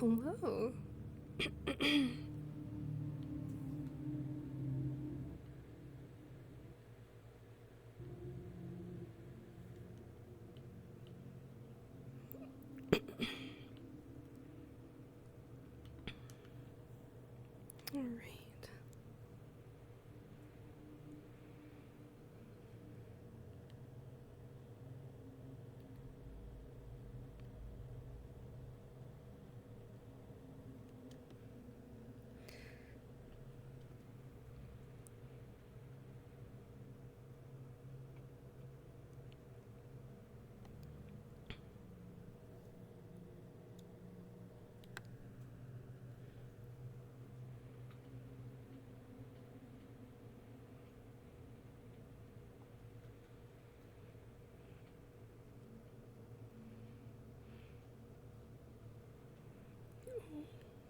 Hello. All right.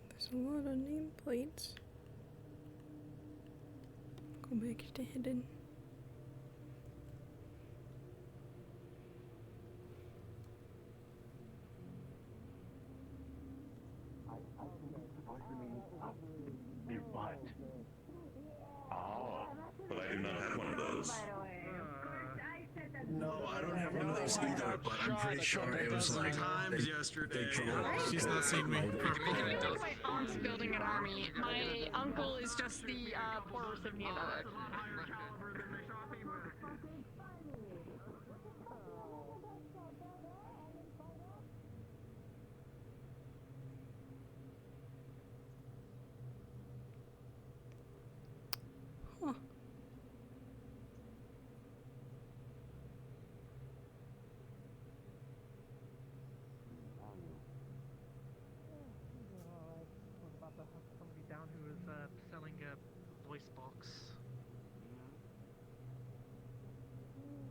There's a lot of nameplates. Go back to hidden. What? Oh, but I do not have one of those. No, I don't have one of those either, but I'm pretty sure it was like times yesterday. She's not seen me. My aunt's building an army. My uncle is just the poor recipient of it. Huh. About to hunt somebody down who was selling a voice box.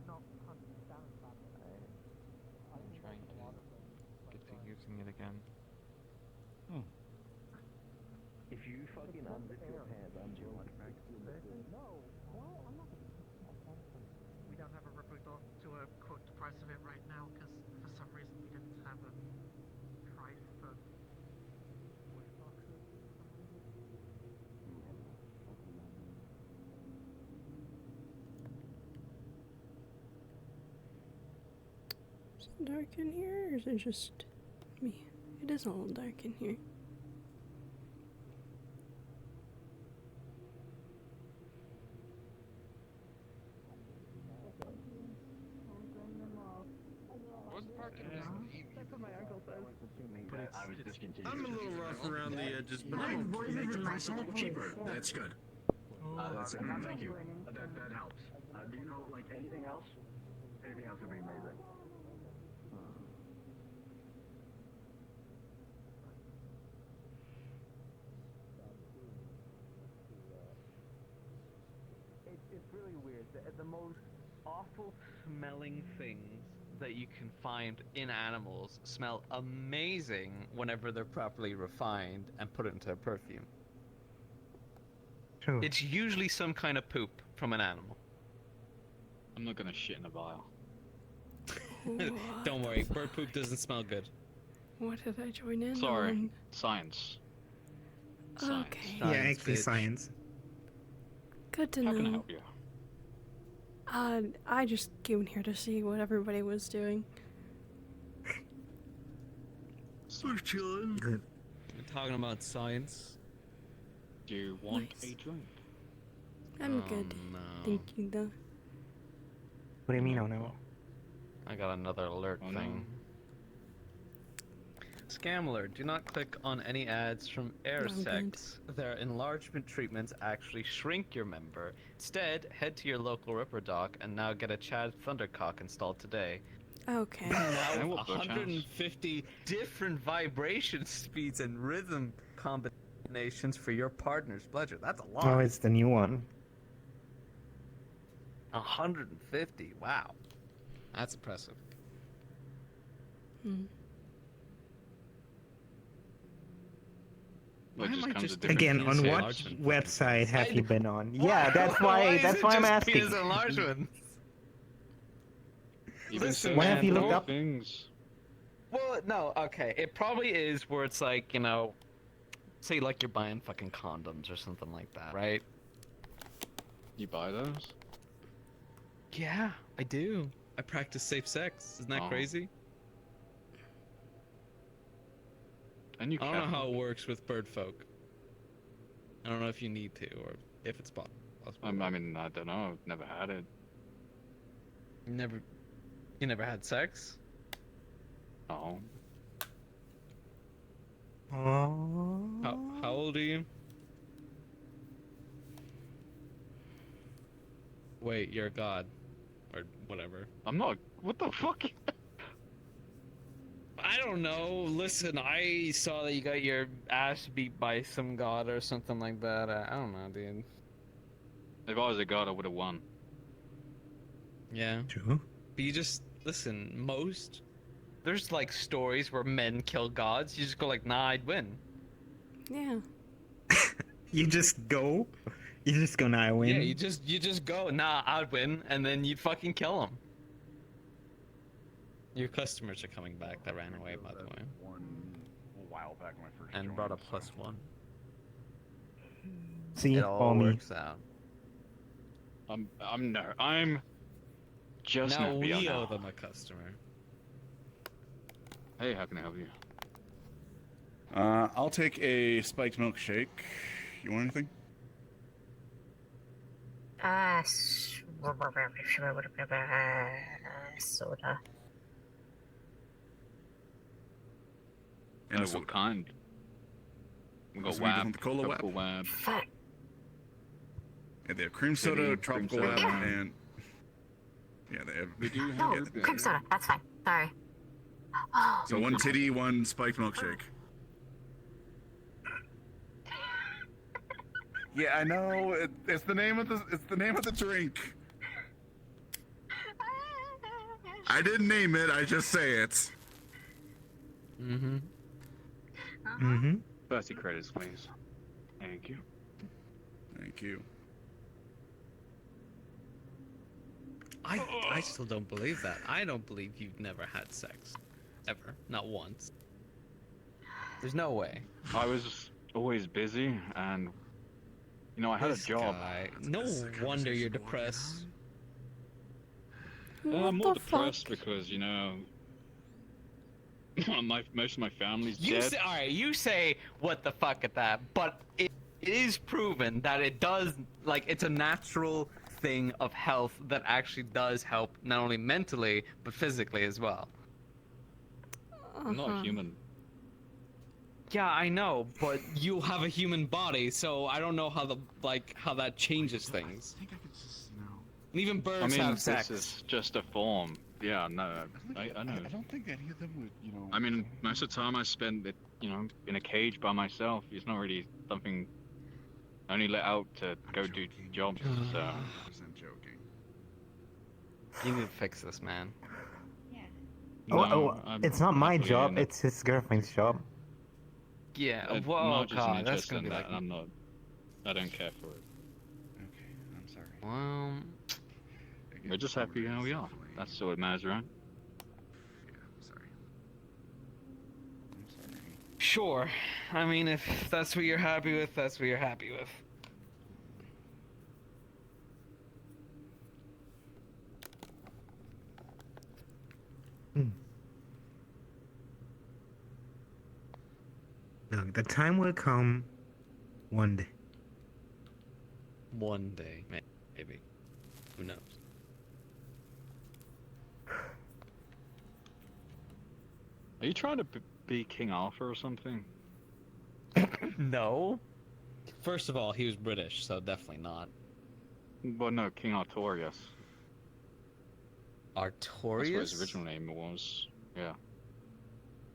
Not hunting down about it. I'm trying to get to using it again. If you fucking unzip your pants, I'm going to No, what? I'm not gonna. We don't have a reproductor to quote the price of it right now because for some reason we didn't have a price for voice boxes. Is it dark in here, or is it just me? It is all dark in here. Wasn't parking That's what my uncle says. But I was discontinued. I'm a little rough around the edges, but I I'm will make the price a little cheaper. That's good. That's it. Thank you. That helps. Do you know, like, anything else? Anything else would be amazing. It's really weird. The most awful smelling things that you can find in animals smell amazing whenever they're properly refined and put into a perfume. True. It's usually some kind of poop from an animal. I'm not gonna shit in a vial. Don't worry, bird poop doesn't smell good. What did I join in Sorry, on? science. Science. Okay. Science, Yeah, actually bitch. science. Good to How can I know. help you? I just came in here to see what everybody was doing. We're chilling. Good. We're talking about science. Do you want Nice. a drink? I'm Oh, good. No. Thank you, though. What do you mean, oh no? I got another alert Oh, no. thing. Scam alert, do not click on any ads from air I'm good. sects. Their enlargement treatments actually shrink your member. Instead, head to your local Ripper dock and now get a Chad Thundercock installed today. Okay. Now I with will push 150 different vibration speeds and rhythm combinations for your partner's pleasure. That's a lot. Oh, it's the new one. 150, wow. That's impressive. Hmm. Well, it Why just am I comes just with different Again, penis on what enlargement. website have I- you been on? Why- Yeah, that's why. is That's it why I'm just asking. penis enlargement? You've been Listen, saying Why have you all looked up- things. Well, no, okay. It probably is where it's like, you know, say like you're buying fucking condoms or something like that, right? You buy those? Yeah, I do. I practice safe sex. Isn't that Oh. crazy? And you I don't know can. how it works with bird folk. I don't know if you need to or if it's possible. I mean, I don't know. I've never had it. You never had sex? No. How old are you? Wait, you're a god. Or whatever. I'm not. What the fuck? I don't know. Listen, I saw that you got your ass beat by some god or something like that. I don't know, dude. If I was a god, I would have won. Yeah. True. But you just listen. There's like stories where men kill gods. You just go like, nah, I'd win. Yeah. You just go. You just go. Nah, I win. Yeah, you just go, nah, I'd win, and then you'd fucking kill him. Your customers are coming back that ran away, by the way. One a while back when I first And joined, brought up so- +1. See, It all call me. works out. I'm just Now an we FBI owe now. them a customer. Hey, how can I help you? I'll take a spiked milkshake. You want anything? Soda. And a What soda. kind? We got So we just Wab, want the cola Tropical Wab. Fuck. Yeah, they have cream soda, Cream tropical soda. web, and yeah, they have. We do No, have cream soda. That's fine. Sorry. Oh, So one titty, one spiked milkshake. Yeah, I know. It's the name of the drink. I didn't name it. I just say it. Mm-hmm. Mm-hmm. 30 credits, please. Thank you. Thank you. I still don't believe that. I don't believe you've never had sex. Ever. Not once. There's no way. I was always busy, and you know, I had a This job. guy. No wonder you're depressed. What I'm the more fuck? depressed because, you know, most of my family's dead. Alright, you say what the fuck at that, but it is proven that it does, like, it's a natural thing of health that actually does help not only mentally, but physically as well. I'm not a human. Yeah, I know, but you have a human body, so I don't know how how that changes things. I think I could just, you know. And even I birds mean, have sex. this is just a form. Yeah, no, I know. I don't think any of them would, you know. I mean, most of the time I spend it, you know, in a cage by myself. It's not really something I only let out to go do jobs. So 100% joking. You need to fix this, man. I'm It's not my happily job. in it. It's his girlfriend's job. Yeah, I'm whoa, not just God, that's interested gonna in be that. like... I don't care for it. Okay, I'm sorry. Well, We're just happy how we are. That's all that matters, right? Yeah, I'm sorry. I'm sorry. sure. I mean, if that's what you're happy with, that's what you're happy with. Look, the time will come one day. One day, maybe. Who knows? Are you trying to be King Arthur or something? No. First of all, he was British, so definitely not. Well, no, King Artorias. That's what Artorias? his original name was. Yeah.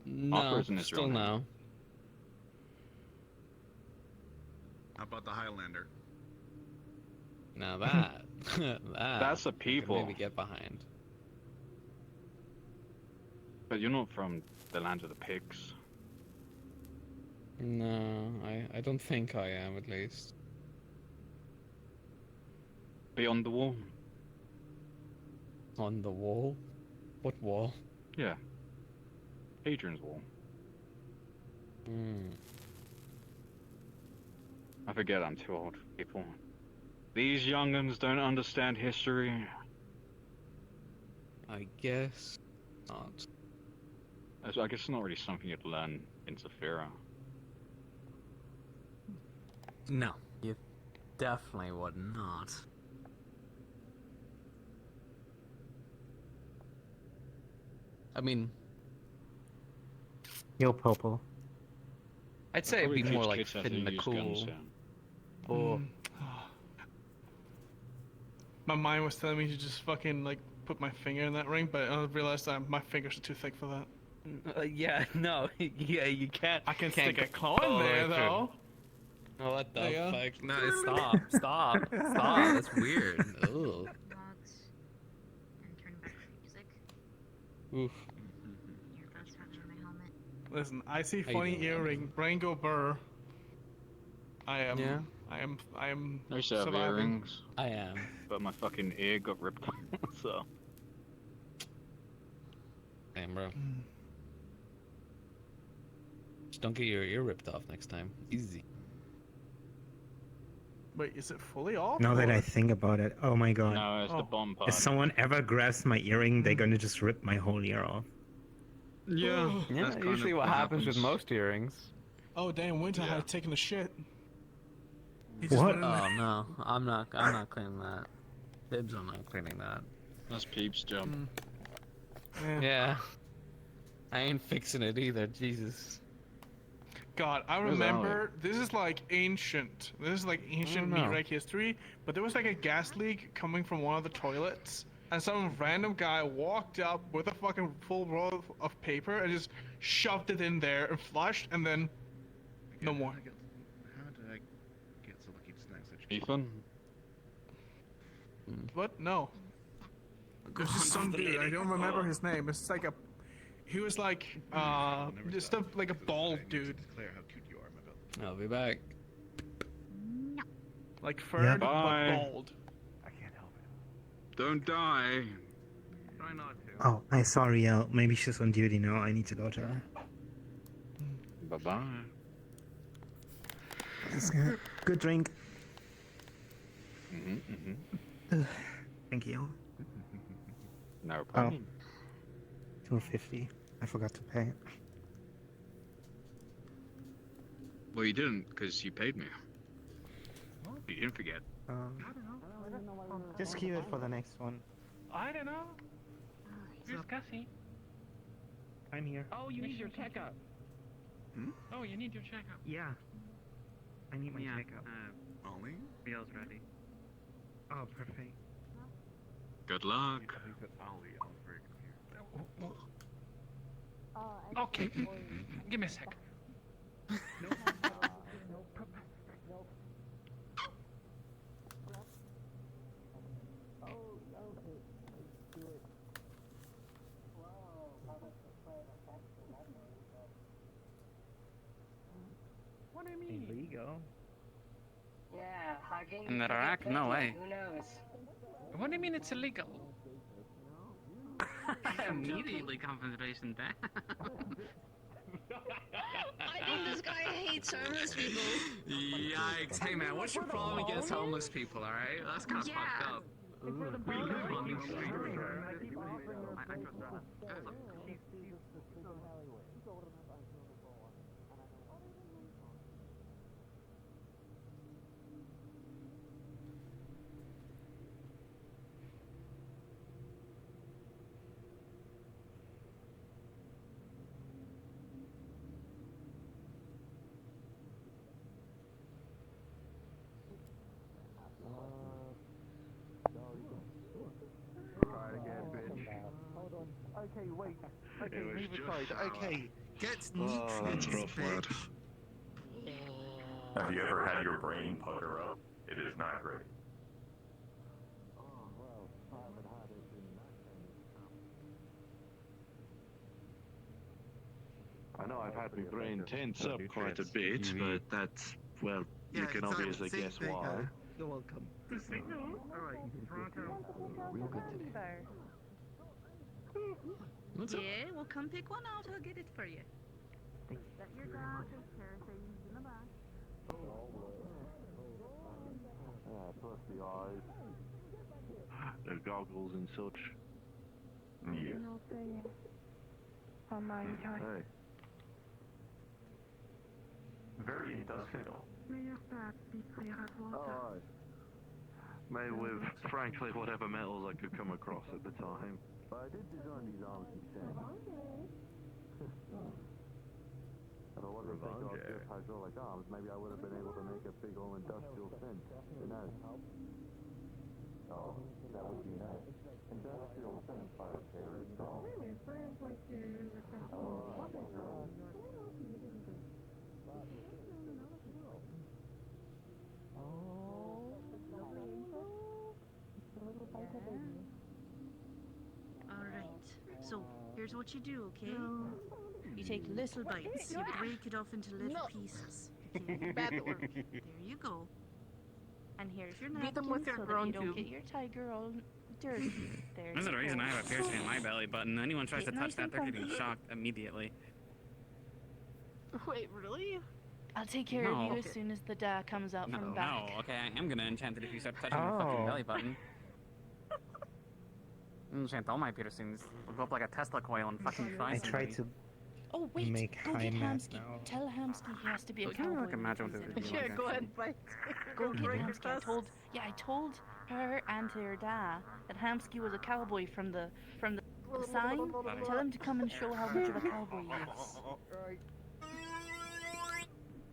No, Arthur isn't his still real name. no. How about the Highlander? Now that, That's the I could people. maybe get behind. But you're not from the land of the pigs. No, I don't think I am, at least. Beyond the wall? On the wall? What wall? Yeah. Hadrian's Wall. Hmm. I forget I'm too old for people. These young'uns don't understand history. I guess not. I guess it's not really something you'd learn in Zafira. No, you definitely would not. I mean, Yo, Popo. I'd say it'd Probably be more teach like kids how to fitting the use guns, cool. yeah. Oh, My mind was telling me to just fucking like put my finger in that ring, but I realized that my fingers are too thick for that. yeah, no, yeah, you can't. I can can't stick a go claw all in the way there through. though. Oh, what the There you go. fuck? No, stop. That's weird. Ugh. Logs. And turn back the music. Oof. Earbuds having my helmet. Listen, I see How you funny doing, earring, brain go burr. Yeah. I am I used to have surviving. earrings, I am. but my fucking ear got ripped off, so. Damn, bro. Just don't get your ear ripped off next time. Easy. Wait, is it fully off? Now that or- I think about it, oh my god. No, it's the Oh. bomb part. If someone ever grabs my earring, they're gonna just rip my whole ear off. Yeah, Yeah, that's kind usually of what happens with most earrings. Oh damn, Winter Yeah. had taken a shit. He just What? went in there. Oh no, I'm not cleaning that. Dibs on not cleaning that. That's Peep's job. Yeah. Yeah. I ain't fixing it either, Jesus. God, I Where's remember this is like ancient. This is like ancient know. meat history. But there was like a gas leak coming from one of the toilets, and some random guy walked up with a fucking full roll of paper and just shoved it in there and flushed, and then no more. How did I get so lucky to snag such Ethan? What? No. There's just some dude. I don't remember his name. It's like a. He was like just like a bald dude, Declare how cute you are, my belle. I'll be back. like furred but Bye. bald. I can't help it. Don't die. Try not to. Oh, I saw Riel. Maybe she's on duty now. I need to go to her. Bye-bye. Good drink. Mm-hmm. Thank you. No problem. $2.50. I forgot to pay. Well, you didn't, because you paid me. You didn't forget. Just keep it for the next one. I don't know. Who's Cassie? I'm here. Oh, you need your checkup. Hmm? Oh, you need your checkup. Yeah. I need my checkup. Ollie? Meal's ready. Oh, perfect. Good luck. I think that Ollie, I was very confused. Okay. Give me a sec. What do you mean? Illegal. Yeah, hugging. In the rack? No way. Who knows? What do you mean it's illegal? Immediately concentration down. I think this guy hates homeless people. Yikes. Hey man, what's your problem against homeless people, alright? That's kind of fucked up. We live on the street. I trust that. Okay, wait. Okay, It was move just aside. salad. Okay, get That's nutrients rough, lad. Have you ever had your brain pucker up? It is not great. I know I've had my brain tense up quite a bit, but that's, well, you can obviously guess why. You're welcome. Alright, Toronto. Real good today. Yeah, well come pick one out, I'll get it for you. Let your dog take care of things in the back. Yeah, plus the eyes, the goggles and such. Yeah. Hey. Very industrial. Alright. Made with, frankly, whatever metals I could come across at the time. But I did design these arms myself. If I wasn't thinking of just hydraulic arms, maybe I would have been able to make a big old industrial fence. Who knows? Oh, that would be nice. Industrial fence fire carrier. Alright, so here's what you do, okay? You take little bites, you break it off into little pieces. Okay? Bad work. There you go. And here's your Beat napkin them with your so that grown you don't tube. get your tiger all dirty. There There's you a reason go. I have a piercing in my belly button. Anyone tries to Get touch nice and that, they're getting comfy. shocked immediately. Wait, really? I'll take care of No. you as soon as the da comes out No, from back. no, okay, I am gonna enchant it if you start touching my fucking belly button. Enchant all my piercings. We'll go up like a Tesla coil and fucking try I tried to Oh wait, make go high get mat Hamsky. now. Tell Hamsky he has to be a Oh, can I, cowboy. like, imagine when what he's they would in do, a Yeah, like, go movie. ahead and bite. Go get Break your Hamsky. I told her and her dad that Hamsky was a cowboy from the sign. Tell him to come and show how much of a cowboy he is.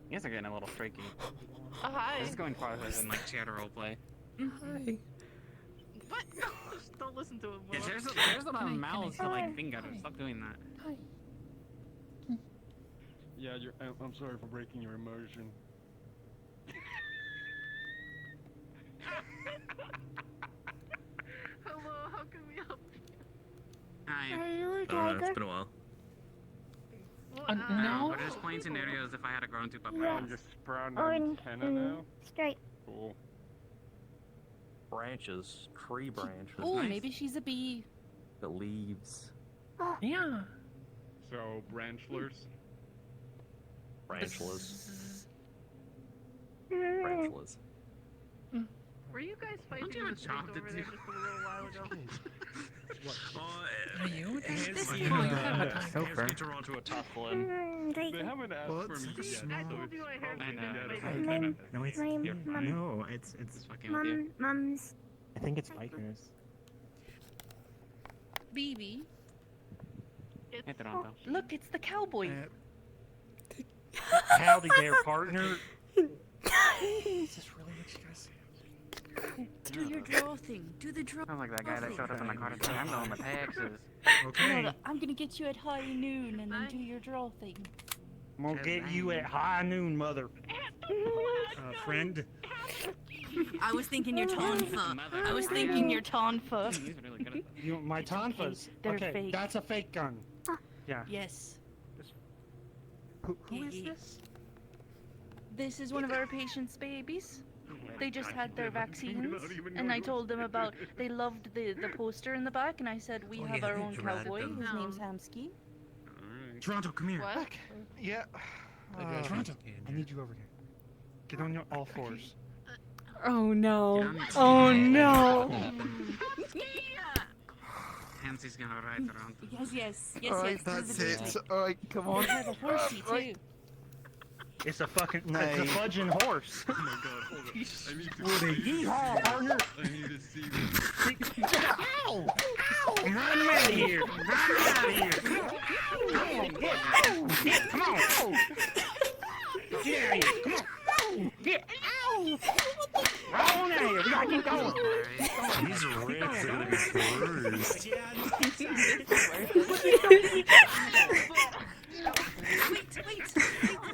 You guys are getting a little freaky. Hi. This is going farther than like chat or roleplay. Hi. What? Don't listen to him. Yeah, Willow. there's a lot of mouths to like finger. Stop doing that. Yeah, I'm sorry for breaking your immersion. Hello, how can we help you? Hi. Are you a It's tiger? been a while. No, but just playing scenarios if I had a grown tube up I'm just sprouting antenna now. Straight. Cool. Branches, tree branches. Oh, maybe she's a bee. The leaves. Yeah. So, branchlers? Branchless. Branchless. Were you guys Don't fighting you with Jake adopt over it, there dude? just a little while ago? Are you? Hands This me drawn to a tough one. They haven't asked for me yet, I so told you I heard I you. know. No, it's Mom. no, it's Fucking with you. Mom's. I think it's bikers. BB. Hey, Toronto. Look, it's the cowboy. Howdy there, partner. Is this really what you guys say? Do your draw thing. Do the draw. Sounds like that guy that showed up in the car today. I'm going with Texas. Okay. No, I'm gonna get you at high noon and then do your draw thing. I'm gonna get you at high noon, mother. Friend. I was thinking your tonfa. I was thinking your tonfa. He's really good at that. You, my tonfas. They're okay, fake. that's a fake gun. Yeah. Yes. Who is Yeah. this? This is one of our patients' babies. They just had their vaccines, and I told them about. They loved the poster in the back, and I said we have our own cowboy. His name's Hamsky. Toronto, come here. What? Yeah. Toronto, I need you over here. Get on your all fours. Oh no. Oh no. Hamsy's gonna ride Toronto. Yes. Alright, that's it. Alright, come on. We have a horsey too. It's a fucking it's a fudging horse. Oh my god, hold on. I need to With a see yeehaw, partner. I need to see this. Ow! Ow! Run out of here! Run out of here! Come on! Get! Come on! Get out of here! Come on! Get! Ow! Run out of here! We gotta keep going. These ribs are gonna be bruised. Wait,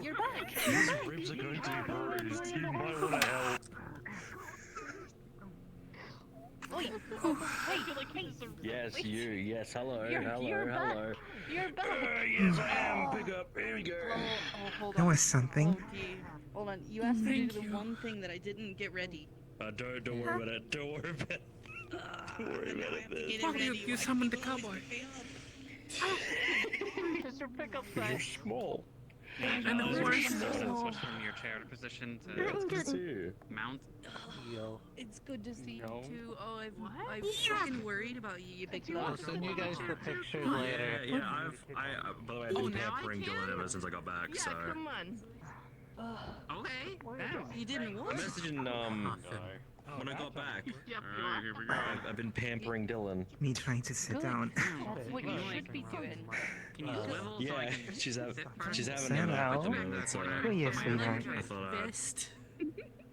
you're back. These ribs are going to be bruised. You might want to help. Wait, hey. Yes, you. Yes, hello, You're hello. back. You're back. Yes, I am. Pick up. Here we go. Oh, hold That on. was something. Oh, dear. Hold on. You asked me to do the one thing that I didn't get ready. Don't worry about it. Don't worry about it. Don't worry about it. Fuck you, you summoned the cowboy. Because your pickup You're size. small. And the worst switch from your chair position to mount. It's good to see No. you too. Oh, What? I'm fucking worried about you, you big I'll love. send you guys the pictures later. Yeah, by the way, I've been now I pampering can? Dylan ever since I got back, Yeah, so. come on. Okay. Damn. You didn't I'm what? messaging, when I got back. Yep, you Alright, are. here we go. I've been pampering Dylan. Me trying to sit Good. down. That's what you should be doing. Can you swivel so I Yeah, can she's sit first? she's having Sit a nap at the down. moment, so. Oh, yes, sweetheart. I thought, Best.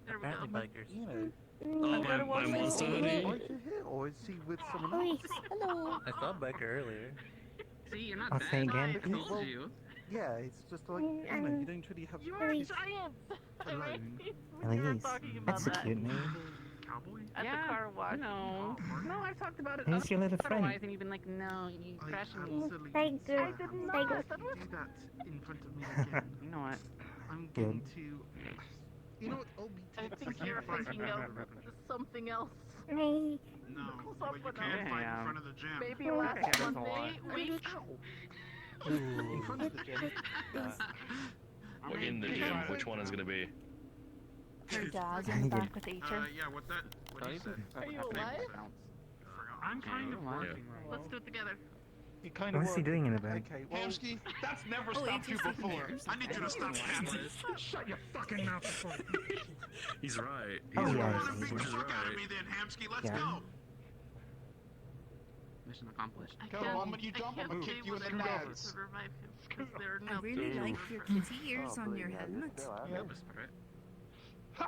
There we go. oh, my monster honey. Why'd you hit? Or is she with someone else? Hello. I saw Becker earlier. See, you're not I'll that say again, nice. I please. told you. Yeah, it's just like, Anna, you don't really have You are space giant. alone. Elise, that's a cute name. Cowboy? At the car wash. No. No, I've talked about it. Who's your little friend? Otherwise, and you've been like, no, you crashed me. Absolutely Thank you. swear. I did Thank not. you. That was Do that in front of me again. You know what? I'm Good. going to. You know what? I'll be I taped. think you're thinking of something else. Me. No, Close but up you with can't that. fight Yeah. in front of the gym. Maybe last that's a Monday, week. In front of the gym. We're in the gym. Which one is gonna be? Her dad's in the back with Ater. Yeah, what's that? What do you say? Are you alive? I'm kind of working right Let's do it together. You kind of What's he doing in the back? Okay, well, Hamsky, that's never Oh, stopped you Ater's taking before. theirs. I need you to stop tattling. Shut your fucking mouth before. He's right. Oh, He's yeah, right. I see. Beat the Which is fuck out of right. me then, Hamsky. Let's Yeah. go. Mission accomplished. I Go, can't- moment you jump, I I'ma can't kick say you in what the I did nuts. to revive him, 'cause they're I now really dead. like your kitty ears on your helmet. Yep.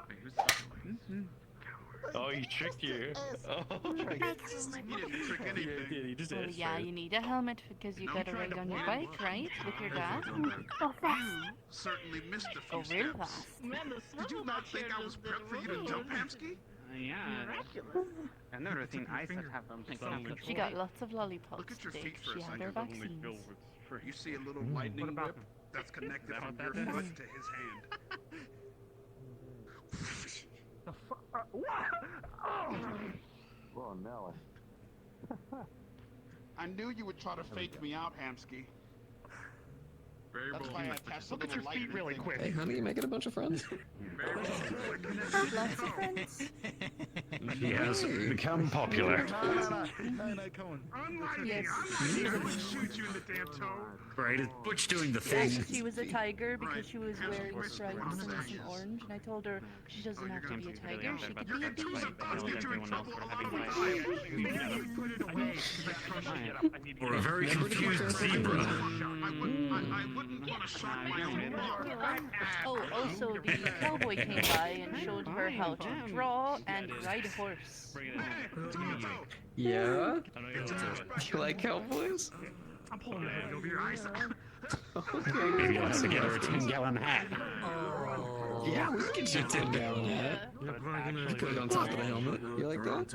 Wait, who's this? Oh, he tricked you. Oh. He didn't trick anything. Yeah, he just Well, asked yeah, for it. you need a helmet because you got a ride on your bike, right? With your dad? Go fast. You certainly missed a few Go real steps. fast. Man, the Did you swivel not back think here I was just prepped for you to did jump, really Hamsky? Yeah. miraculous. I've never seen ice that have them. She got lots of lollipops Look at your today. feet for a She had second. her vaccines. You see a little lightning What about whip them? that's connected Is that from what your that foot is? to his hand. Well, now I knew you would try to fake me out, Hamsky. Very That's bold. why I attached a little lightning really thing. quick. Hey, honey, you making a bunch of friends? Lots of friends. He has become popular. No, come on. Yes. I would shoot you in the damn toe. Right, it's Butch doing the Yes, thing. she was a tiger because Right. she was wearing stripes and some orange, and I told her she doesn't have to be a tiger, she could be a bee. Or a very confused zebra. I wouldn't want to shot my own blood. Oh, also the cowboy came by and showed her how to draw and ride a horse. Yeah? You like cowboys? I'm pulling the hood over your eyes. Maybe he wants to get her a 10-gallon hat. Yeah, we can get you a 10-gallon hat. You put it on top of the helmet. You like that?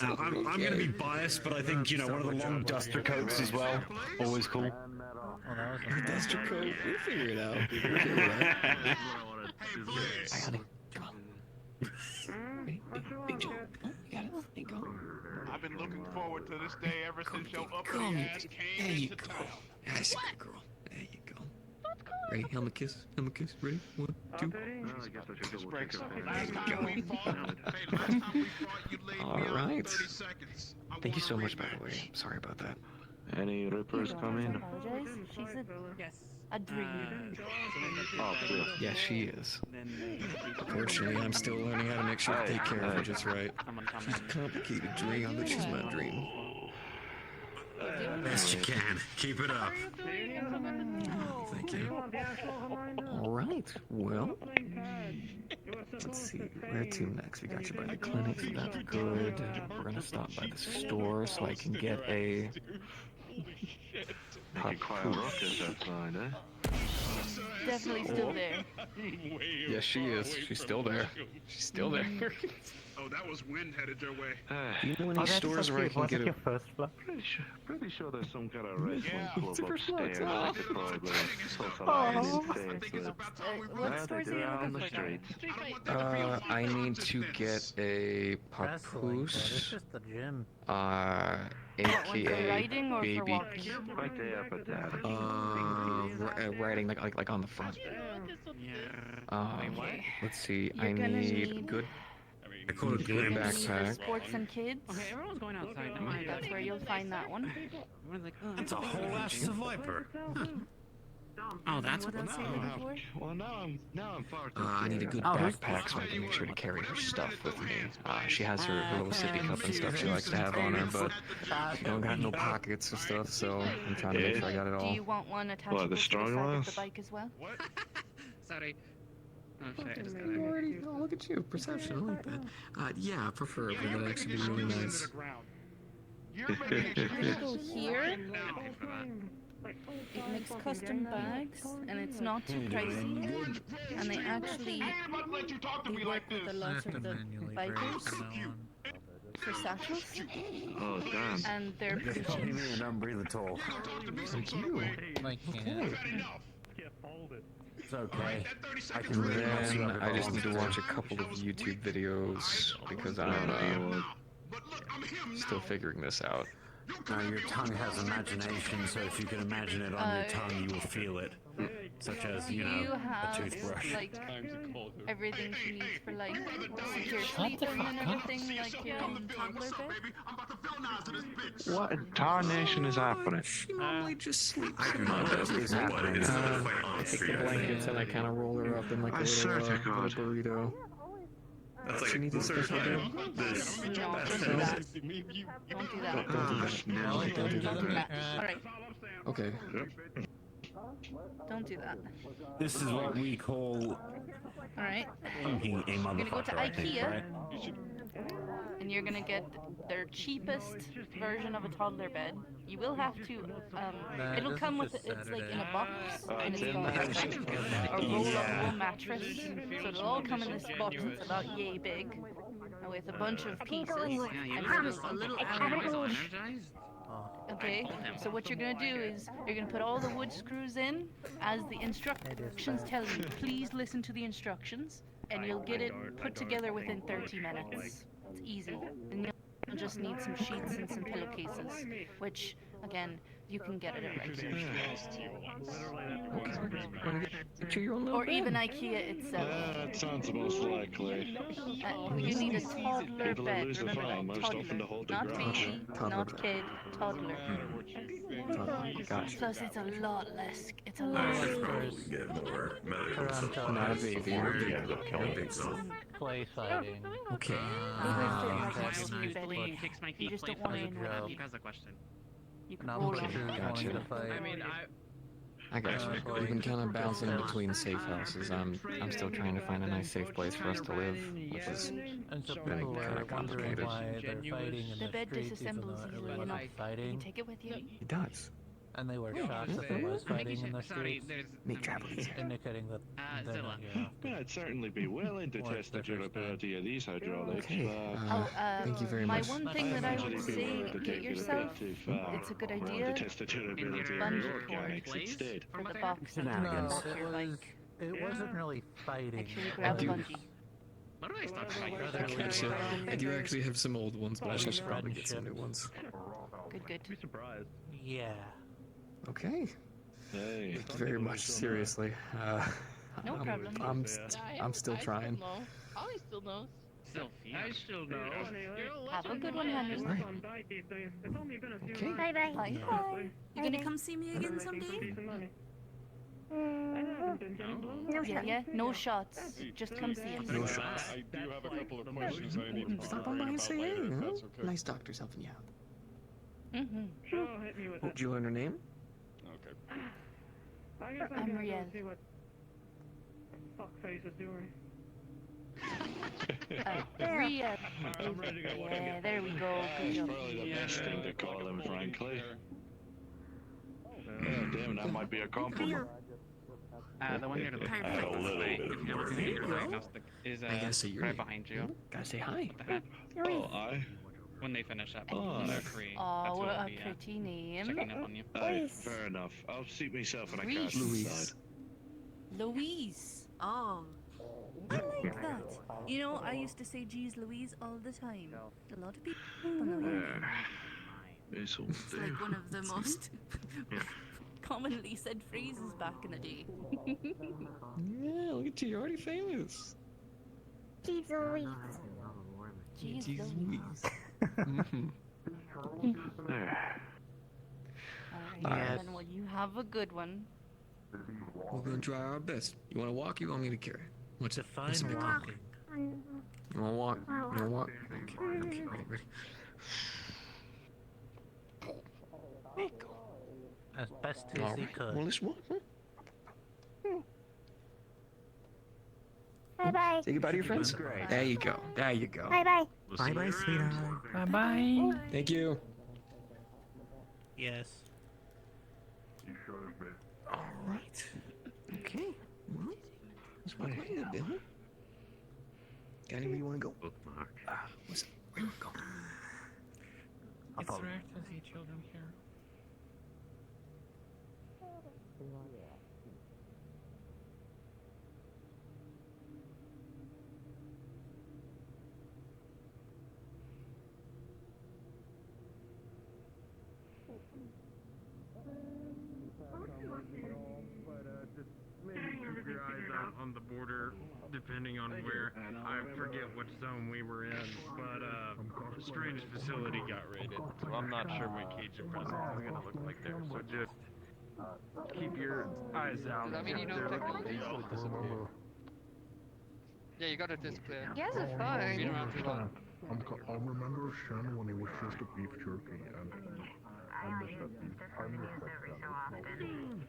Now, I'm going to be biased, but I think, one of the long duster coats as well. Always cool. Duster coat. We'll figure it out. We'll figure it out. Hey, please. Hey, honey. Come on. Ready? Big jump. Oh, you got it. There you go. I've been looking forward to this day ever since your uppity Come. ass There came you into go. town. That's a good girl. There you go. Ready? Helmet kiss. Helmet kiss. Ready? 1, 2. Last time we fought, you laid All me out right. in 30 seconds. Thank you so much, by the way. Sorry about that. Any rippers coming? Apologize. She's a dream. Oh, shit. Yeah, she is. Unfortunately, I'm still learning how to make sure to take care of her just right. She's a complicated dream, but she's my dream. Best you can. Keep it up. Thank you. All right. Well, let's see. Where to next? We got you by the clinic, so that's good. We're gonna stop by the store so I can get a. Make it quite ruckus outside, eh? definitely still there. Yes, she is. She's still there. She's still there. Oh, that was wind headed their way. Do you know any stores where I can get a... Pretty sure there's some kind of wrestling club super upstairs. sluts. I could probably What stores are you on the looking for? streets. I need to get a It's papoose. just the gym. AKA riding or for baby. walking? Right there, but that. Riding like on the front. Okay. Let's see. You're I gonna need need- good. I call it You're glim. gonna need Backpack. sports and kids. Okay, everyone's going outside now. That's where you'll find that one. Everyone's like, oh, That's a whole ass of viper. Oh, that's What what else are you looking for? Well, now I'm far too I need a good Oh, who's- backpack so I can make sure to carry her stuff with me. She has her little sippy cup and stuff she likes to have on her, but she don't got no pockets and stuff, so I'm trying to make sure I got it Do all. you want one attached What, to the the strong side of ones? the bike as well? Sorry. Oh shit, I just got You it. already, oh, look at you, perception, I like that. Yeah, preferably, that'd actually be really nice. You're gonna go here. It makes custom bags, and it's not too pricey. And they actually they work with a lot of the bikers for satchels, Oh, damn. and they're pretty Copy cheap. me and don't breathe at all. Thank you. I can't. It's okay. I And can really mess you then up if I just want need to me watch a couple of YouTube videos because I'm still figuring this out. Now your tongue has imagination, so if you can imagine it on your tongue, you will feel it. Such as, you know, a have toothbrush. like everything she needs for like secure sleeping and everything, like your own toddler bed. What in tarnation is happening? She normally just sleeps. What is happening? I take the blankets and I kind of roll her up in like a I little, swear to God. little burrito. That's She like needs a special bed. this. No, don't do that. Don't do that. No. Don't do Don't do that. that. All right, Okay. don't do that. This is what we call All right. punking a You're gonna go to motherfucker, I think, IKEA, right? and you're gonna get their cheapest version of a toddler bed. You will have to. It'll come with it's like in a box, and it's got a roll-up mattress. So it'll all come in this box. It's about yay big, with a bunch of pieces. Yeah, you And were it'll- a little energized. Okay, so what you're gonna do is you're gonna put all the wood screws in as the instructions tell you. Please listen to the instructions, and you'll get it put together within 30 minutes. It's easy. And you'll just need some sheets and some pillowcases, which, again, you can get it at Rite To your own little or even bed. IKEA itself. That sounds the most likely. You need a toddler People that bed. lose the Remember farm that, most often to hold toddler, the not garage. baby, Toddler not bed. kid, toddler. Gotcha. Plus, it's a lot less. It's a lot less. Probably get more medical Toronto. Not a baby. I think so. Play fighting. Okay. Usually kicks my feet. You just play don't want to fighting. annoy You you. guys a question. You can Not roll much it. is Gotcha. wanting to fight. I mean, I got you. We've been kind of bouncing in between safe houses. I'm still trying to find a nice safe place for us to live, which is And so been people kind are of wondering complicated. why they're fighting in The the bed streets even though disassembles easily everyone's enough. You fighting. can take it with you. It does. And they were Yeah, shocked yeah, that there was yeah. fighting in the sorry, streets, there's Make travel easier. indicating that they're Zilla. not here often. Yeah, I'd certainly be willing to Or test the it's the first durability of these hydraulics. Okay. Thank you very my much. one thing that I would Actually be say, willing to get take it a yourself, bit too far. it's a good Willing idea, to test the durability of Sponge the cord organics instead. for the box that Shenanigans. you can it your was bike. it wasn't really fighting. Actually, grab a do- bungee. What do I start fighting? Gotcha. I do actually have some old ones, but I should probably get some new ones. Good, good. Yeah. Okay. Hey. Thank you very much. Seriously. No problem. I'm still trying. I still know. Still feel. I still know. Have a good one, Henry. Okay. Bye bye. Bye bye. You gonna come see me again someday? Yeah, no shots. Just come see us. No shots. I do have a couple of questions I need to Stop on by and say hey. Huh? Nice doctor's helping you out. Mm-hmm. Did you learn her name? Okay. I'm Riel. Riel. Yeah, there we go. Good job. Probably the best thing to call him, frankly. Yeah, damn, that might be a compliment. The one near the Perfect. if you're looking at your diagnostic, is I gotta say you're right behind you. Gotta say hi. What the heck? Oh, I. When they finish up, Oh. they're free. Oh, That's what what a I'll be pretty name. checking up on you. Aye, fair enough. I'll seat myself in a Reese. car inside. Louise. Oh. I like that. You know, I used to say geez Louise all the time. A lot of people know that. It's all It's like one of the most commonly said phrases back in the day. Yeah, look at you. You're already famous. Geez Louise. Jeez, Jeez Louise. Alright, then well, you have a good one. We're gonna try our best. You wanna walk? You want me to carry? What's it? Define What's the big deal? walking. You wanna walk? You wanna walk? Okay, ready. There you go. As best as All he right. could. Well, let's walk. Bye-bye. Say goodbye to your friends. There you go. There you go. Bye-bye. Bye-bye, sweetheart. Bye-bye. Thank you. Yes. All right. Okay. Well, let's walk away a little bit, huh? Got anywhere you want to go? Bookmark. Where do we go? It's rare to see children here. Just maybe keep your eyes out on the border, depending on where. I forget which zone we were in, but a strange facility got raided, so I'm not sure what Cajun presence is gonna look like there. So just keep your eyes out. Does that mean you know They're technology? looking- Yeah, you got a disc clear. Yes, it's fine. Been around too long. I remember Shannon when he was just a beef jerky, and I miss that beef. I miss that Shannon.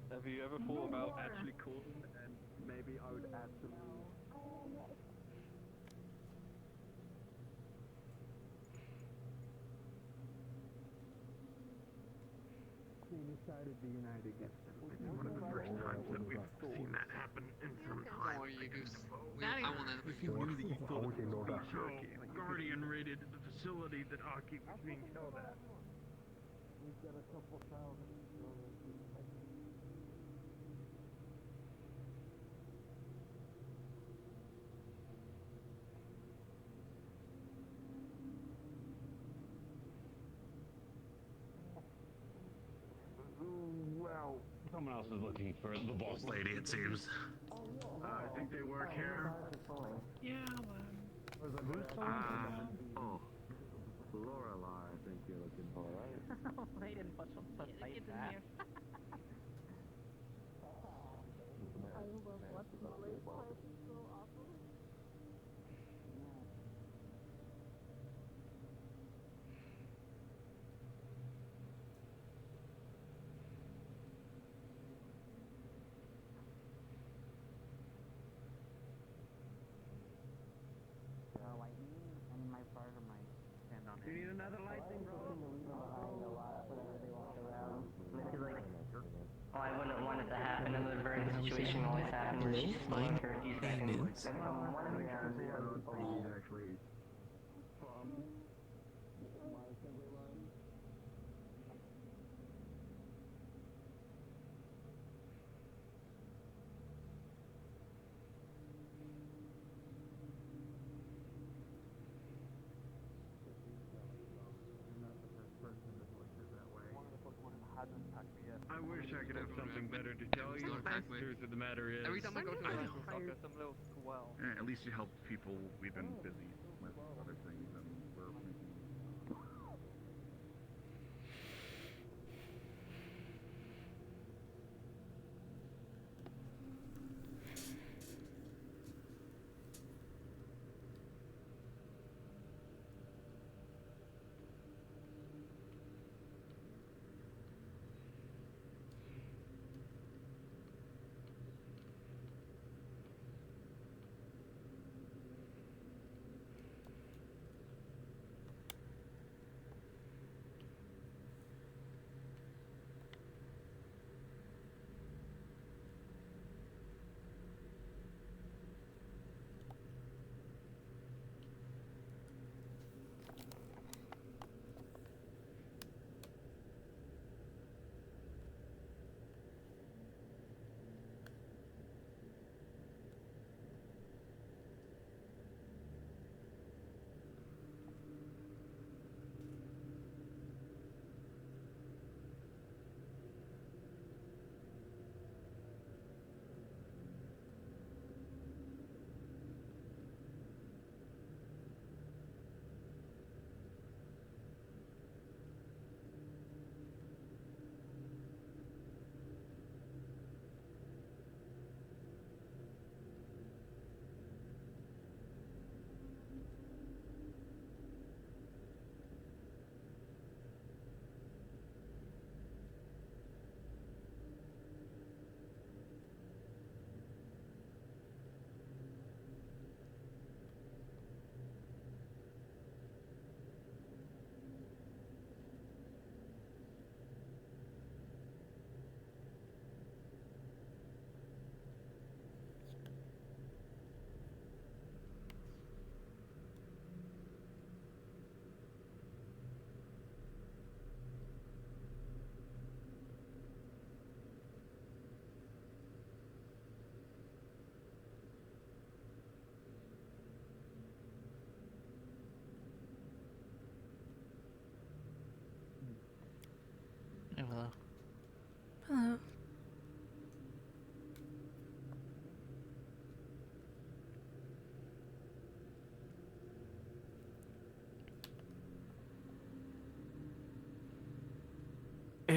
Have you ever thought about actually calling and maybe I would add some... We decided to unite against them. It's one of the first times that we've seen that happen in some time. Don't worry, you goose. I want to. If you knew that you thought it was beef jerky, Guardian raided the facility that Aki was being held at. We've got a couple thousand. Well, Someone else is looking for the boss lady, it seems. I think they work here. Yeah, Oh, Lorelai, I think you're looking for, right? They didn't put some stuff like that. You need another lightning rod? Oh, I wouldn't want it to happen, and the burn situation always happens where she's just looking for a few seconds. I wish I could have something better to tell you. The truth of the matter is, Every time I go to a local soccer, some little swell. At least you helped people. We've been busy with other things, and we're making.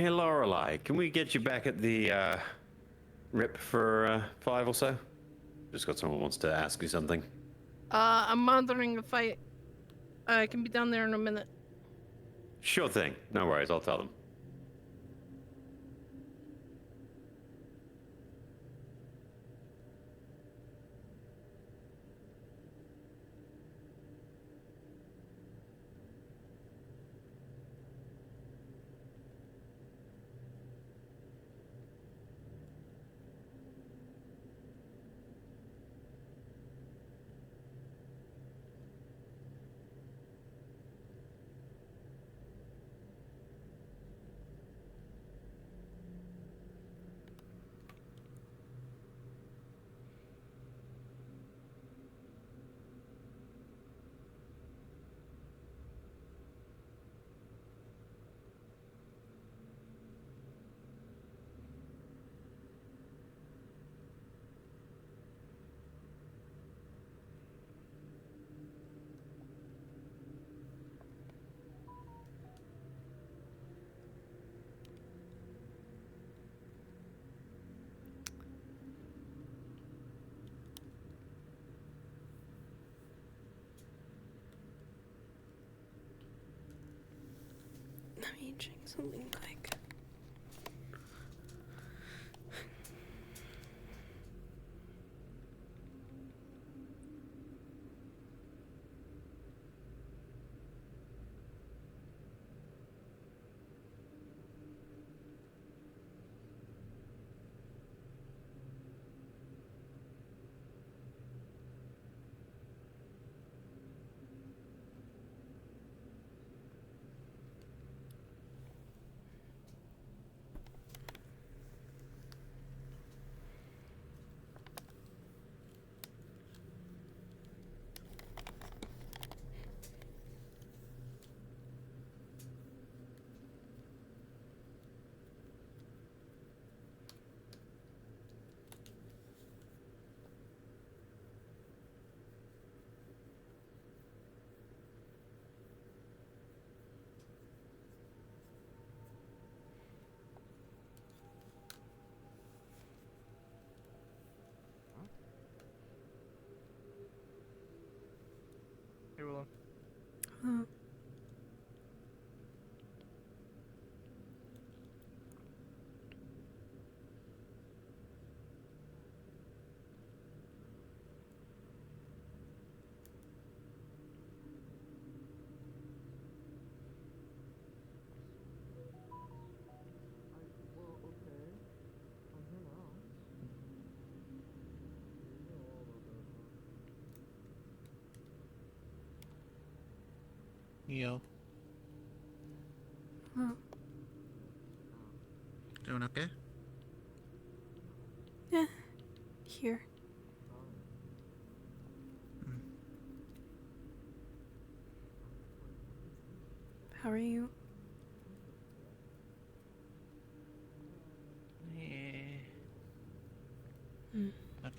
Hey, Lorelei, can we get you back at the RIP for 5 or so? Just got someone who wants to ask you something. I'm monitoring the fight. I can be down there in a minute. Sure thing. No worries, I'll tell them. Let me check something like. Hey, Willow. Huh. Yo. Huh. Doing okay? Yeah. Here. How are you? Yeah. Mm. Okay.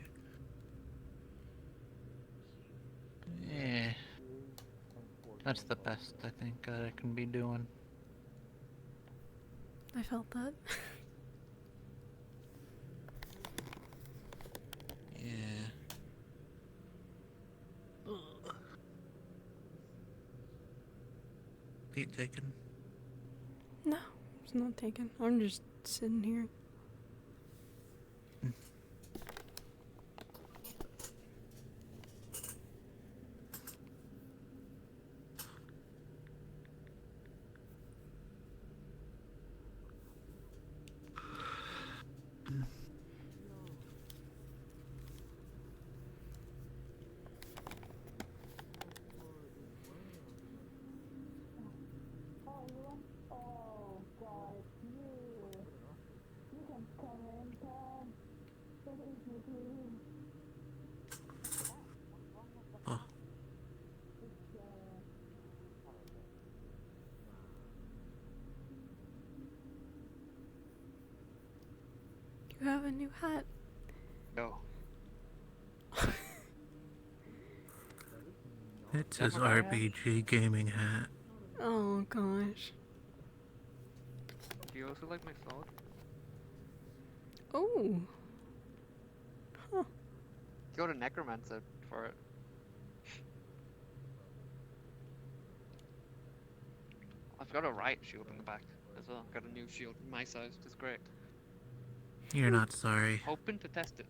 Yeah. That's the best I think I can be doing. I felt that. Yeah. Pete taken? No, it's not taken. I'm just sitting here. Oh. You have a new hat. No. It's his RPG gaming hat. Oh gosh. Do you also like my sword? Oh. Huh. Go to Necromancer for it. I've got a riot shield in the back as well. Got a new shield my size, it's great. You're not sorry. Hoping to test it.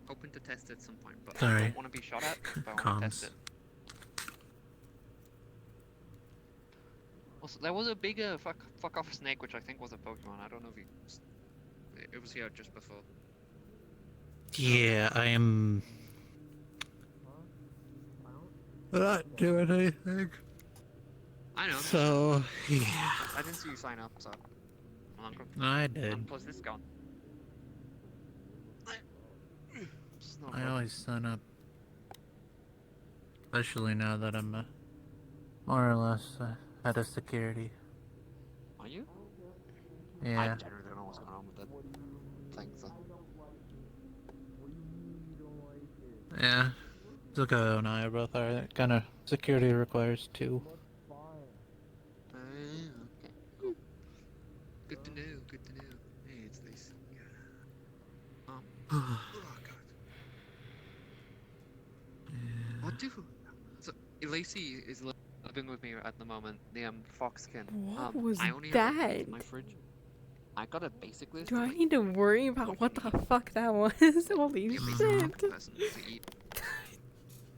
Hoping to test it at some point, but I Sorry. don't want to be shot at, but I want to test Comms. it. Also, there was a bigger fuck off snake, which I think was a Pokemon. I don't know if it was here just before. Yeah, I am not doing anything. I know. So, yeah. I didn't see you sign up, so. I did. Plus this gun. I always sign up. Especially now that I'm more or less head of security. Are you? Yeah. I generally don't know what's going on with that thing, so. Yeah. Zuko and I both are. Kind of security requires two. Okay. Good to know, good to know. Hey, it's Lacey. Oh god. What do? So, Lacey is living with me at the moment, the Foxkin. What was I only that? have in my fridge. I got a basic list. Do of, I like, need to worry about what the fuck that was? Holy give me shit. person to eat.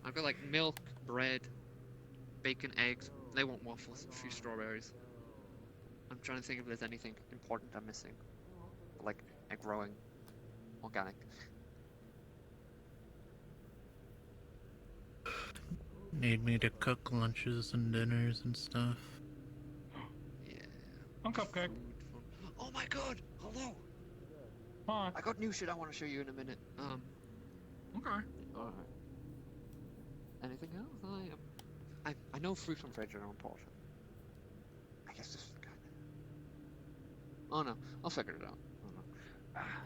I've got like milk, bread, bacon, eggs. They want waffles, a few strawberries. I'm trying to think if there's anything important I'm missing. Like growing, organic. Need me to cook lunches and dinners and stuff. Yeah. I'm Cupcake. Oh my god! Hello! Hi. I got new shit I want to show you in a minute. Okay. Alright. Anything else? I know fruit and veg are important. I guess this is good. Oh no, I'll figure it out. Oh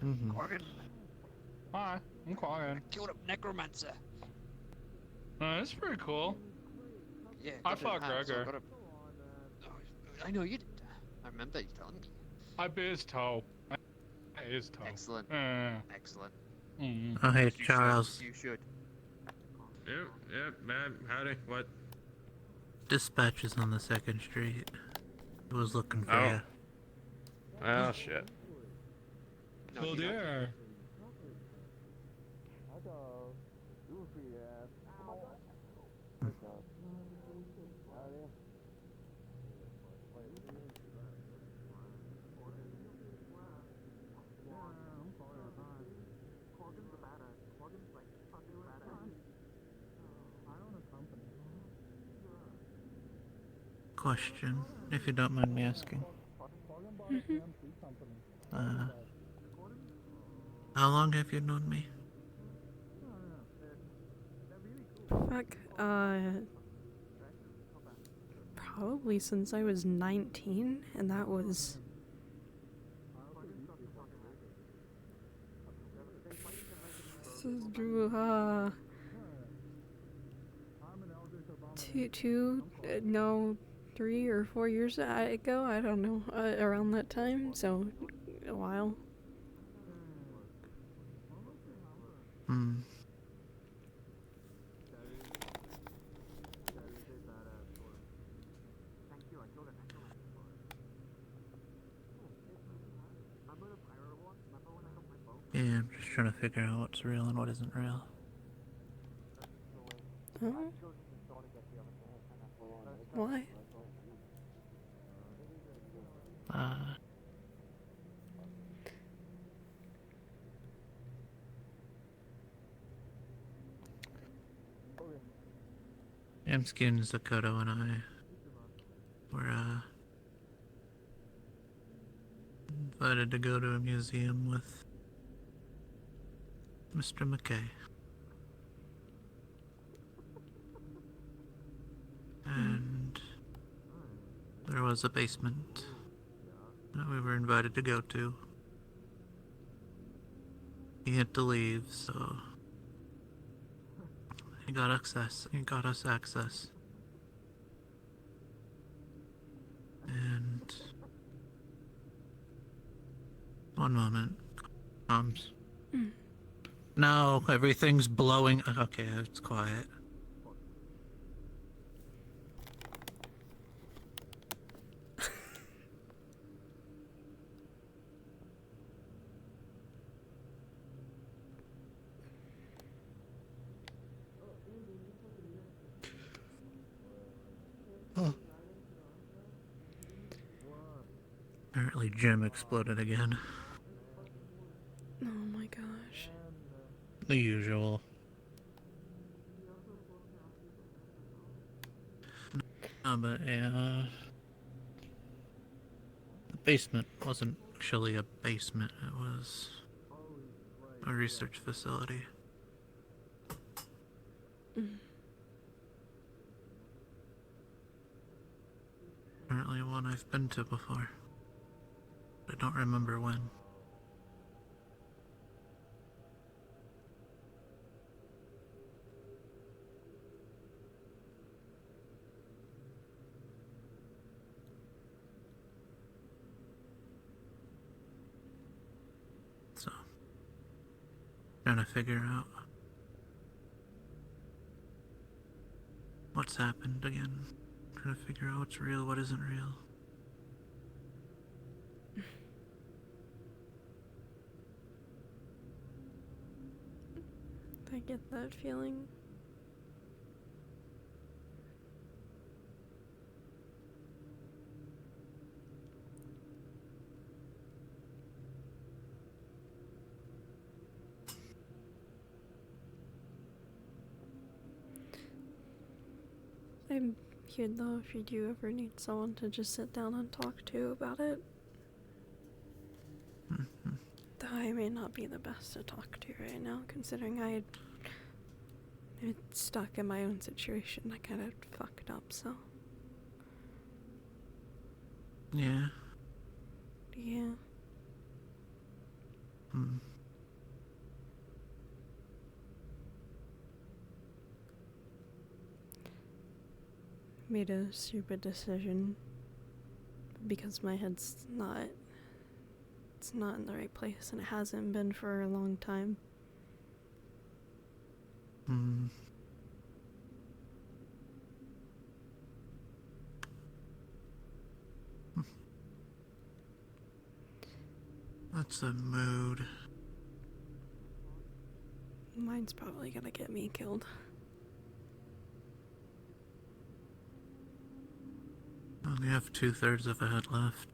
no. Corgan. Hi, I'm Corgan. Killed a necromancer. That's pretty cool. Yeah. I got it in fought hand, so Gregor. I know you did. I remember you telling me. I bit his toe. I bit his toe. Excellent. Excellent. Oh, hey, You Charles. should. You should. Yep, man. Howdy. What? Dispatch is on the 2nd Street. I was looking for Oh. you. Oh, shit. Oh dear. Question, if you don't mind me asking. How long have you known me? Fuck, probably since I was 19, and that was... no, 3 or 4 years ago, I don't know, around that time, so a while. Yeah, I'm just trying to figure out what's real and what isn't real. Huh? Why? Amskin, Zakoto, and I were invited to go to a museum with Mr. McKay. And there was a basement that we were invited to go to. He had to leave, so he got us access. And One moment. Comms. Mm. No, everything's blowing. Okay, it's quiet. Oh. Apparently Jim exploded again. Oh my gosh. The usual. But yeah, the basement wasn't actually a basement, it was a research facility. Mm. Apparently one I've been to before. I don't remember when. So, trying to figure out what's happened again. Trying to figure out what's real, what isn't real. I get that feeling. I'm here though if you do ever need someone to just sit down and talk to about it. Though I may not be the best to talk to right now, considering I'm stuck in my own situation. I kind of fucked up, so. Yeah. Yeah. Hmm. Made a stupid decision because my head's not, it's not in the right place, and it hasn't been for a long time. Hmm. That's a mood. Mine's probably gonna get me killed. Only have 2/3 of a head left.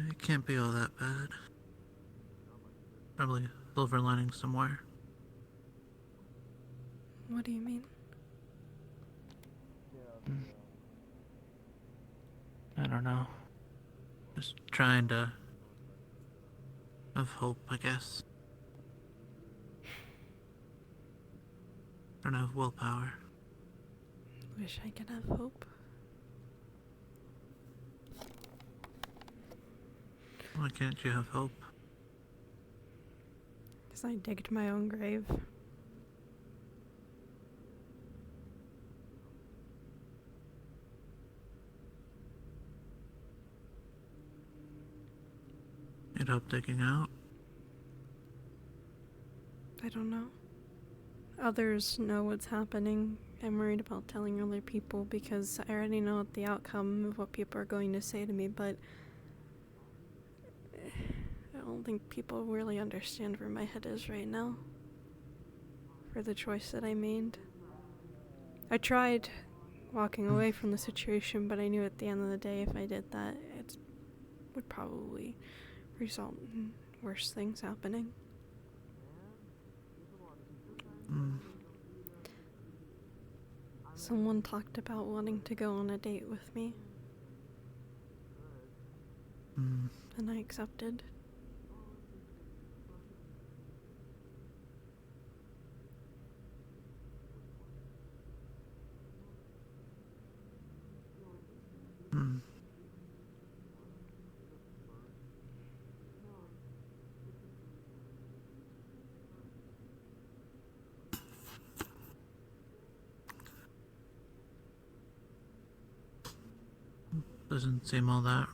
It can't be all that bad. Probably silver lining somewhere. What do you mean? I don't know. Just trying to have hope, I guess. Don't have willpower. Wish I could have hope. Why can't you have hope? Because I digged my own grave. Need help digging out? I don't know. Others know what's happening. I'm worried about telling other people because I already know the outcome of what people are going to say to me, but I don't think people really understand where my head is right now for the choice that I made. I tried walking away from the situation, but I knew at the end of the day if I did that, it would probably result in worse things happening. Someone talked about wanting to go on a date with me. And I accepted. Doesn't seem all that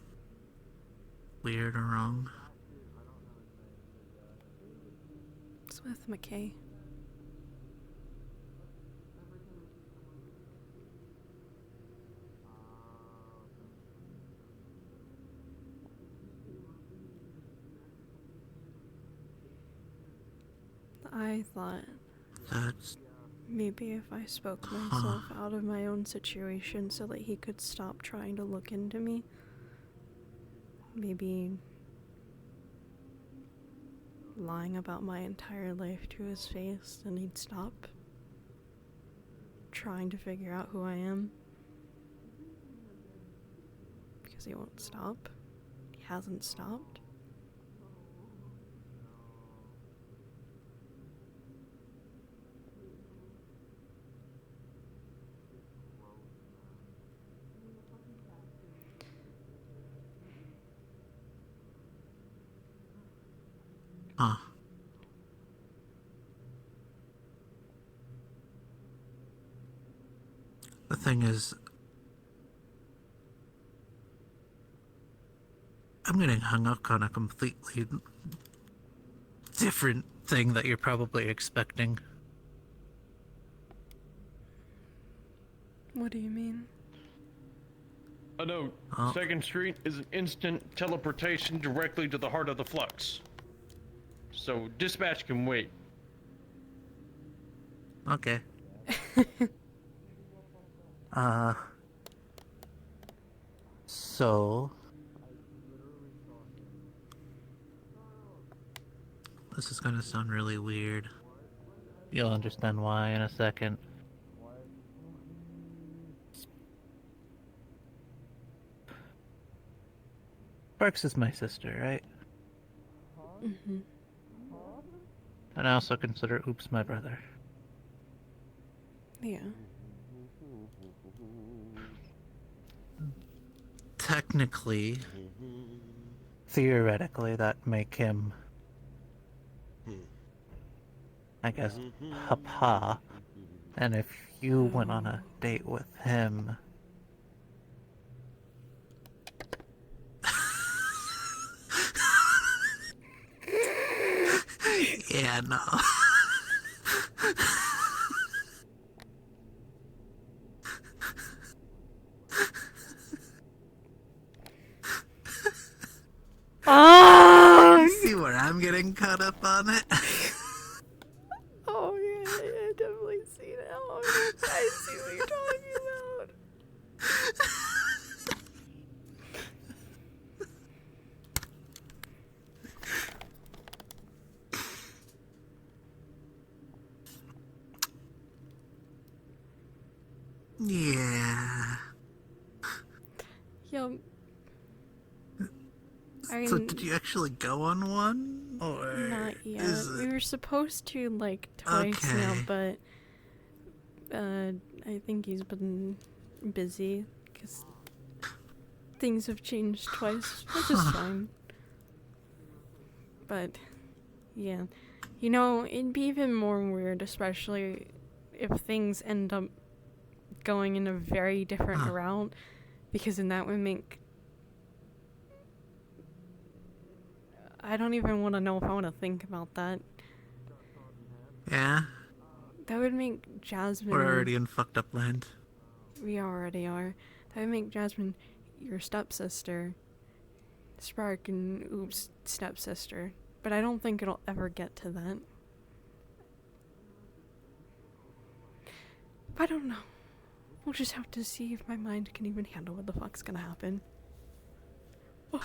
weird or wrong. It's with McKay. I thought That's... maybe if I spoke myself out of my own situation so that he could stop trying to look into me, maybe lying about my entire life to his face, and he'd stop trying to figure out who I am. Because he won't stop. He hasn't stopped. Huh. The thing is, I'm getting hung up on a completely different thing that you're probably expecting. What do you mean? A note. 2nd Street is an instant teleportation directly to the heart of the flux. So dispatch can wait. Okay. So... This is gonna sound really weird. You'll understand why in a second. Sparks is my sister, right? Mm-hmm. And I also consider Oops my brother. Yeah. Technically, theoretically, that make him, I guess, Papa. And if you went on a date with him... Yeah, no. Oh! See where I'm getting caught up on it? Oh yeah, I definitely see now. I see what you're talking about. Yeah. Yo. So did you actually go on one? Or not yet. is We it... were supposed to like twice now, but I think he's been busy because things have changed twice, which is fine. But yeah, you know, it'd be even more weird, especially if things end up going in a very different route, because then that would make... I don't even want to know if I want to think about that. Yeah? That would make Jasmine... We're already in fucked up land. We already are. That would make Jasmine your stepsister. Spark and Oops' stepsister. But I don't think it'll ever get to that. I don't know. We'll just have to see if my mind can even handle what the fuck's gonna happen. Oh.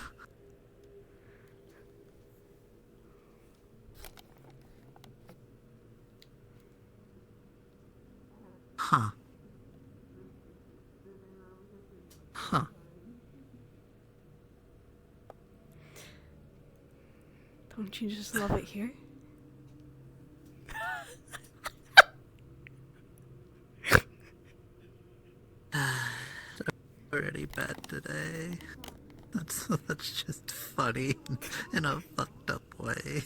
Huh. Huh. Don't you just love it here? It's already bad today. That's just funny in a fucked up way.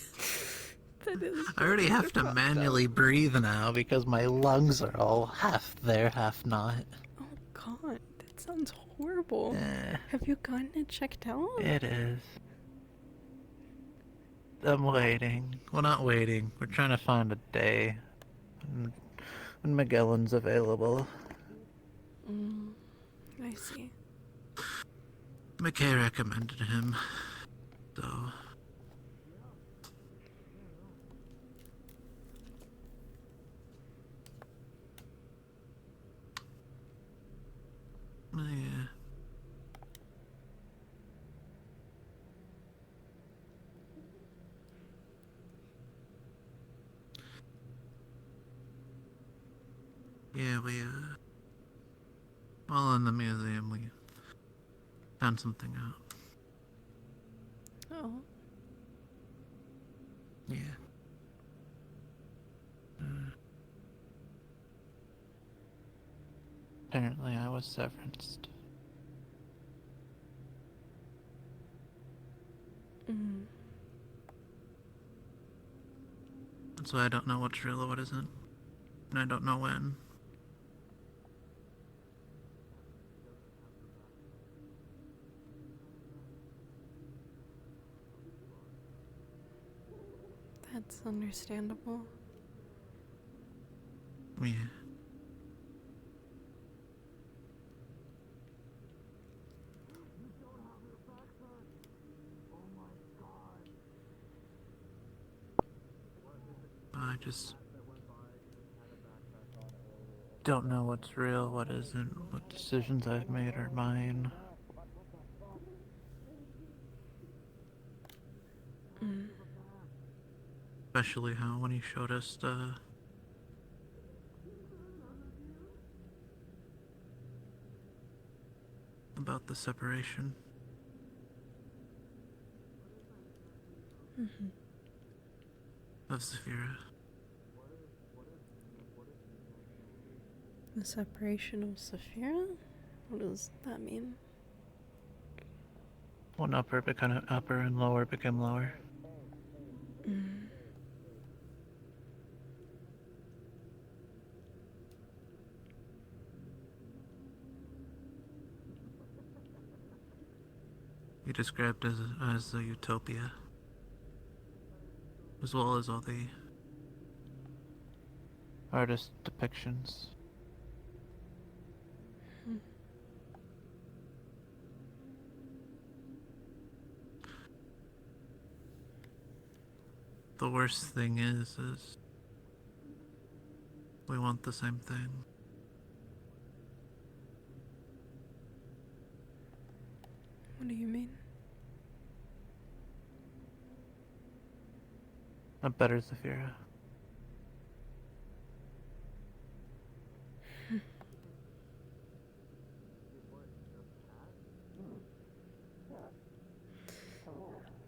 I already have to manually breathe now because my lungs are all half there, half not. Oh god, that's sounds horrible. Have you gotten it checked out? It is. I'm waiting. Well, not waiting. We're trying to find a day when Magellan's available. I see. McKay recommended him, so... Yeah. Yeah, while in the museum, we found something out. Oh. Yeah. Apparently I was severanced. That's why I don't know what's real or what isn't. And I don't know when. That's understandable. Yeah. I just don't know what's real, what isn't, what decisions I've made are mine. Especially how when he showed us about the separation. Of Zafira. The separation of Saphira? What does that mean? When upper became upper and lower became lower. He described as a utopia, as well as all the artist depictions. The worst thing is we want the same thing. What do you mean? A better Zafira.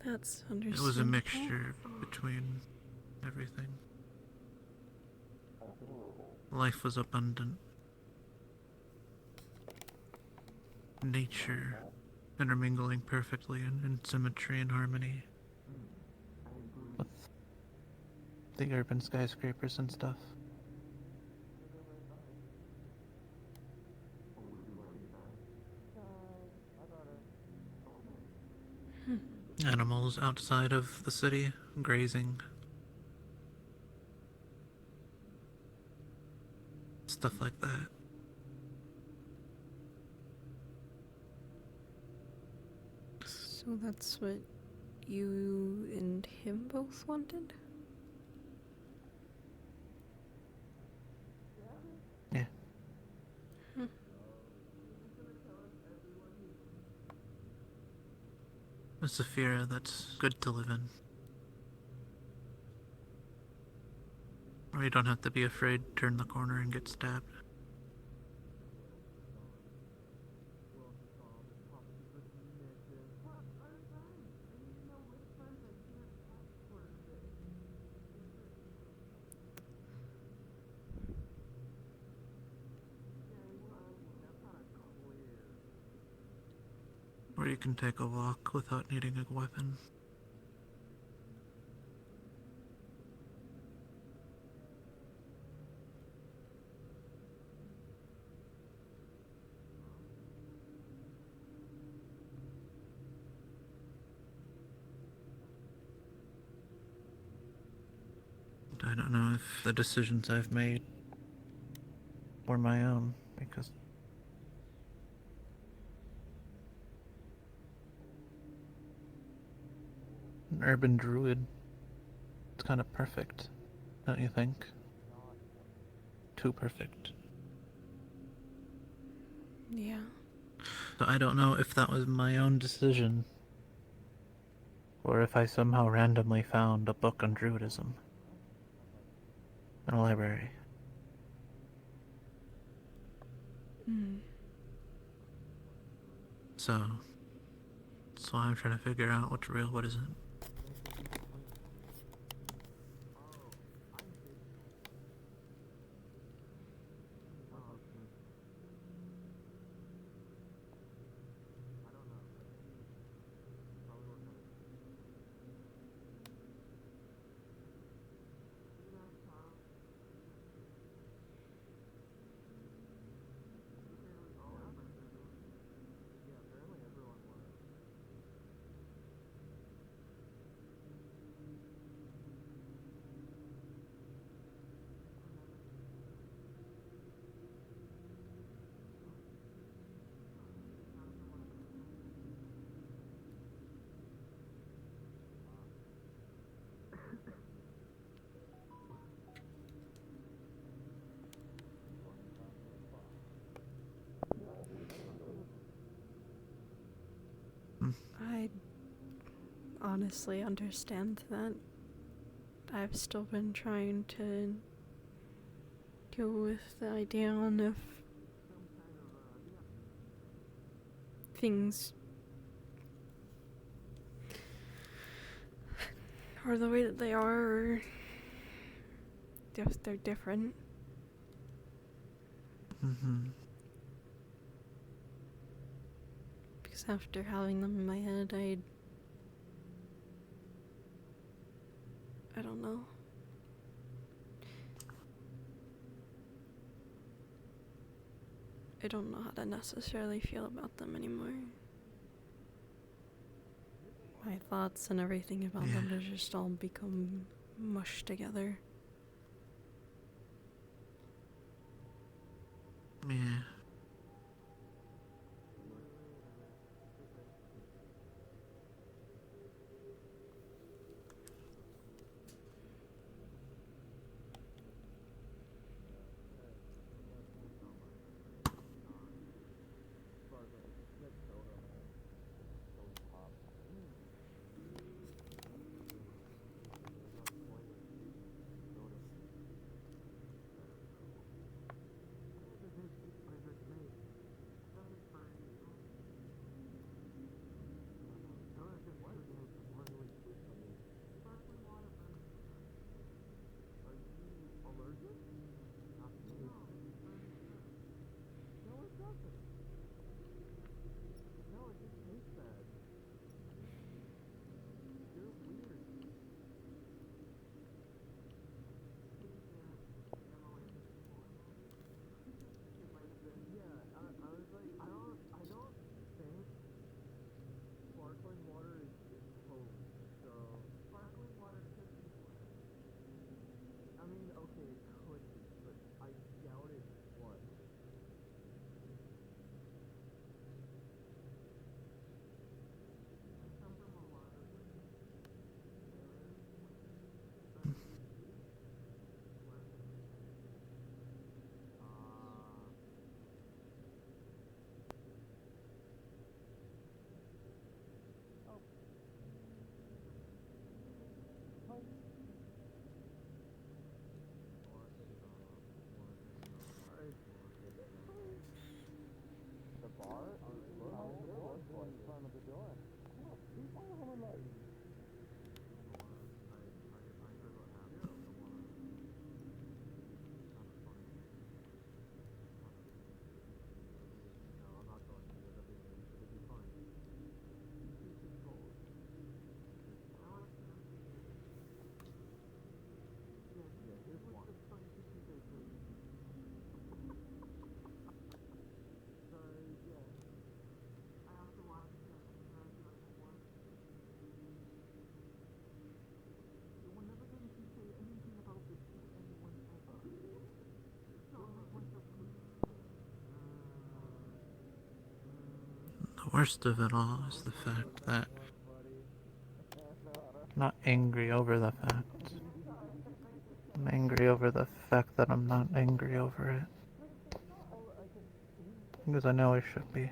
That's understandable. It was a mixture between everything. Life was abundant. Nature intermingling perfectly in symmetry and harmony with the urban skyscrapers and stuff. Animals outside of the city grazing. Stuff like that. So that's what you and him both wanted? Yeah. A Zafira that's good to live in. Or you don't have to be afraid to turn the corner and get stabbed. Or you can take a walk without needing a weapon. I don't know if the decisions I've made were my own, because an urban druid, it's kind of perfect, don't you think? Too perfect. Yeah. So I don't know if that was my own decision, or if I somehow randomly found a book on druidism in a library. Hmm. So that's why I'm trying to figure out what's real, what isn't. I honestly understand that. I've still been trying to deal with the idea on if things are the way that they are, or if they're different. Mm-hmm. Because after having them in my head, I don't know. I don't know how to necessarily feel about them anymore. My thoughts and everything about them have just all become mushed together. Yeah. worst of it all is the fact that I'm not angry over the fact. I'm angry over the fact that I'm not angry over it. Because I know I should be.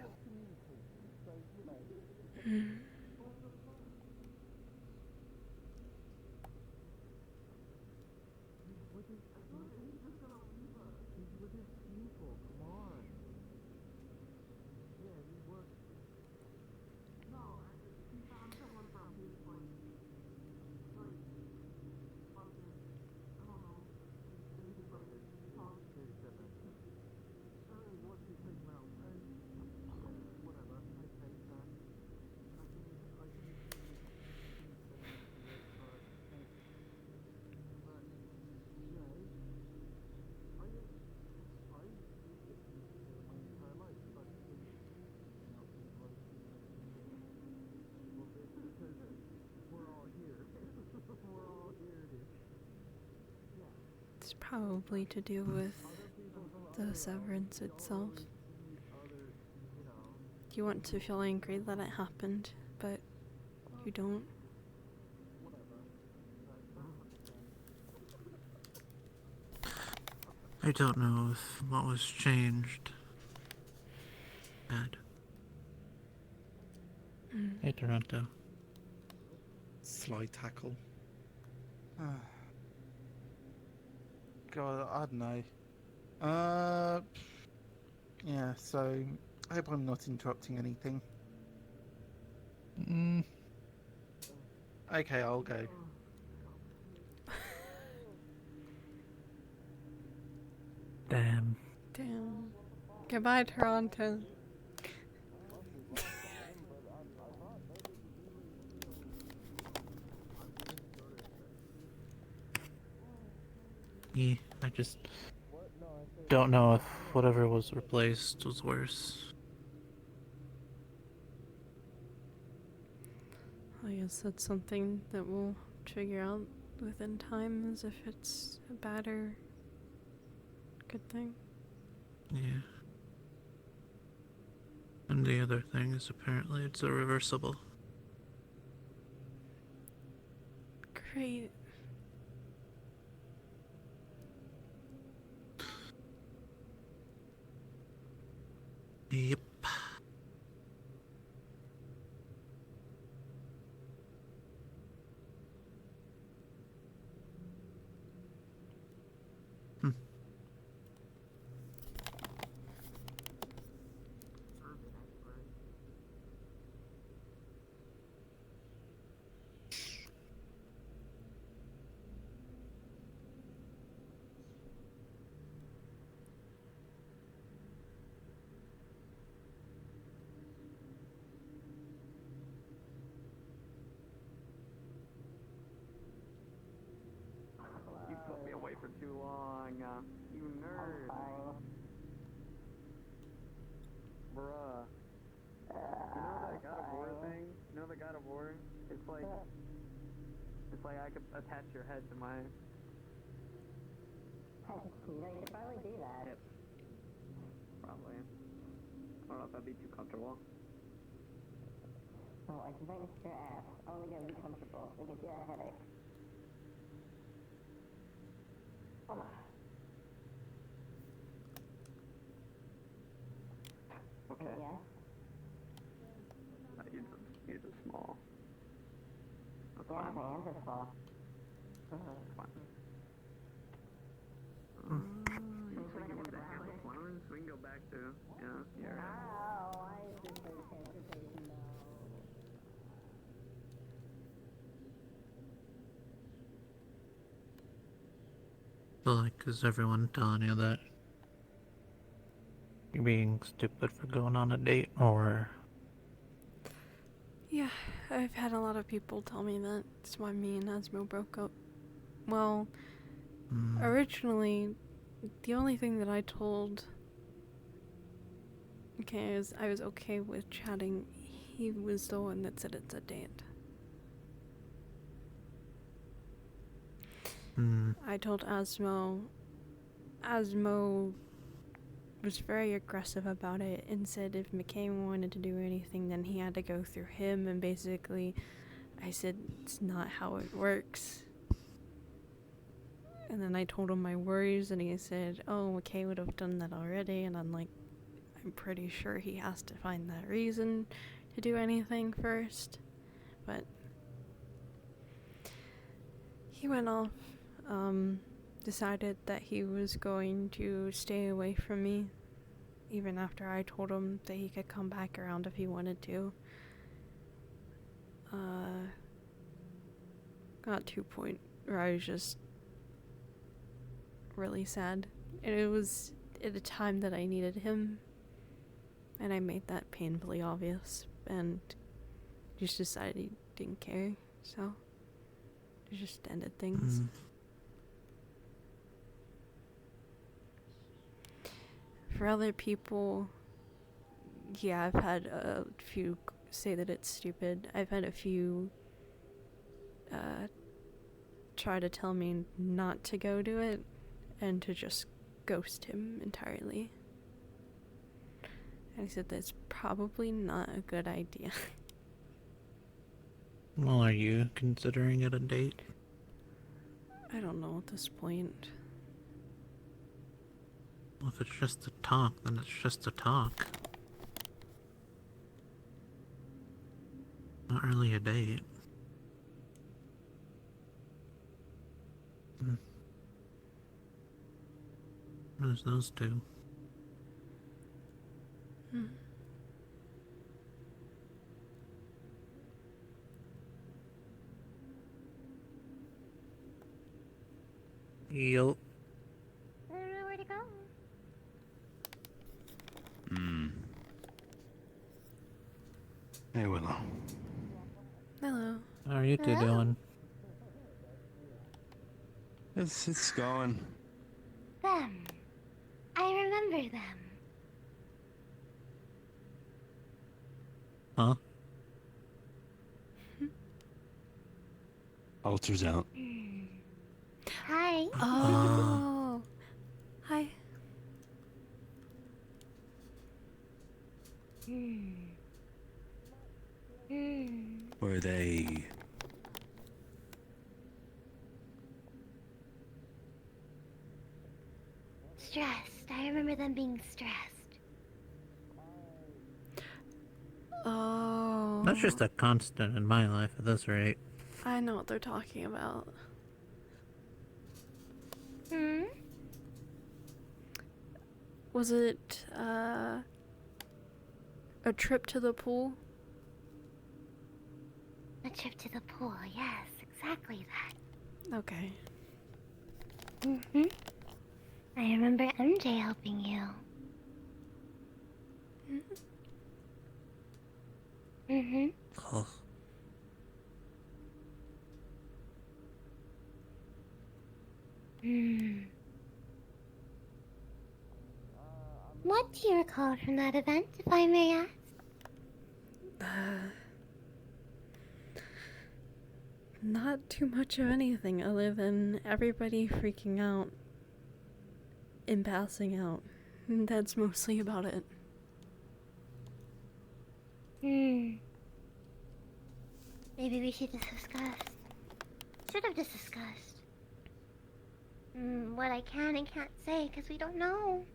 It's probably to do with the severance itself. You want to feel angry that it happened, but you don't. I don't know if what was changed. Dad. Hey, Toronto. Sly tackle. God, I don't know. Yeah, so I hope I'm not interrupting anything. Okay, I'll go. Damn. Damn. Goodbye, Toronto. Yeah, I just don't know if whatever was replaced was worse. I guess that's something that we'll figure out within time, as if it's a bad or good thing. Yeah. And the other thing is apparently it's irreversible. Great. Yep. You put me away for too long, you nerd. Bruh. You know that God of War thing? You know the God of War? It's like I could attach your head to my... You know, you could probably do that. Yep. Probably. I don't know if that'd be too comfortable. Oh, I can right next to your ass. Only gonna be comfortable. It gives you a headache. Okay. Yeah? You're just small. That's Yeah, fine. my hands are small. That's fine. You said you wanted to have the flowers? We can go back to, yeah, your... Oh, I just played transportation now. So, like, is everyone telling you that you're being stupid for going on a date, or... Yeah, I've had a lot of people tell me that. That's why me and Asmo broke up. Well, originally, the only thing that I told... Okay, I was okay with chatting. He was the one that said it's a date. I told Asmo was very aggressive about it and said if McCain wanted to do anything, then he had to go through him. And basically, I said, it's not how it works. And then I told him my worries, and he said, oh, McKay would have done that already. And I'm like, I'm pretty sure he has to find that reason to do anything first. But he went off, decided that he was going to stay away from me, even after I told him that he could come back around if he wanted to. Got to a point where I was just really sad. And it was at a time that I needed him, and I made that painfully obvious, and just decided he didn't care, so it just ended things. For other people, yeah, I've had a few say that it's stupid. I've had a few try to tell me not to go do it and to just ghost him entirely. And I said that's probably not a good idea. Well, are you considering it a date? I don't know at this point. Well, if it's just a talk, then it's just a talk. Not really a date. There's those two. Yup. I don't know where to go. Hey, Willow. Hello. How are you two doing? It's going. Them. I remember them. Huh? Alter's out. Hi. Oh. Hi. Were they... Stressed. I remember them being stressed. Oh. That's just a constant in my life at this rate. I know what they're talking about. Was it, a trip to the pool? A trip to the pool, yes, exactly that. Okay. I remember MJ helping you. Oh. What do you recall from that event, if I may ask? Not too much of anything other than everybody freaking out and passing out. That's mostly about it. Maybe we should just discuss. Should have just discussed. What I can and can't say, because we don't know.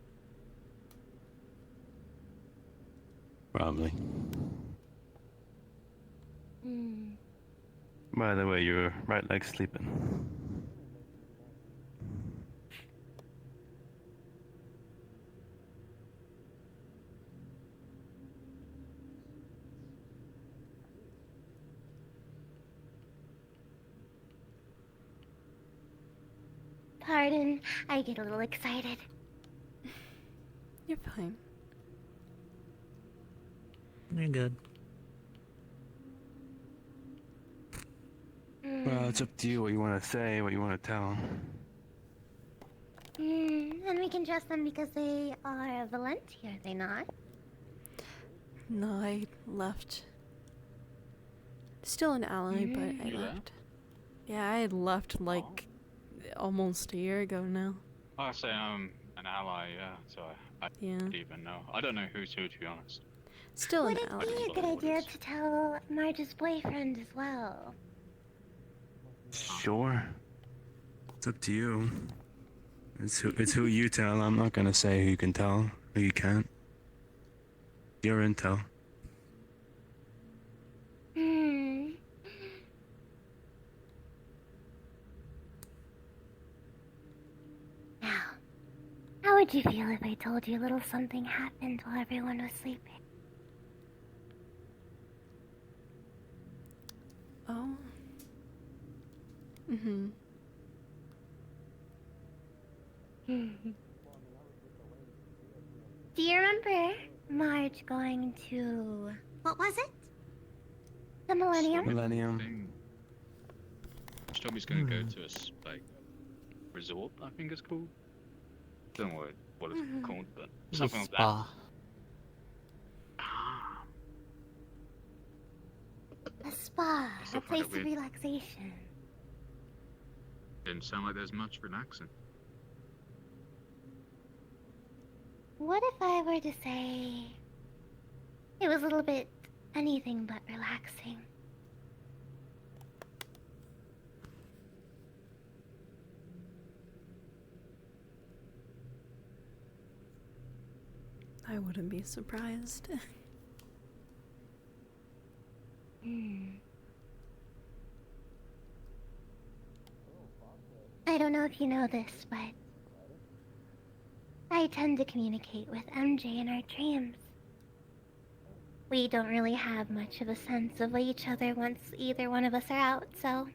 Probably. By the way, your right leg's sleeping. Pardon, I get a little excited. You're fine. You're good. Well, it's up to you what you want to say, what you want to tell. And we can trust them because they are Valenti, are they not? No, I left. Still an ally, but I left. Yeah, I had left like almost a year ago now. I say I'm an ally, yeah, so Yeah. don't even know. I don't know who's who, to be honest. Still Would an it out. be a good idea to tell Marge's boyfriend as well? Sure. It's up to you. It's who you tell. I'm not gonna say who you can tell, who you can't. Your intel. Hmm. Now, how would you feel if I told you a little something happened while everyone was sleeping? Oh. Mm-hmm. Do you remember Marge going to... What was it? The Millennium? Millennium. She told me he's gonna go to a resort, I think it's called. Don't know what it's called, but It's a something like spa. A spa, I a still find place it of weird. relaxation. Didn't sound like there's much relaxing. What if I were to say it was a little bit anything but relaxing? I wouldn't be surprised. I don't know if you know this, but I tend to communicate with MJ in our dreams. We don't really have much of a sense of each other once either one of us are out, so...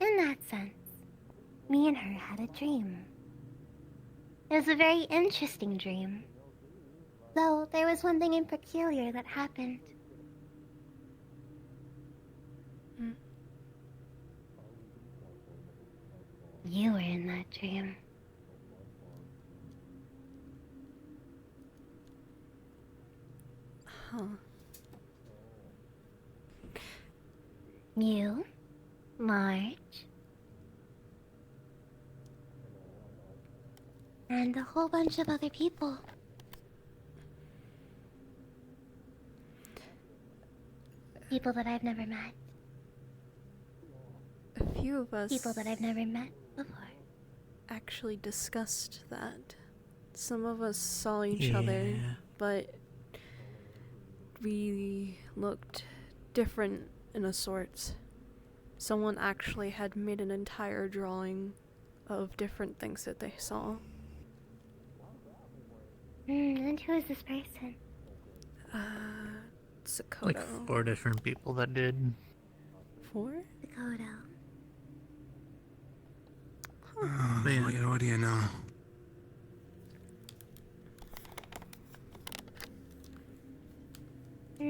In that sense, me and her had a dream. It was a very interesting dream. Though there was one thing in peculiar that happened. You were in that dream. Huh. You, Marge, and a whole bunch of other people. People that I've never met. A few of us People that I've never met before. actually discussed that. Some of us saw each other, Yeah. but we looked different in a sort. Someone actually had made an entire drawing of different things that they saw. And who is this person? Sakoto. Like 4 different people that did. 4? Dakota. What do you know?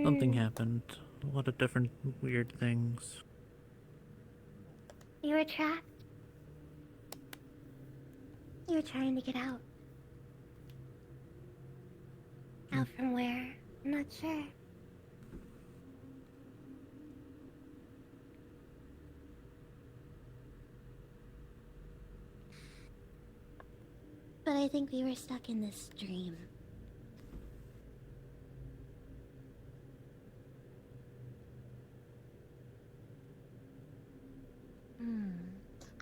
Something happened. A lot of different weird things. You were trapped. You were trying to get out. Out from where? I'm not sure. But I think we were stuck in this dream.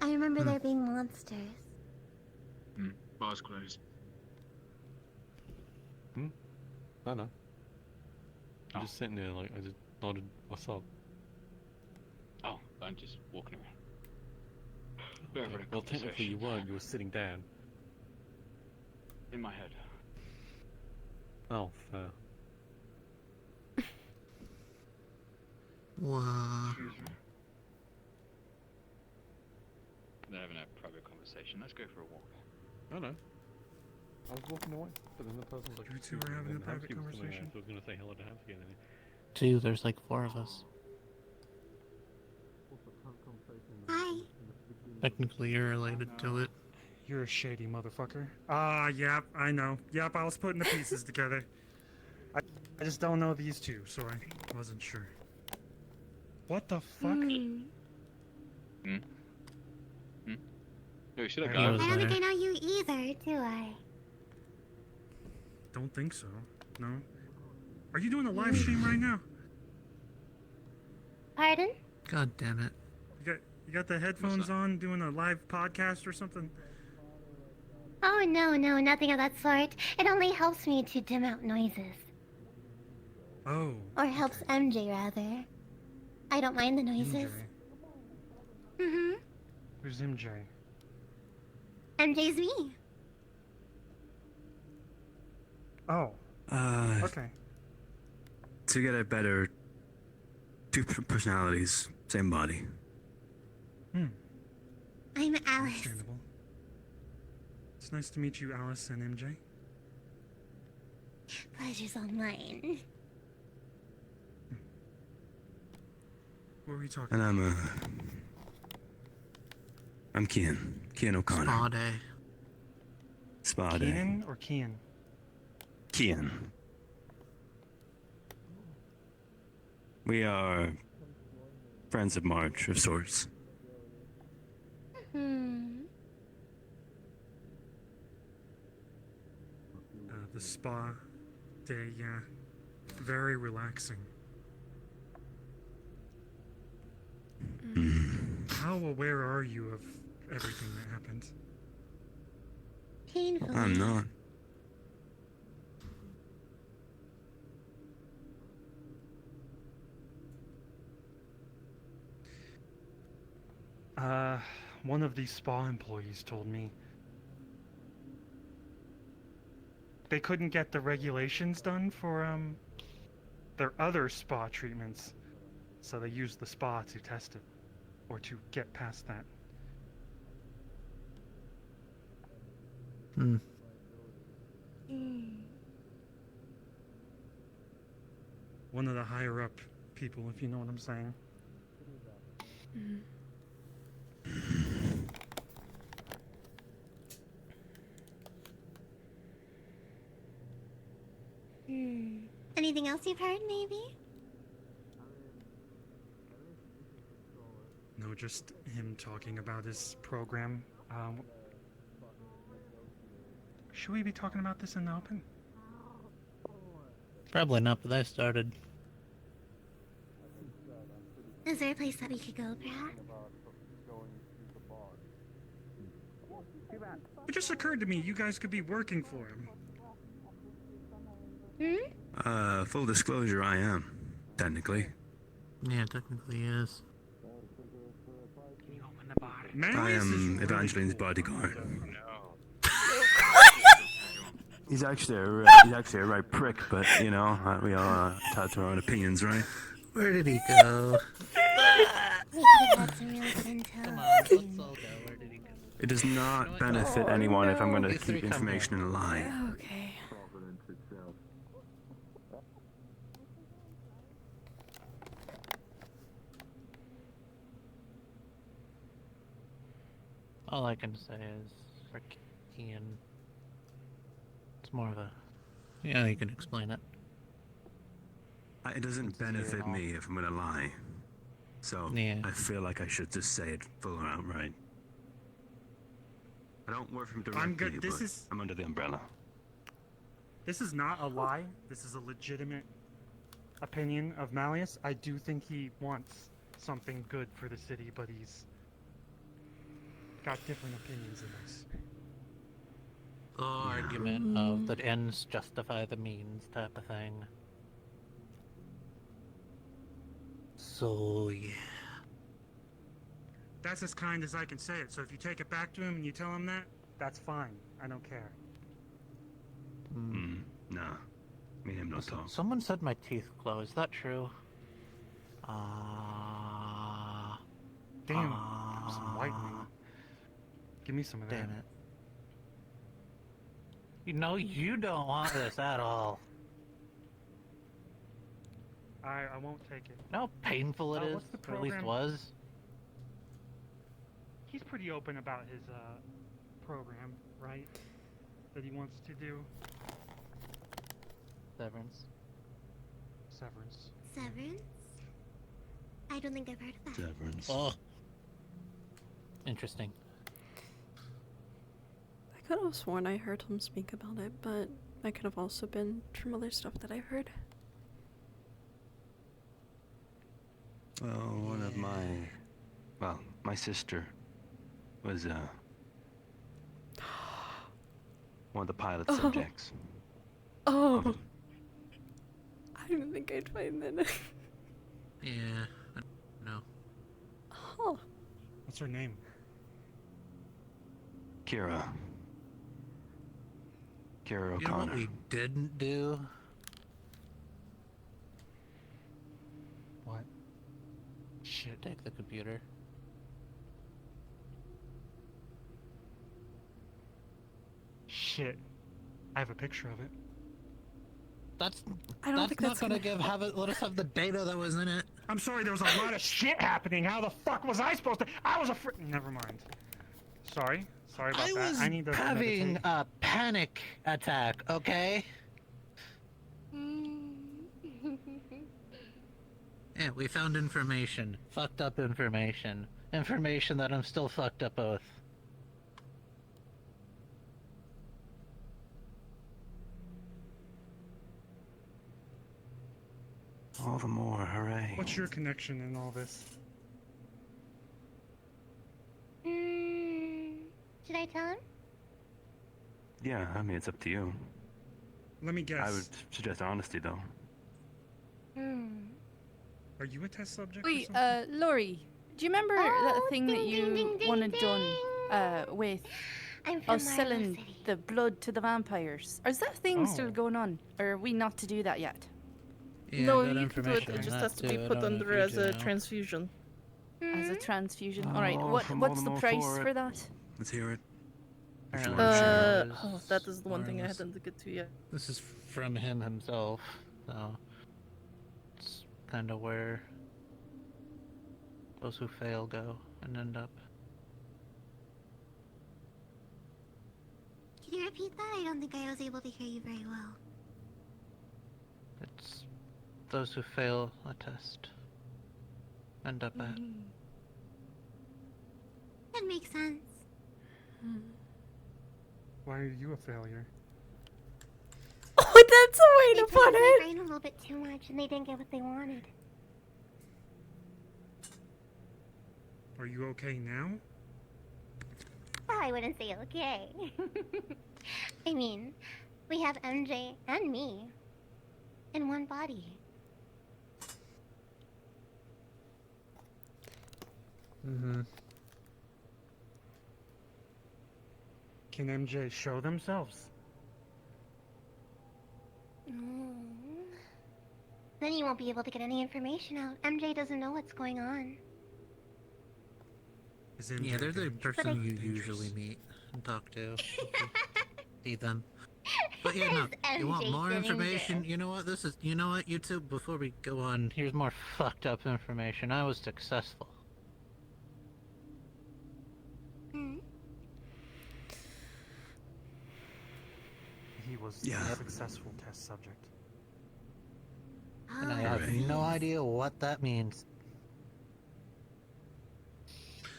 I remember there being monsters. Bar's closed. I know. I'm just sitting there like I just nodded what's up. Oh, I'm just walking around. We're having a Well, technically you weren't. You were sitting down. In my head. Oh, fair. Wow. They're having a private conversation. Let's go for a walk. I know. I was walking away, but then the person was like, You two were having a private conversation? So I was going to say hello to Hamsky again. 2, there's like 4 of us. Hi. Technically you're related to it. You're a shady motherfucker. Yep, I know. Yep, I was putting the pieces together. I just don't know these two, so I wasn't sure. What the fuck? No, we should have He gone. was I don't think there. I know you either, do I? Don't think so. No. Are you doing a live stream right now? Pardon? God damn it. You got the headphones on doing a live podcast or something? Oh, no, nothing of that sort. It only helps me to dim out noises. Oh. Or helps MJ, rather. I don't mind the noises. Mm-hmm. Who's MJ? MJ's me. Oh. Okay. To get a better two personalities, same body. Hmm. I'm Alice. Understandable. It's nice to meet you, Alice and MJ. Pleasure's all mine. What were you talking And I'm Kian. Kian O'Connor. Spa day. Spa day. Keenan or Kian? Kian. We are friends of March of sorts. The spa day, yeah. Very relaxing. How aware are you of everything that happened? Painfully. I'm not. One of these spa employees told me they couldn't get the regulations done for their other spa treatments, so they used the spa to test it or to get past that. Hmm. One of the higher up people, if you know what I'm saying. Anything else you've heard, maybe? No, just him talking about his program. Should we be talking about this in the open? Probably not, but I started. Is there a place that we could go, perhaps? It just occurred to me you guys could be working for him. Full disclosure, I am, technically. Yeah, technically he is. I am Evangeline's bodyguard. He's actually a right prick, but you know, we all have our own opinions, right? Where did he go? We could have had some really good intel. Come on, let's all go. Where did he go? It does not benefit anyone if I'm going to keep information in a lie. Okay. All I can say is, for Kian, it's more of a... Yeah, you can explain it. It doesn't benefit me if I'm going to lie. So, Yeah. I feel like I should just say it full outright. I don't work for him directly, I'm good. This but is- I'm under the umbrella. This is not a lie. This is a legitimate opinion of Malleus. I do think he wants something good for the city, but he's got different opinions in this. The argument of the ends justify the means type of thing. So, yeah. That's as kind as I can say it. So if you take it back to him and you tell him that, that's fine. I don't care. Nah. Me and him don't talk. Someone said my teeth glow. Is that true? Damn. Some whitening. Give me some of that. Damn it. You know, you don't want this at all. I won't take it. You know how painful it is? What's the Or at least program? was? He's pretty open about his program, right? That he wants to do. Severance. Severance? I don't think I've heard of that. Severance. Oh. Interesting. could have sworn I heard him speak about it, but that could have also been from other stuff that I've heard. Well, my sister was one of the pilot subjects. Oh. I didn't think I'd find that. Yeah, no. Oh. What's her name? Kira O'Connor. You know what we didn't do? What? Shit. Take the computer. Shit. I have a picture of it. That's I don't think that's not gonna let us have the data that was in it. I'm sorry, there was a lot of shit happening. How the fuck was I supposed to? I was Never mind. Sorry about I that. was I need to having meditate. a panic attack, okay? Yeah, we found information. Fucked up information. Information that I'm still fucked up with. All the more, hooray. What's your connection in all this? Should I tell him? Yeah, I mean, it's up to you. Let me guess. I would suggest honesty, though. Are you a test subject? Wait, or something? Lori, do you remember that thing that you wanted done with us selling the blood to the vampires? Or is that thing still going on? Or are we not to do that yet? Yeah, No, I got you can do it. information It on just that has to be too. I put don't know if under you as do a know. transfusion. As a transfusion. All right. Oh, What's I'm the all price for for it. that? Let's hear it. If you Uh, wanna share it. Oh, that is the one thing I Wireless. hadn't get to yet. This is from him himself, so it's kind of where those who fail go and end up. Can you repeat that? I don't think I was able to hear you very well. It's those who fail a test end up at. That makes sense. Why are you a failure? Oh, that's a way to They put played my it! brain a little bit too much, and they didn't get what they wanted. Are you okay now? I wouldn't say okay. I mean, we have MJ and me in one body. Can MJ show themselves? Then you won't be able to get any information out. MJ doesn't know what's going on. Is MJ Yeah, they're the dangerous? person you usually meet and talk to. See them. But yeah, no. You want MJ more dangerous? information? You know what? You know what, YouTube? Before we go on, here's more fucked up information. I was successful. He was Yeah. a successful test subject. And I have no idea what that means.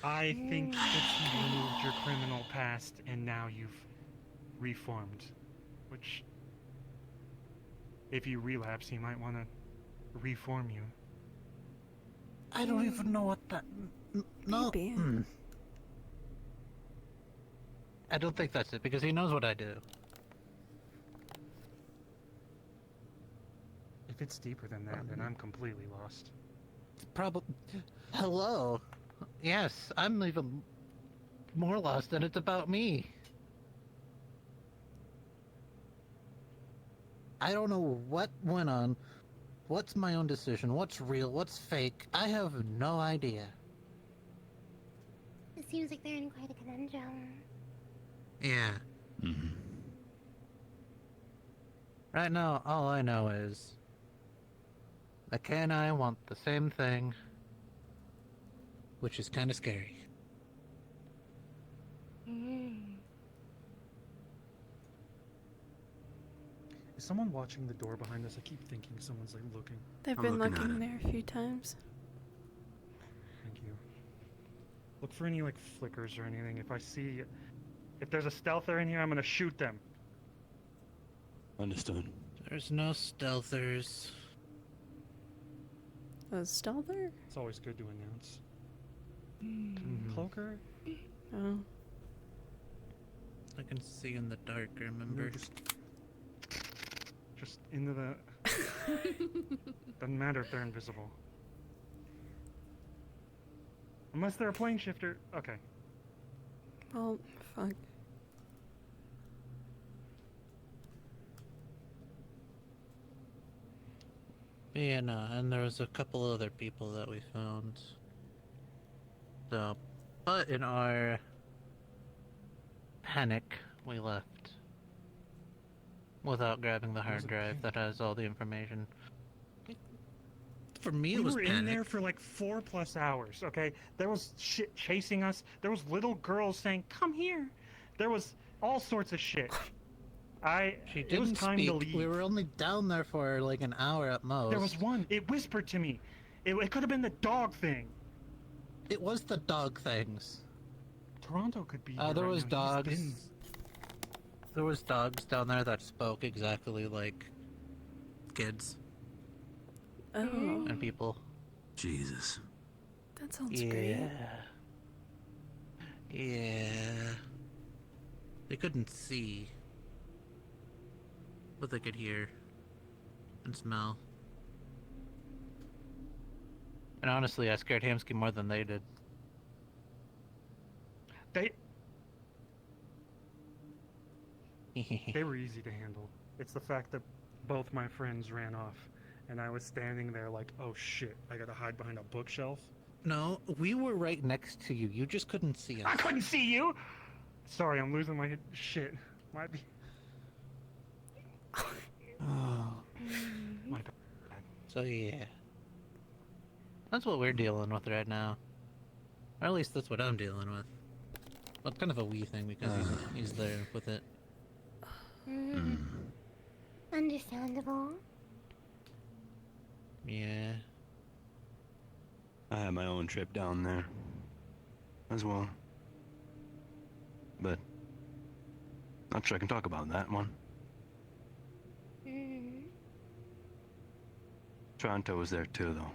I think it's removed your criminal past and now you've reformed. Which, if you relapse, he might want to reform you. I don't even know what that. No. Maybe. I don't think that's it because he knows what I do. If it's deeper than that, then I'm completely lost. Probably. Hello. Yes, I'm even more lost, and it's about me. I don't know what went on. What's my own decision? What's real? What's fake? I have no idea. It seems like they're in quite a conundrum. Yeah. Right now, all I know is the K and I want the same thing, which is kind of scary. Is someone watching the door behind us? I keep thinking someone's like looking. They've I'm been looking at looking it. there a few times. Thank you. Look for any like flickers or anything. If If there's a stealther in here, I'm gonna shoot them. Understood. There's no stealthers. A stealther? It's always good to announce. Cloaker? Oh. I can see in the dark, remember? Just into the... Doesn't matter if they're invisible. Unless they're a plane shifter. Okay. Oh, fuck. Yeah, no, and there was a couple other people that we found. So, but in our panic, we left. Without grabbing the hard drive that has all the information. For me, it was We were panic. in there for like 4+ hours, okay? There was shit chasing us. There was little girls saying, "Come here." There was all sorts of shit. It was time to leave. We were only down there for like an hour at most. There was one. It whispered to me. It could have been the dog thing. It was the dog things. Toronto could be. There was dogs. There was dogs down there that spoke exactly like kids. Oh. And people. Jesus. That sounds great. Yeah. They couldn't see. But they could hear. And smell. And honestly, I scared Hamsky more than they did. They were easy to handle. It's the fact that both my friends ran off, and I was standing there like, oh shit, I gotta hide behind a bookshelf. No, we were right next to you. You just couldn't see us. I couldn't see you! Sorry, I'm losing my shit. Might be. Oh. My bad. So yeah. That's what we're dealing with right now. Or at least that's what I'm dealing with. Well, kind of a wee thing because he's there with it. Understandable. Yeah. I had my own trip down there as well. But not sure I can talk about that one. Toronto was there too, though.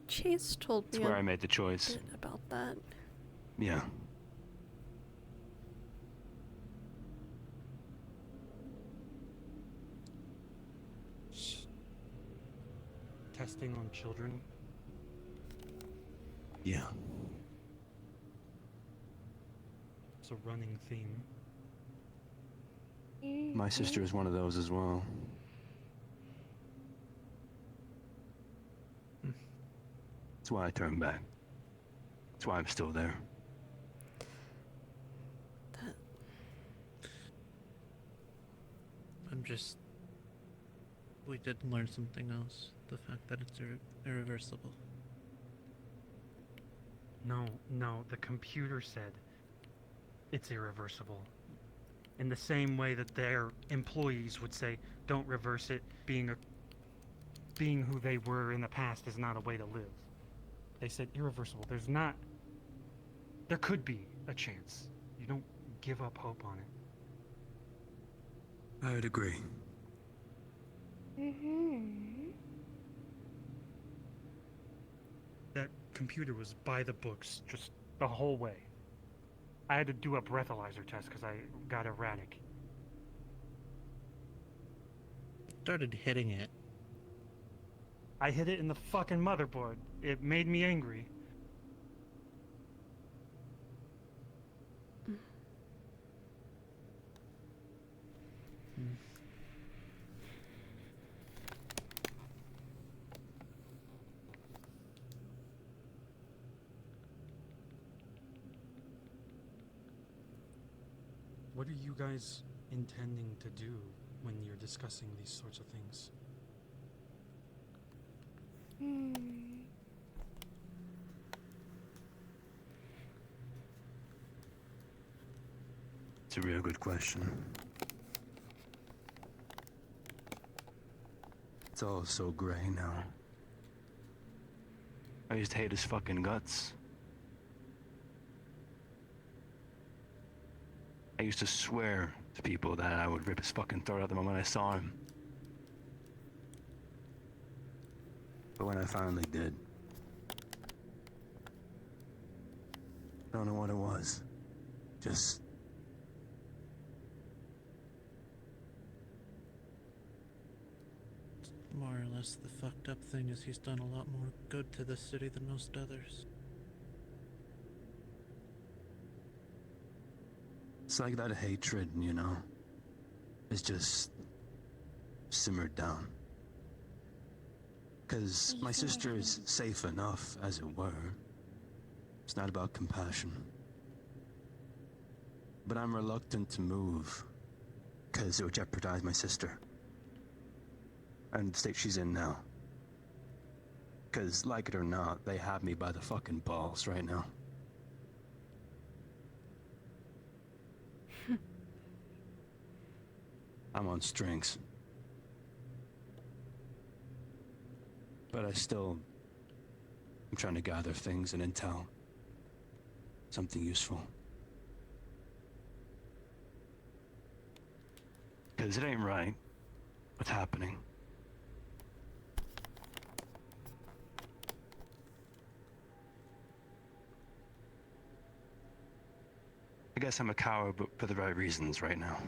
Chase told me That's where I made the choice. About that. Yeah. Testing on children. Yeah. It's a running theme. My sister is one of those as well. That's why I turned back. That's why I'm still there. We did learn something else. The fact that it's irreversible. No, the computer said it's irreversible. In the same way that their employees would say, don't reverse it, being who they were in the past is not a way to live. They said irreversible. There could be a chance. You don't give up hope on it. I would agree. That computer was by the books just the whole way. I had to do a breathalyzer test because I got erratic. Started hitting it. I hit it in the fucking motherboard. It made me angry. What are you guys intending to do when you're discussing these sorts of things? It's a real good question. It's all so gray now. I used to hate his fucking guts. I used to swear to people that I would rip his fucking throat out the moment I saw him. But when I finally did, I don't know what it was. Just... More or less, the fucked up thing is he's done a lot more good to the city than most others. It's like that hatred, you know? It's just... simmered down. 'Cause my sister is safe enough, as it were. It's not about compassion. But I'm reluctant to move, 'cause it would jeopardize my sister. And the state she's in now. 'Cause, like it or not, they have me by the fucking balls right now. I'm on strings. But I'm trying to gather things and intel. Something useful. 'Cause it ain't right what's happening. I guess I'm a coward, but for the right reasons right now.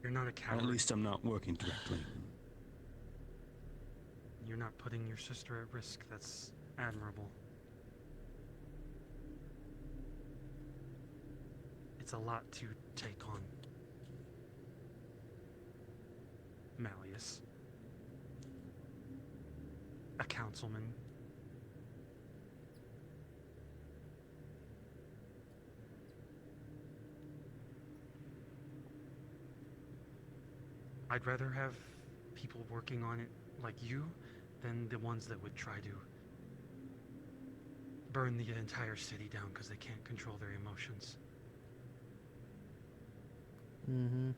You're not a coward. At least I'm not working directly. You're not putting your sister at risk. That's admirable. It's a lot to take on. Malleus. A councilman. I'd rather have people working on it like you than the ones that would try to burn the entire city down because they can't control their emotions. Mm-hmm.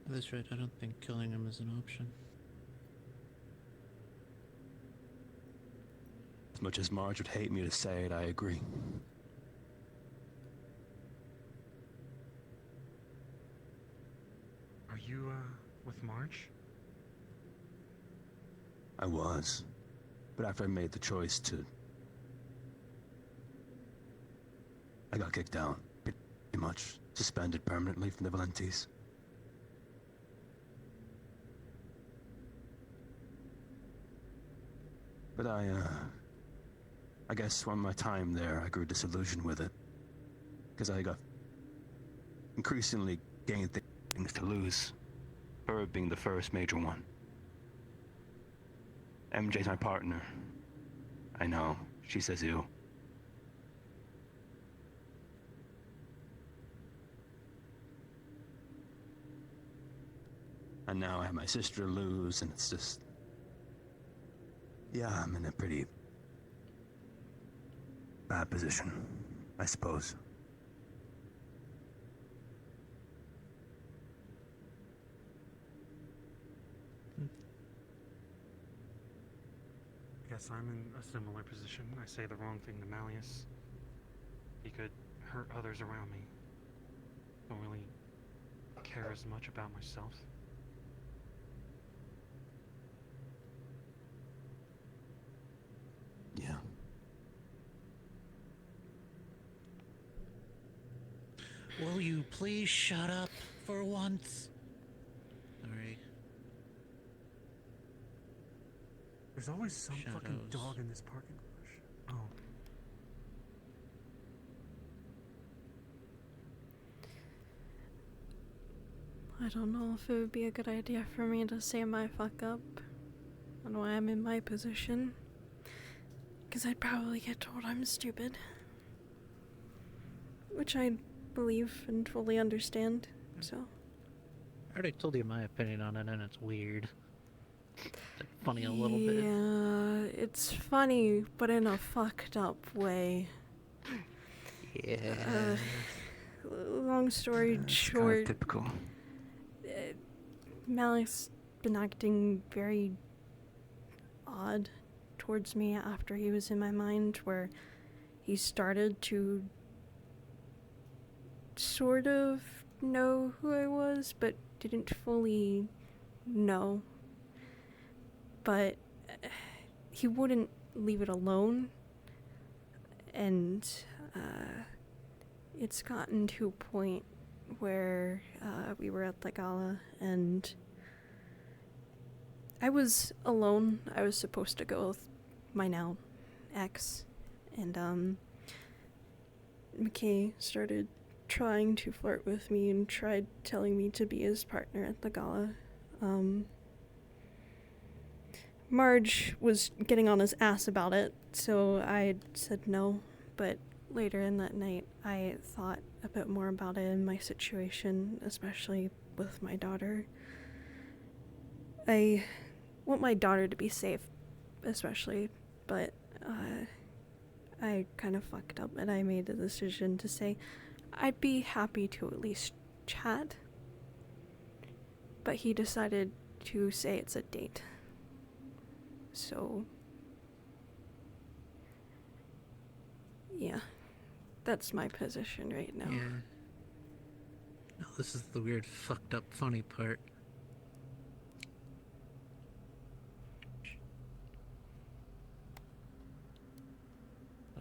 That's right, I don't think killing him is an option. As much as Marge would hate me to say it, I agree. Are you, with Marge? I was. But after I made the choice to... I got kicked out. Pretty much. Suspended permanently from the Valentes. But I guess from my time there, I grew disillusioned with it. Because I got increasingly gained things to lose. Her being the first major one. MJ's my partner. I know, she says ew. And now I have my sister to lose, and it's just... Yeah, I'm in a pretty bad position, I suppose. I guess I'm in a similar position. I say the wrong thing to Malleus. He could hurt others around me. Don't really care as much about myself. Yeah. Will you please shut up for once? Sorry. There's always some fucking Shadows. dog in this parking garage. Oh. I don't know if it would be a good idea for me to say my fuck up and why I'm in my position. Because I'd probably get told I'm stupid. Which I believe and fully understand, so. I already told you my opinion on it, and it's weird. Funny a little bit. Yeah, it's funny, but in a fucked up way. Yeah. Long story It's short, kind of typical. Malik's been acting very odd towards me after he was in my mind, where he started to sort of know who I was, but didn't fully know. But he wouldn't leave it alone, and it's gotten to a point where we were at the gala, and I was alone. I was supposed to go with my now ex, and McKay started trying to flirt with me and tried telling me to be his partner at the gala. Marge was getting on his ass about it, so I said no, but later in that night I thought a bit more about it and my situation, especially with my daughter. I want my daughter to be safe, especially, but I kind of fucked up, and I made the decision to say I'd be happy to at least chat, but he decided to say it's a date. So, yeah, that's my position right now. Yeah. No, this is the weird, fucked up, funny part.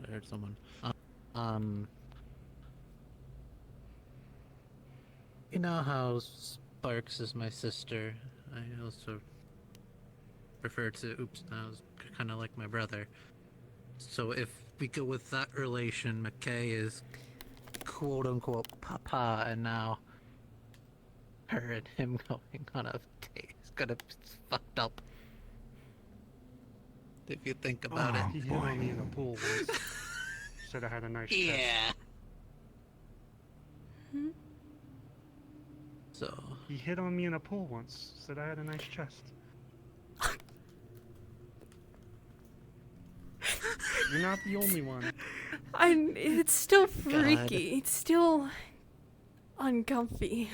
I heard someone. You know how Sparks is my sister? I also refer to Oops now as kind of like my brother. So if we go with that relation, McKay is quote unquote papa, and now her and him going on a date is gonna be fucked up. If you think about it. He hit on me in a pool once. Said I had a nice chest. Yeah. So he hit on me in a pool once. Said I had a nice chest. You're not the only one. It's still freaky. God. It's still uncomfy.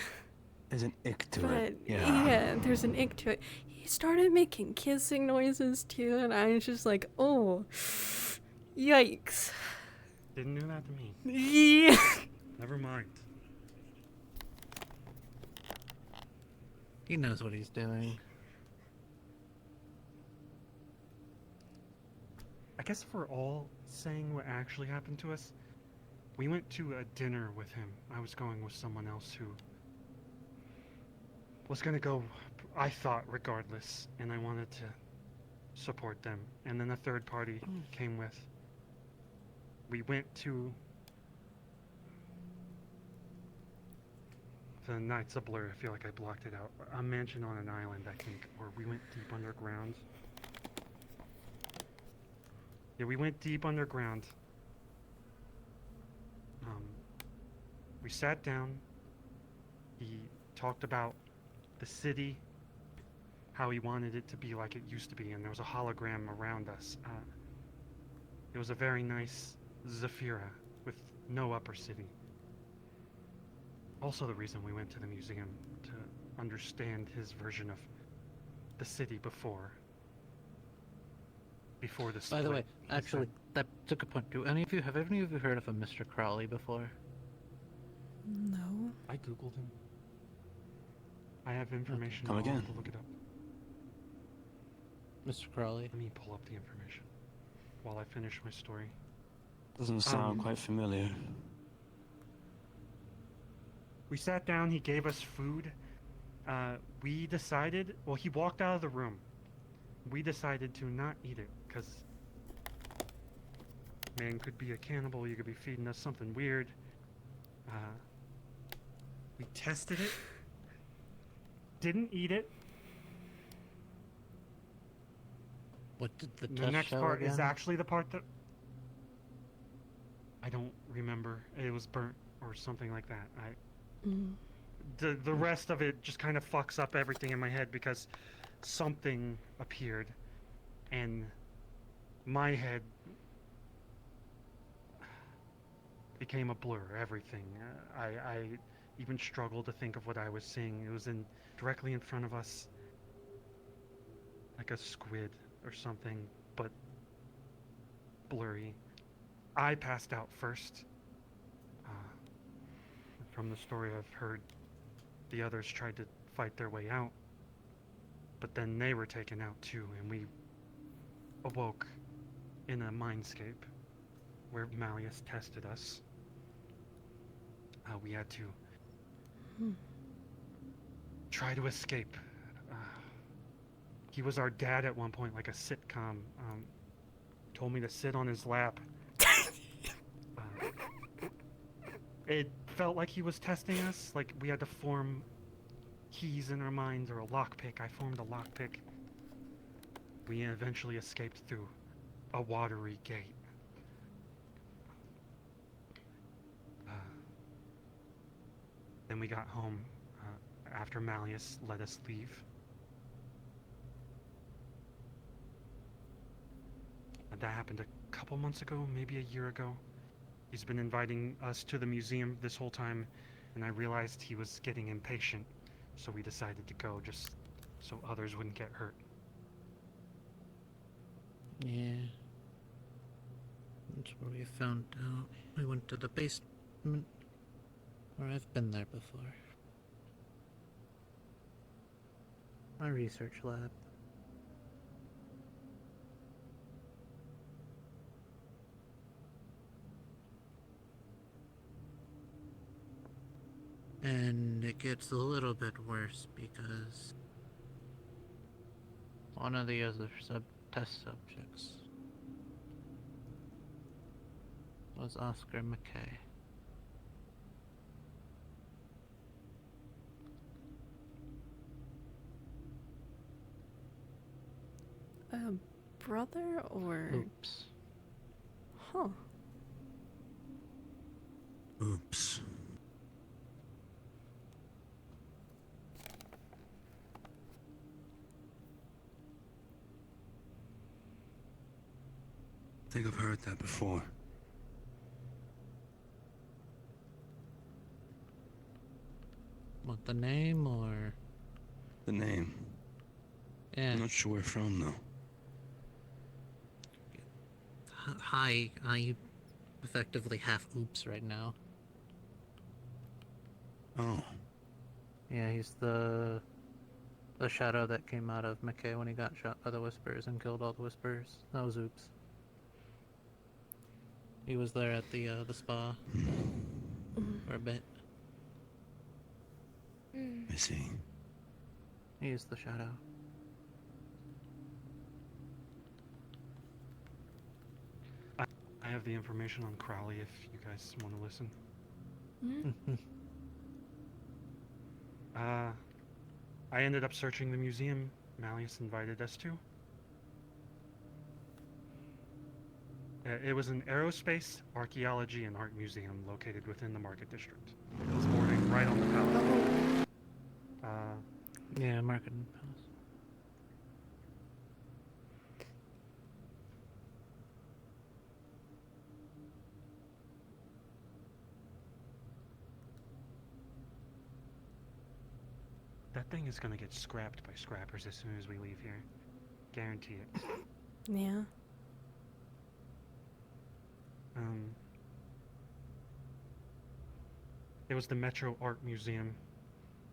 There's an ick to But it. yeah, there's an ick to it. He started making kissing noises too, and I was just like, oh, yikes. Didn't do that to me. Yeah. Never mind. he knows what he's doing. I guess if we're all saying what actually happened to us, we went to a dinner with him. I was going with someone else who was gonna go, I thought, regardless, and I wanted to support them. And then a third party came with. We went to the Night's a Blur. I feel like I blocked it out. A mansion on an island, I think, or we went deep underground. Yeah, we went deep underground. We sat down. He talked about the city, how he wanted it to be like it used to be, and there was a hologram around us. It was a very nice Zafira with no upper city. Also the reason we went to the museum, to understand his version of the city before the split. By the way, He actually, said- that took a point. Have any of you heard of a Mr. Crawley before? No. I googled him. I have information. Come I'll have again. to look it up. Mr. Crawley? Let me pull up the information while I finish my story. Doesn't sound quite familiar. We sat down, he gave us food. We decided, well, he walked out of the room. We decided to not eat it, because man could be a cannibal, you could be feeding us something weird. We tested it, didn't eat it. What did the The test next show part is again? actually the part that I don't remember. It was burnt or something like that. The rest of it just kind of fucks up everything in my head, because something appeared, and my head became a blur. Everything. I even struggled to think of what I was seeing. It was directly in front of us, like a squid or something, but blurry. I passed out first. From the story I've heard, the others tried to fight their way out, but then they were taken out too, and we awoke in a mindscape where Malleus tested us. We had to try to escape. He was our dad at one point, like a sitcom. Told me to sit on his lap. It felt like he was testing us, like we had to form keys in our minds or a lockpick. I formed a lockpick. We eventually escaped through a watery gate. Then we got home after Malleus let us leave. That happened a couple months ago, maybe a year ago. He's been inviting us to the museum this whole time, and I realized he was getting impatient, so we decided to go just so others wouldn't get hurt. Yeah. That's where we found out. We went to the basement, where I've been there before. My research lab. And it gets a little bit worse because one of the other test subjects was Oscar McKay. A brother or... Oops. Huh. Oops. I think I've heard that before. What, the name or? The name. Yeah. I'm not sure where from though. Hi, I effectively half oops right now. Oh. Yeah, he's the shadow that came out of McKay when he got shot by the Whispers and killed all the Whispers. That was oops. He was there at the spa for a bit. I see. He is the shadow. I have the information on Crowley if you guys want to listen. I ended up searching the museum Malleus invited us to. It was an aerospace, archaeology, and art museum located within the Market District. It was bordering right on the palace. Yeah, Market and Palace. That thing is gonna get scrapped by scrappers as soon as we leave here. Guarantee it. Yeah. It was the Metro Art Museum.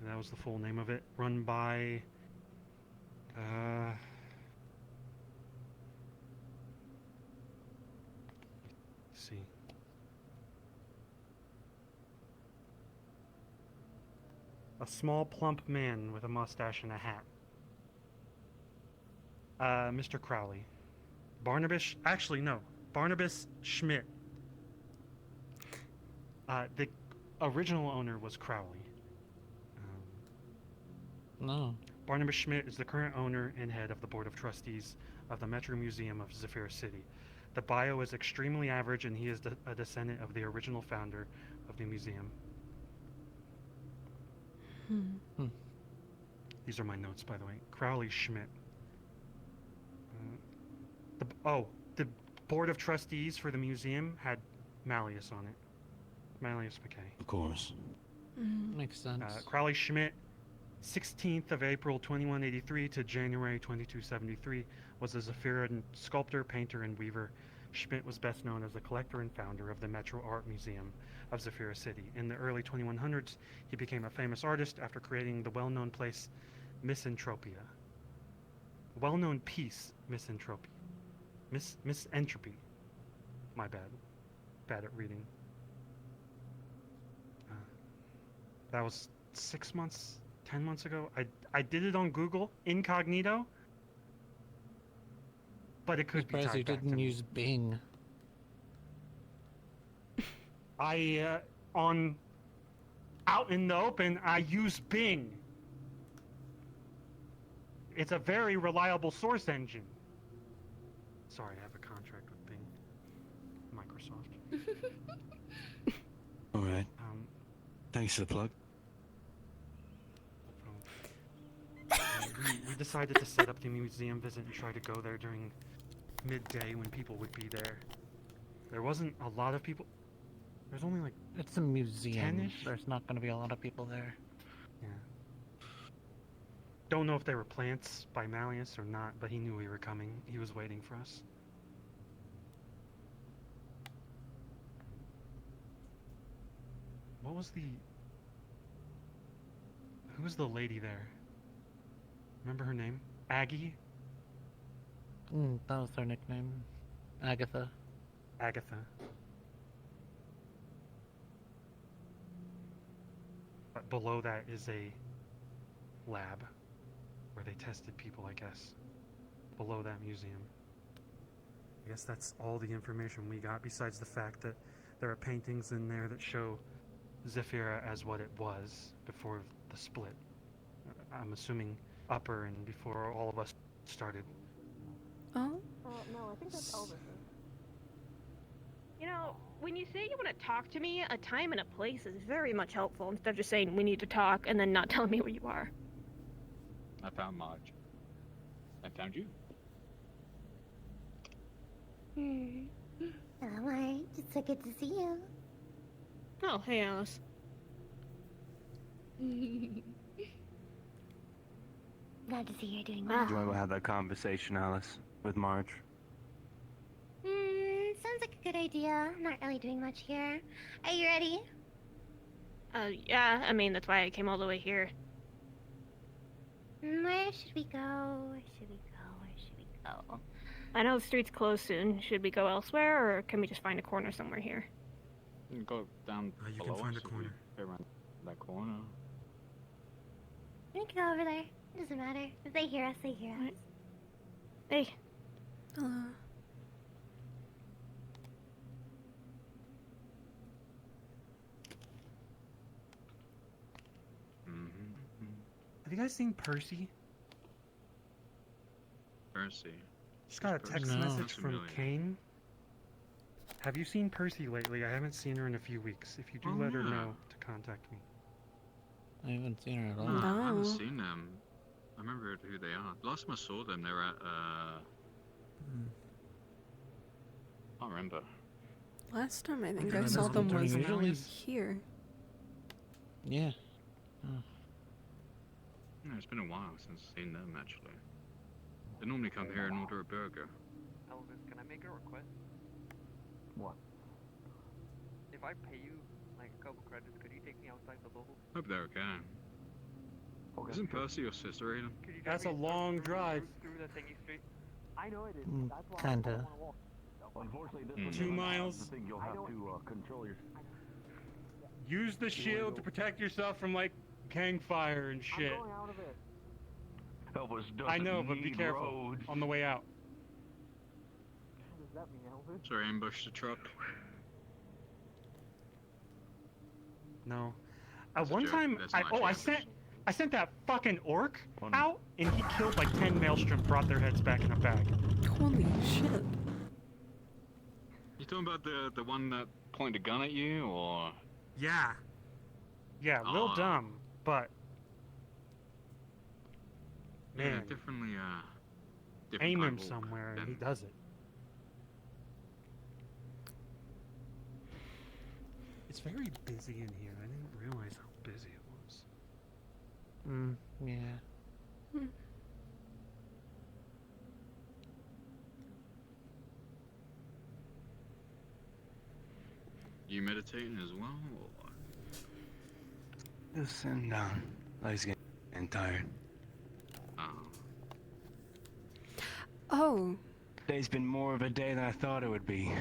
That was the full name of it. Run by... let's see. A small, plump man with a mustache and a hat. Mr. Crowley. Barnabas... Actually, no. Barnabas Schmidt. The original owner was Crowley. No. Barnabas Schmidt is the current owner and head of the Board of Trustees of the Metro Museum of Zephyr City. The bio is extremely average, and he is a descendant of the original founder of the museum. These are my notes, by the way. Crowley Schmidt. The board of trustees for the museum had Malleus on it. Malleus McKay. Of course. Makes sense. Crowley Schmidt, 16th of April 2183 to January 2273, was a Zephyrian sculptor, painter, and weaver. Schmidt was best known as the collector and founder of the Metro Art Museum of Zephyra City. In the early 2100s, he became a famous artist after creating the well-known place Misanthropia. Well-known piece, Misanthropy. Misentropy. My bad. Bad at reading. That was 6 months, 10 months ago. I did it on Google, incognito. But it could be Surprised you tied back didn't to use Bing. out in the open, I use Bing. It's a very reliable source engine. Sorry, I have a contract with Bing. Microsoft. All right. Thanks for the plug. We decided to set up the museum visit and try to go there during midday when people would be there. There wasn't a lot of people. There's only like It's a museum. 10-ish? There's not going to be a lot of people there. Yeah. Don't know if they were plants by Malleus or not, but he knew we were coming. He was waiting for us. What was the... Who was the lady there? Remember her name? Aggie? That was their nickname. Agatha. Agatha. But below that is a lab where they tested people, I guess. Below that museum. I guess that's all the information we got, besides the fact that there are paintings in there that show Zephyra as what it was before the split. I'm assuming upper and before all of us started. Oh? No, I think that's Elvis. You know, when you say you want to talk to me, a time and a place is very much helpful instead of just saying we need to talk and then not telling me where you are. I found Marge. I found you. Hello, Marge. It's so good to see you. Oh, hey, Alice. Glad to see you're doing Do well. you want to have that conversation, Alice, with Marge? Sounds like a good idea. I'm not really doing much here. Are you ready? Yeah, I mean, that's why I came all the way here. Where should we go? Where should we go? Where should we go? I know the street's closed soon. Should we go elsewhere, or can we just find a corner somewhere here? You can go down You can below find a us if corner. we go around that corner. We can go over there. Doesn't matter. If they hear us, they hear us. Hey. Hello. Have you guys seen Percy? Percy. Just got a text No. message Sounds from familiar. Kane. Have you seen Percy lately? I haven't seen her in a few weeks. If you do, Oh, let her yeah. know to contact me. I haven't seen her at all. No, I haven't No. seen them. I remember who they are. Last time I saw them, they were at, I can't remember. Last time I think Okay, I that's saw what them they're was doing usually. here. Yeah. Yeah, it's been a while since I've seen them, actually. They normally come here and order a burger. Elvis, can I make a request? What? If I pay you like a couple credits, could you take me outside the bubble? Hope they're okay. Okay, Isn't sure. Percy your sister, Aiden? Could you That's take a me long drive. through the thingy street? I know it is. Mm, That's why I kinda. don't wanna walk. Unfortunately, this Mm. one 2 doesn't have miles. the thing you'll have to control your. Use the shield to protect yourself from like gang fire and shit. I'm going out of it. Elvis doesn't I know, but be need careful roads. on the way out. What does that mean, Elvis? Sorry, ambush the truck. No. That's a One joke. time, That's I not actually I sent that fucking orc One- out, and he killed like 10 maelstrom, brought their heads back in a bag. Holy shit. You talking about the one that pointed a gun at you, or? Yeah. Yeah, a little Aw. dumb, but Man, Yeah, definitely. Different aim kind him of orc somewhere and than- he does it. It's very busy in here. I didn't realize how busy it was. Yeah. You meditating as well? Or? Just sitting down. Legs getting tired. Oh, Today's been more of a day than I thought it would be.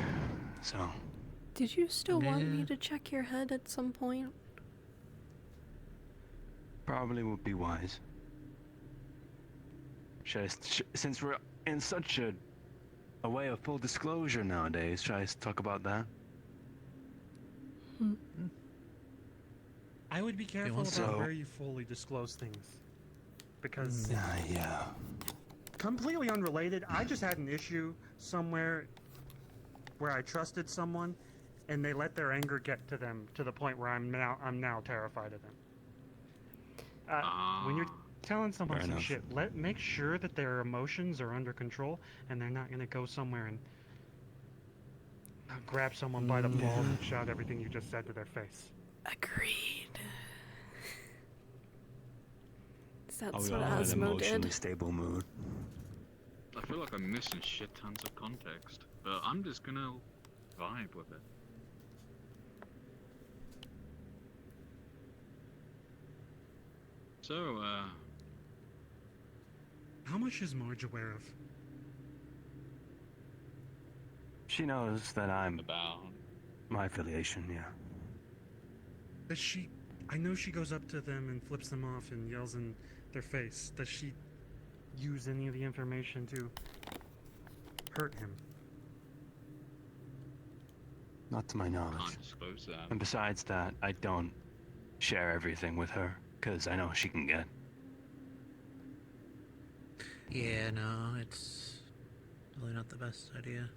So, did you still want me Yeah. to check your head at some point? probably would be wise. Since we're in such a way of full disclosure nowadays, should I talk about that? I would be careful about So- where you fully disclose things. Because... yeah. Completely unrelated, I just had an issue somewhere where I trusted someone and they let their anger get to them to the point where I'm now terrified of them. When you're telling someone Fair some enough. shit, make sure that their emotions are under control and they're not gonna go somewhere and grab someone by the balls and shout everything you just said to their face. Agreed. That's Are we what all in an Asmo emotionally did. stable mood? I feel like I'm missing shit tons of context, but I'm just gonna vibe with it. So, How much is Marge aware of? She knows that I'm about my affiliation, yeah. Does she... I know she goes up to them and flips them off and yells in their face. Does she use any of the information to hurt him? Not to my knowledge. can't disclose that. And besides that, I don't share everything with her, because I know she can get. Yeah, no, it's really not the best idea.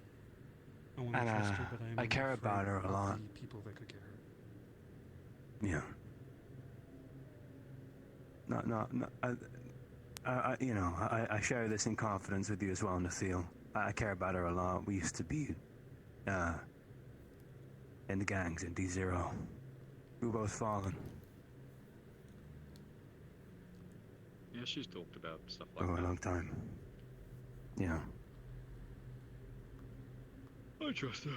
I want to And trust her, but I'm I care afraid about her a of lot. the people that could get hurt. Yeah. You know, I share this in confidence with you as well, Natheel. I care about her a lot. We used to be, in the gangs in D0. We were both fallen. Yeah, she's talked about stuff like For a that. long time. Yeah. I trust her.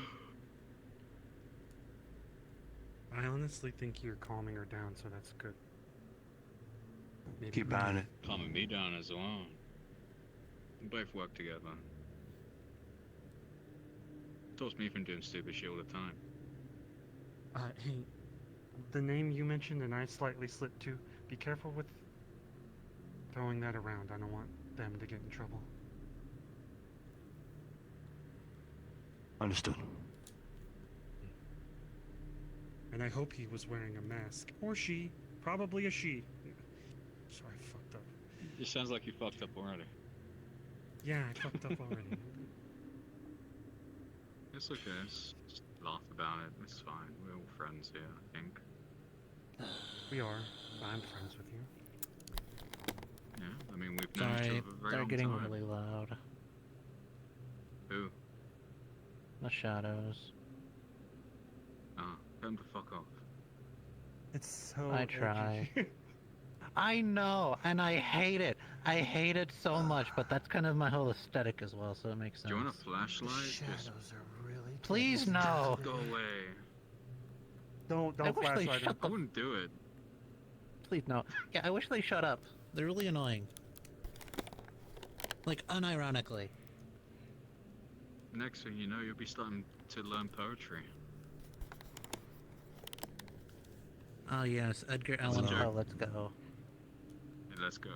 I honestly think you're calming her down, so that's good. Maybe Keep at it. Calming me down as well. We both work together. Stops me from doing stupid shit all the time. Hey, the name you mentioned and I slightly slipped to, be careful with throwing that around. I don't want them to get in trouble. Understood. And I hope he was wearing a mask. Or she. Probably a she. Sorry, I fucked up. It sounds like you fucked up already. Yeah, I fucked up already. It's okay, just laugh about it. It's fine. We're all friends here, I think. We are. I'm friends with you. Yeah, I mean, we've known each Sorry, other for a very they're long getting time. really loud. Who? The shadows. Oh, tell them to fuck off. It's so I edgy. try. I know, and I hate it. I hate it so much, but that's kind of my whole aesthetic as well, so it makes sense. Do you want a flashlight? Shadows are really... Please no. Go away. Don't I wish they flashlight him. shut I the... wouldn't do it. Please no. Yeah, I wish they shut up. They're really annoying. Like, unironically. Next thing you know, you'll be starting to learn poetry. Oh yes, Edgar That's a Allan joke. Poe, let's go. Yeah, let's go.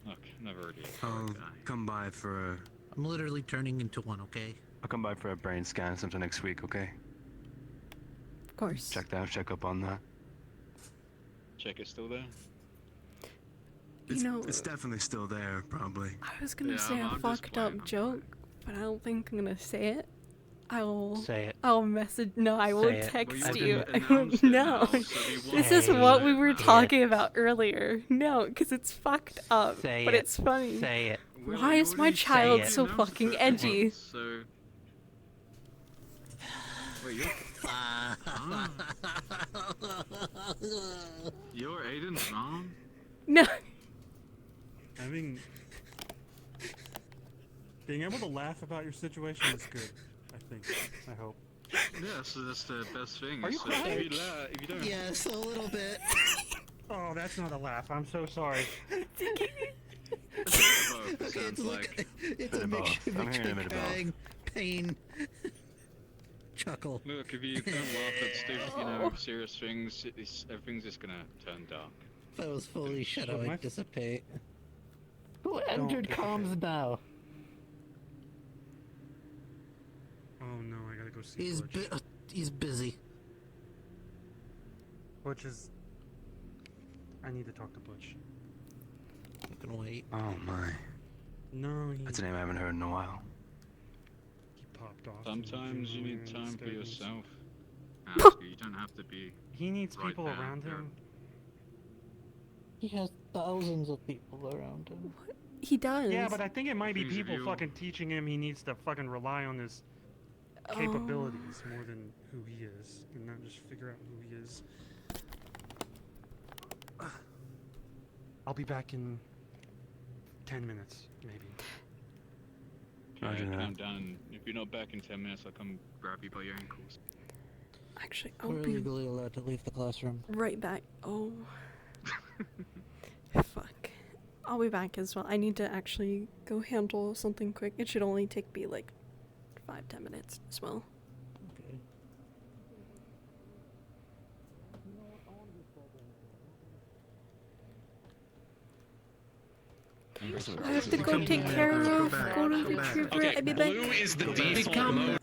Look, never really a I'll poet guy. come by for a... I'm literally turning into one, okay? I'll come by for a brain scan sometime next week, okay? Of course. Check up on that. Check it still there? It's, You know, it's definitely still there, probably. I was gonna Yeah, say a I'm just fucked playing, up I'm joke, but I don't think I'm gonna say it. I'll Say it. I'll message. No, I will Say it. text Well, you. you've I won't. announced it No, now, so we this won't is say what we it. were talking about earlier. No, because it's fucked up, Say but it. it's funny. Say it. Why is my child it. so fucking edgy? So. Wait, you're. You're Aiden's mom? No. Being able to laugh about your situation is good. I think. I hope. Yeah, so that's the best thing. Are you so crying? if you don't. Yes, a little bit. Oh, that's not a laugh. I'm so sorry. It's like it's a mixture between crying, pain, chuckle. Look, if you don't laugh at serious things, everything's just gonna turn dark. If I was fully shut, I would dissipate. Who entered comms now? Oh no, I gotta go see Butch. He's busy. Butch is... I need to talk to Butch. You can wait. Oh my. No, That's a name I haven't heard in a while. He popped off. Sometimes you need time for yourself. You don't have to be. He needs right people there. around him. He has thousands of people around him. He does. Yeah, but I think it might be Things of people you. fucking teaching him he needs to fucking rely on his capabilities more than who he is, and not just figure out who he is. I'll be back in 10 minutes, maybe. Okay, calm down. If you're not back in 10 minutes, I'll come grab you by your ankles. Actually, I'll We're be legally allowed to leave the classroom. right back. Oh. Fuck. I'll be back as well. I need to actually go handle something quick. It should only take me like 5-10 minutes as well. Okay. I have to go take care of Golden Retriever. Okay, I'll be back. blue is the default mode.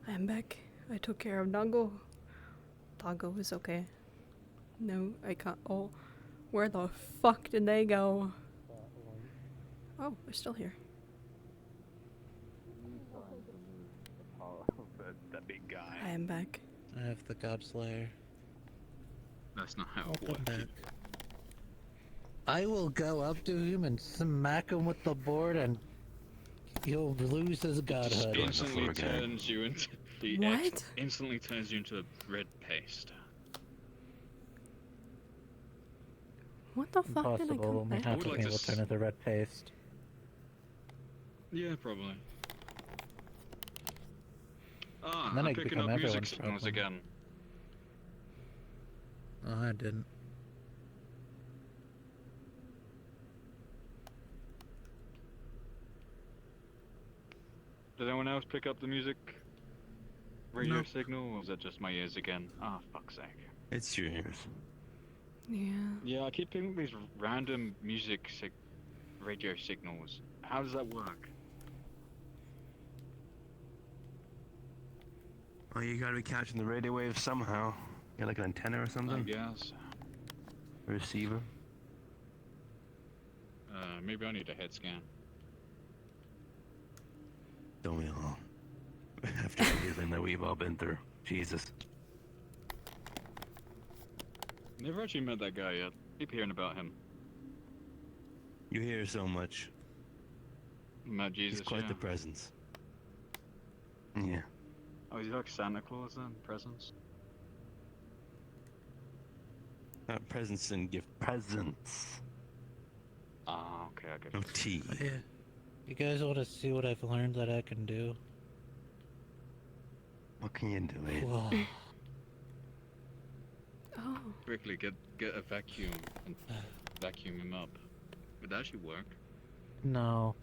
I'm back. I took care of Doggo. Doggo is okay. No, I can't. Oh, where the fuck did they go? Oh, they're still here. Oh, that big guy. I am back. I have the God Slayer. That's not how it Welcome works. back. I will go up to him and smack him with the board, and he'll lose his godhood. Instantly turns you into What? Instantly turns you into red paste. What the fuck did I Impossible. come Only back? half of me will turn into red paste. Yeah, probably. Ah, And then I'm I picking become up music everyone's signals problem. again. Oh, I didn't. Did anyone else pick up the music radio Nope. signal, or was that just my ears again? Ah, fuck's sake. It's your ears. Yeah. Yeah, I keep picking these random music radio signals. How does that work? Well, you gotta be catching the radio waves somehow. Get like an antenna or something? I guess. A receiver? Maybe I need a head scan. Don't we all? After everything that we've all been through. Jesus. Never actually met that guy yet. Keep hearing about him. You hear so much. About Jesus, He's quite yeah. the presence. Yeah. Oh, is he like Santa Claus then? Presents? Not presents and gift. Presents. Ah, okay, I get No it. tea. Yeah. You guys want to see what I've learned that I can do? What can you do, eh? Whoa. Oh. Quickly, get a vacuum and vacuum him up. Would that actually work? No.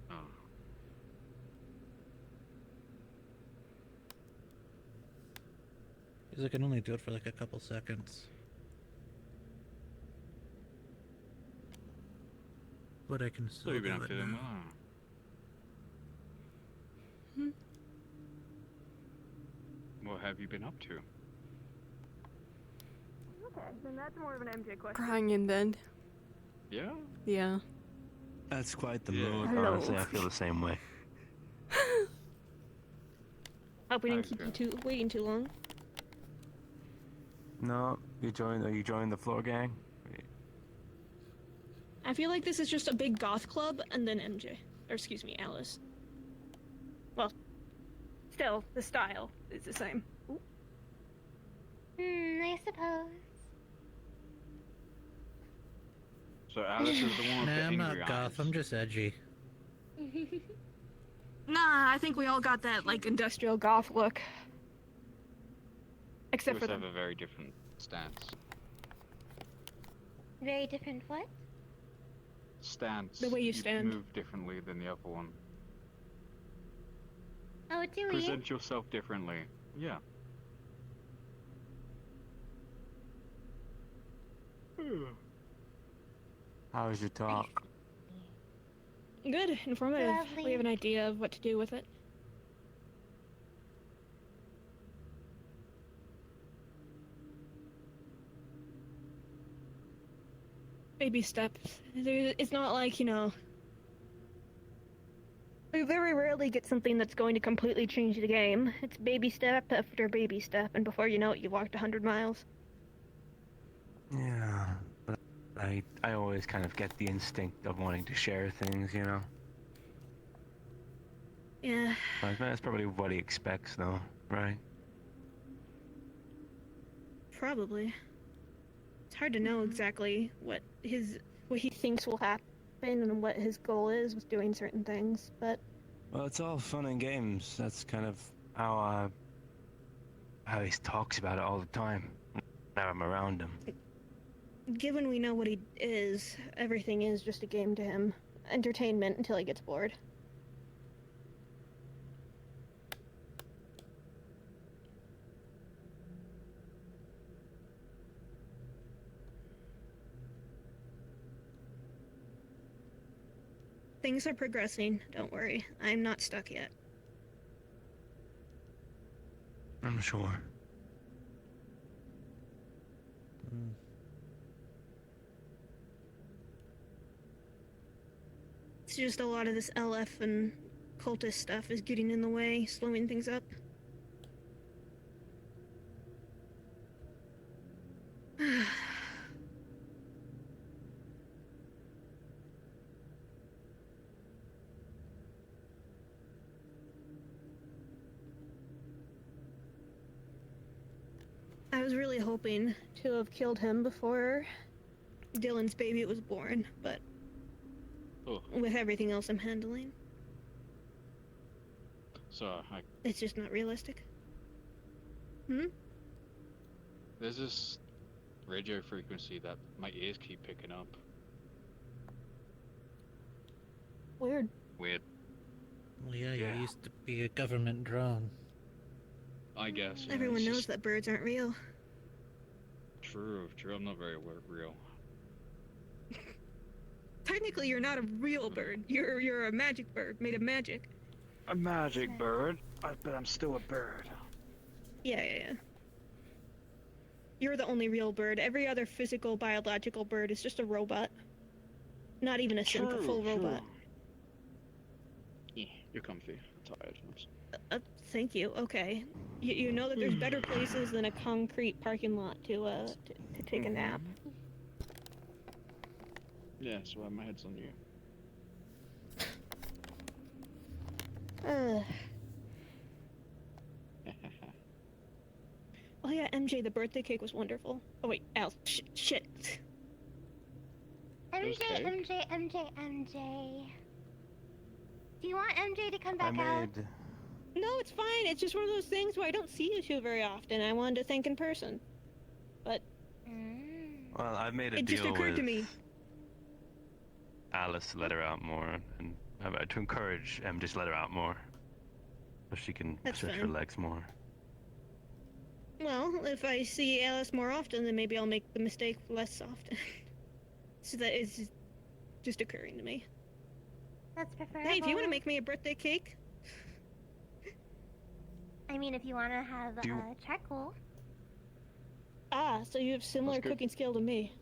Oh. Because I can only do it for like a couple seconds. But I can So still you've been do up it to them. now. Hmm. What have you been up to? Okay, then that's more of an MJ question. Crying in bed. Yeah? Yeah. That's quite the Yeah. mood. Hello. Honestly, I feel the same way. Hope we didn't keep you waiting too long. No, are you joining the floor gang? I feel like this is just a big goth club and then MJ. Or excuse me, Alice. Well, still, the style is the same. Ooh. I suppose. So Alice is the one with Nah, the I'm angry not goth, eyes. I'm just edgy. Nah, I think we all got that, like, industrial goth look. Except for Both have the... a very different stance. Very different what? Stance. The way you stand. move differently than the other one. Oh, do we? Present yourself differently. Yeah. How was your talk? Good, informative. Lovely. We have an idea of what to do with it. Baby steps. It's not like, you know... We very rarely get something that's going to completely change the game. It's baby step after baby step, and before you know it, you walked 100 miles. Yeah, but I always kind of get the instinct of wanting to share things, you know? Yeah. That's probably what he expects, though, right? Probably. It's hard to know exactly what he thinks will happen and what his goal is with doing certain things, but Well, it's all fun and games. That's kind of how he talks about it all the time. Now I'm around him. given we know what he is, everything is just a game to him. Entertainment until he gets bored. Things are progressing, don't worry. I'm not stuck yet. I'm sure. It's just a lot of this LF and cultist stuff is getting in the way, slowing things up. I was really hoping to have killed him before Dylan's baby was born, but with everything else I'm handling, So it's just not realistic. there's this radio frequency that my ears keep picking up. Weird. Weird. Well, yeah, you used to be a government drone. I guess. Yeah, Everyone it's knows just that birds aren't real. True. I'm not very real. Technically, you're not a real bird. You're a magic bird made of magic. A magic bird, but I'm still a bird. Yeah. You're the only real bird. Every other physical, biological bird is just a robot. Not even a synth, a full robot. Yeah, you're comfy. I'm tired. Thank you. Okay. You know that there's better places than a concrete parking lot to take a nap. Yeah, that's why my head's on you. Oh yeah, MJ, the birthday cake was wonderful. Oh wait, Al, shit. MJ. Do you want MJ to come back out? No, it's fine. It's just one of those things where I don't see you two very often. I wanted to thank in person. But... Well, I've made a it deal just occurred with to me. Alice to let her out more, and to encourage just let her out more, so she can That's stretch her fine. legs more. Well, if I see Alice more often, then maybe I'll make the mistake less often. So that is just occurring to me. That's preferable. Hey, if you want to make me a birthday cake... I mean, if you want to have charcoal. Ah, so you have similar cooking skill to me.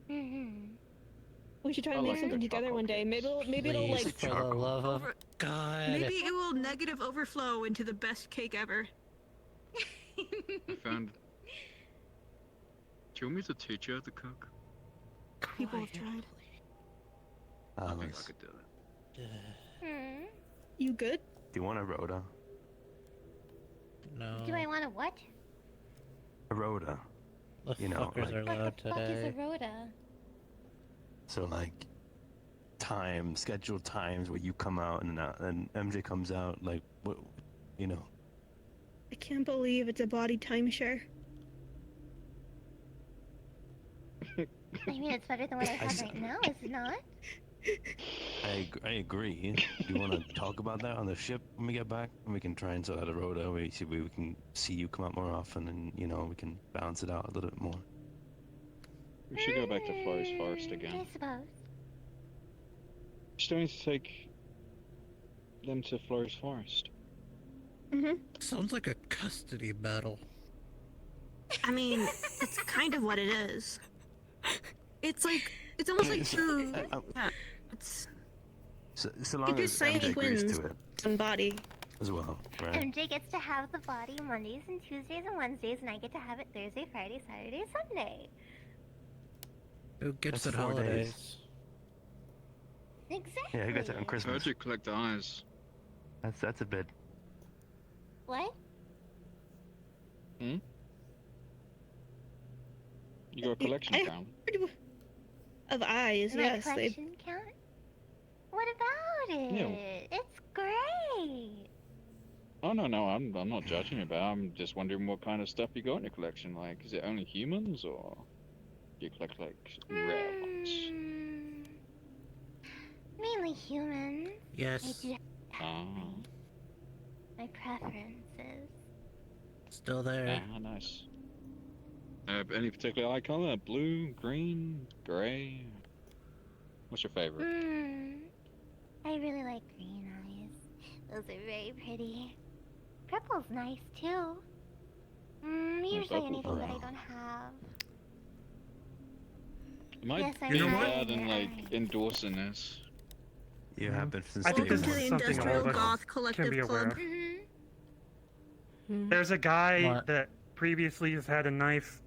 We should try to make something together one day. Maybe it'll like... For the love of God. Maybe it will negative overflow into the best cake ever. I found... Do you want me to teach you how to cook? People have tried. I think I could do it. You good? Do you want a rota? No. Do I want a what? A rota. The fuckers are loud What the fuck is today. a rota? So like, scheduled times where you come out and MJ comes out. Like, what, you know? I can't believe it's a body timeshare. I mean, it's better than what I have right now, is it not? I agree. Do you want to talk about that on the ship when we get back? And we can try and sort out a rota. We can see you come out more often, and we can balance it out a little bit more. We should go back to Flores Forest again. I suppose. Still need to take them to Flores Forest. Sounds like a custody battle. I mean, it's kind of what it is. It's almost like two. Yeah, it's. So long as Siamese MJ agrees twins to it and body. as well, right? MJ gets to have the body Mondays and Tuesdays and Wednesdays, and I get to have it Thursday, Friday, Saturday, Sunday. Who gets That's it 4 holidays? days. Exactly. Yeah, who gets it on Christmas? How'd you collect eyes? That's a bit. What? You got a collection count? Of eyes, My yes. collection count? What about it? Yeah. It's great. Oh no, I'm not judging you, but I'm just wondering what kind of stuff you got in your collection. Like, is it only humans, or do you collect like rare ones? Mainly humans. Yes. I do have my preferences. Still there. Ah, nice. Any particular eye color? Blue, green, gray? What's your favorite? I really like green eyes. Those are very pretty. purple's nice too. Usually anything that I don't have. Am I Yes, I'm being sorry, bad and you're like right. endorsing this? You have been since I think day this one. is something all of us can be aware of. There's a guy that previously has had a knife.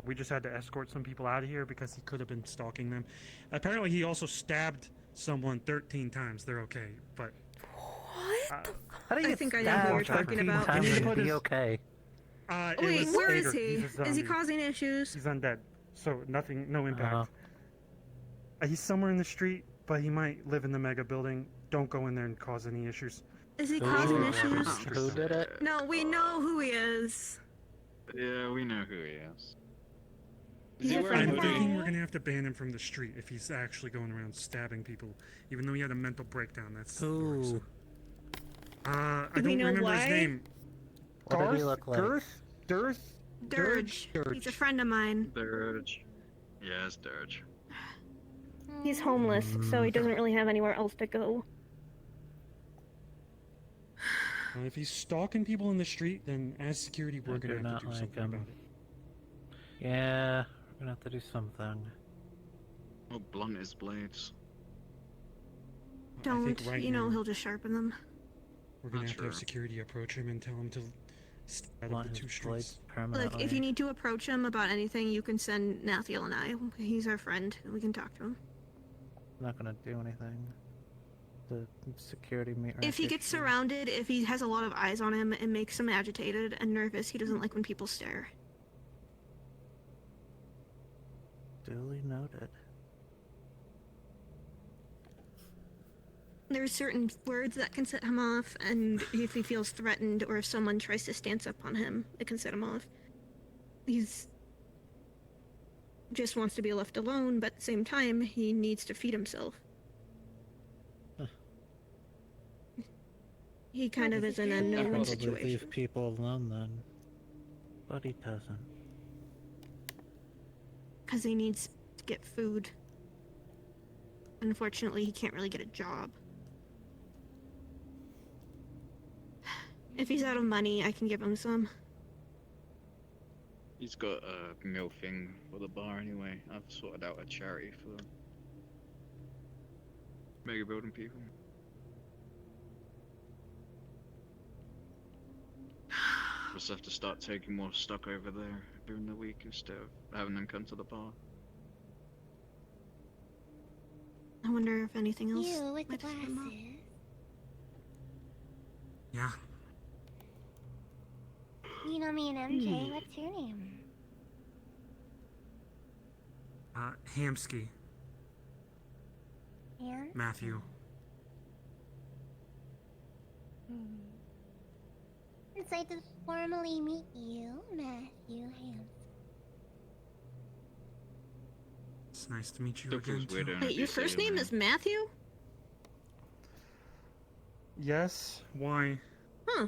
We just had to escort some people out of here because he could have been stalking them. Apparently, he also stabbed someone 13 times. They're okay, but what? How do you I think I know who you're talking about. Times You need to and put be his- okay? Wait, where is Skater. he? He's a Is he zombie. causing issues? He's undead, so no impact. He's somewhere in the street, but he might live in the mega building. Don't go in there and cause any issues. Is he causing issues? Who did it? No, we know who he is. Yeah, we know who he is. He's a I'm friend of thinking mine. we're gonna have to ban him from the street if he's actually going around stabbing people, even though he had a mental breakdown. That's Ooh. I Do we don't know remember why? his name. What did he Garth? look like? Dirge? He's a friend of mine. Dirge. Yeah, it's Dirge. He's homeless, so he doesn't really have anywhere else to go. If he's stalking people in the street, then as security, we're gonna have to do something about it. Yeah, we're gonna have to do something. Oh, blunt his blades. Don't, right you know, now- he'll just sharpen them. We're gonna Not have to have sure. security approach him and tell him to stay out of Blunt the two his blades streets. permanently. Look, if you need to approach him about anything, you can send Nathiel and I. He's our friend, and we can talk to him. I'm not gonna do anything. The security meter. If he gets surrounded, if he has a lot of eyes on him, it makes him agitated and nervous. He doesn't like when people stare. Duly noted. There are certain words that can set him off, and if he feels threatened or if someone tries to stance up on him, it can set him off. He's just wants to be left alone, but at the same time, he needs to feed himself. He kind of is in a no-win Probably situation. leave people alone then. But he doesn't. Because he needs to get food. Unfortunately, he can't really get a job. If he's out of money, I can give him some. He's got a meal thing for the bar anyway. I've sorted out a charity for mega building people. Just have to start taking more stock over there during the week instead of having them come to the bar. I wonder if anything else. You with the might have come up. glasses. Yeah. You know me and MJ. What's your name? Hamsky. Anne? Matthew. Excited to formally meet you, Matthew Hans. It's nice to meet you Still feels again, weird too. owning a Wait, your PC, first name man. is Matthew? Yes? Why? Huh.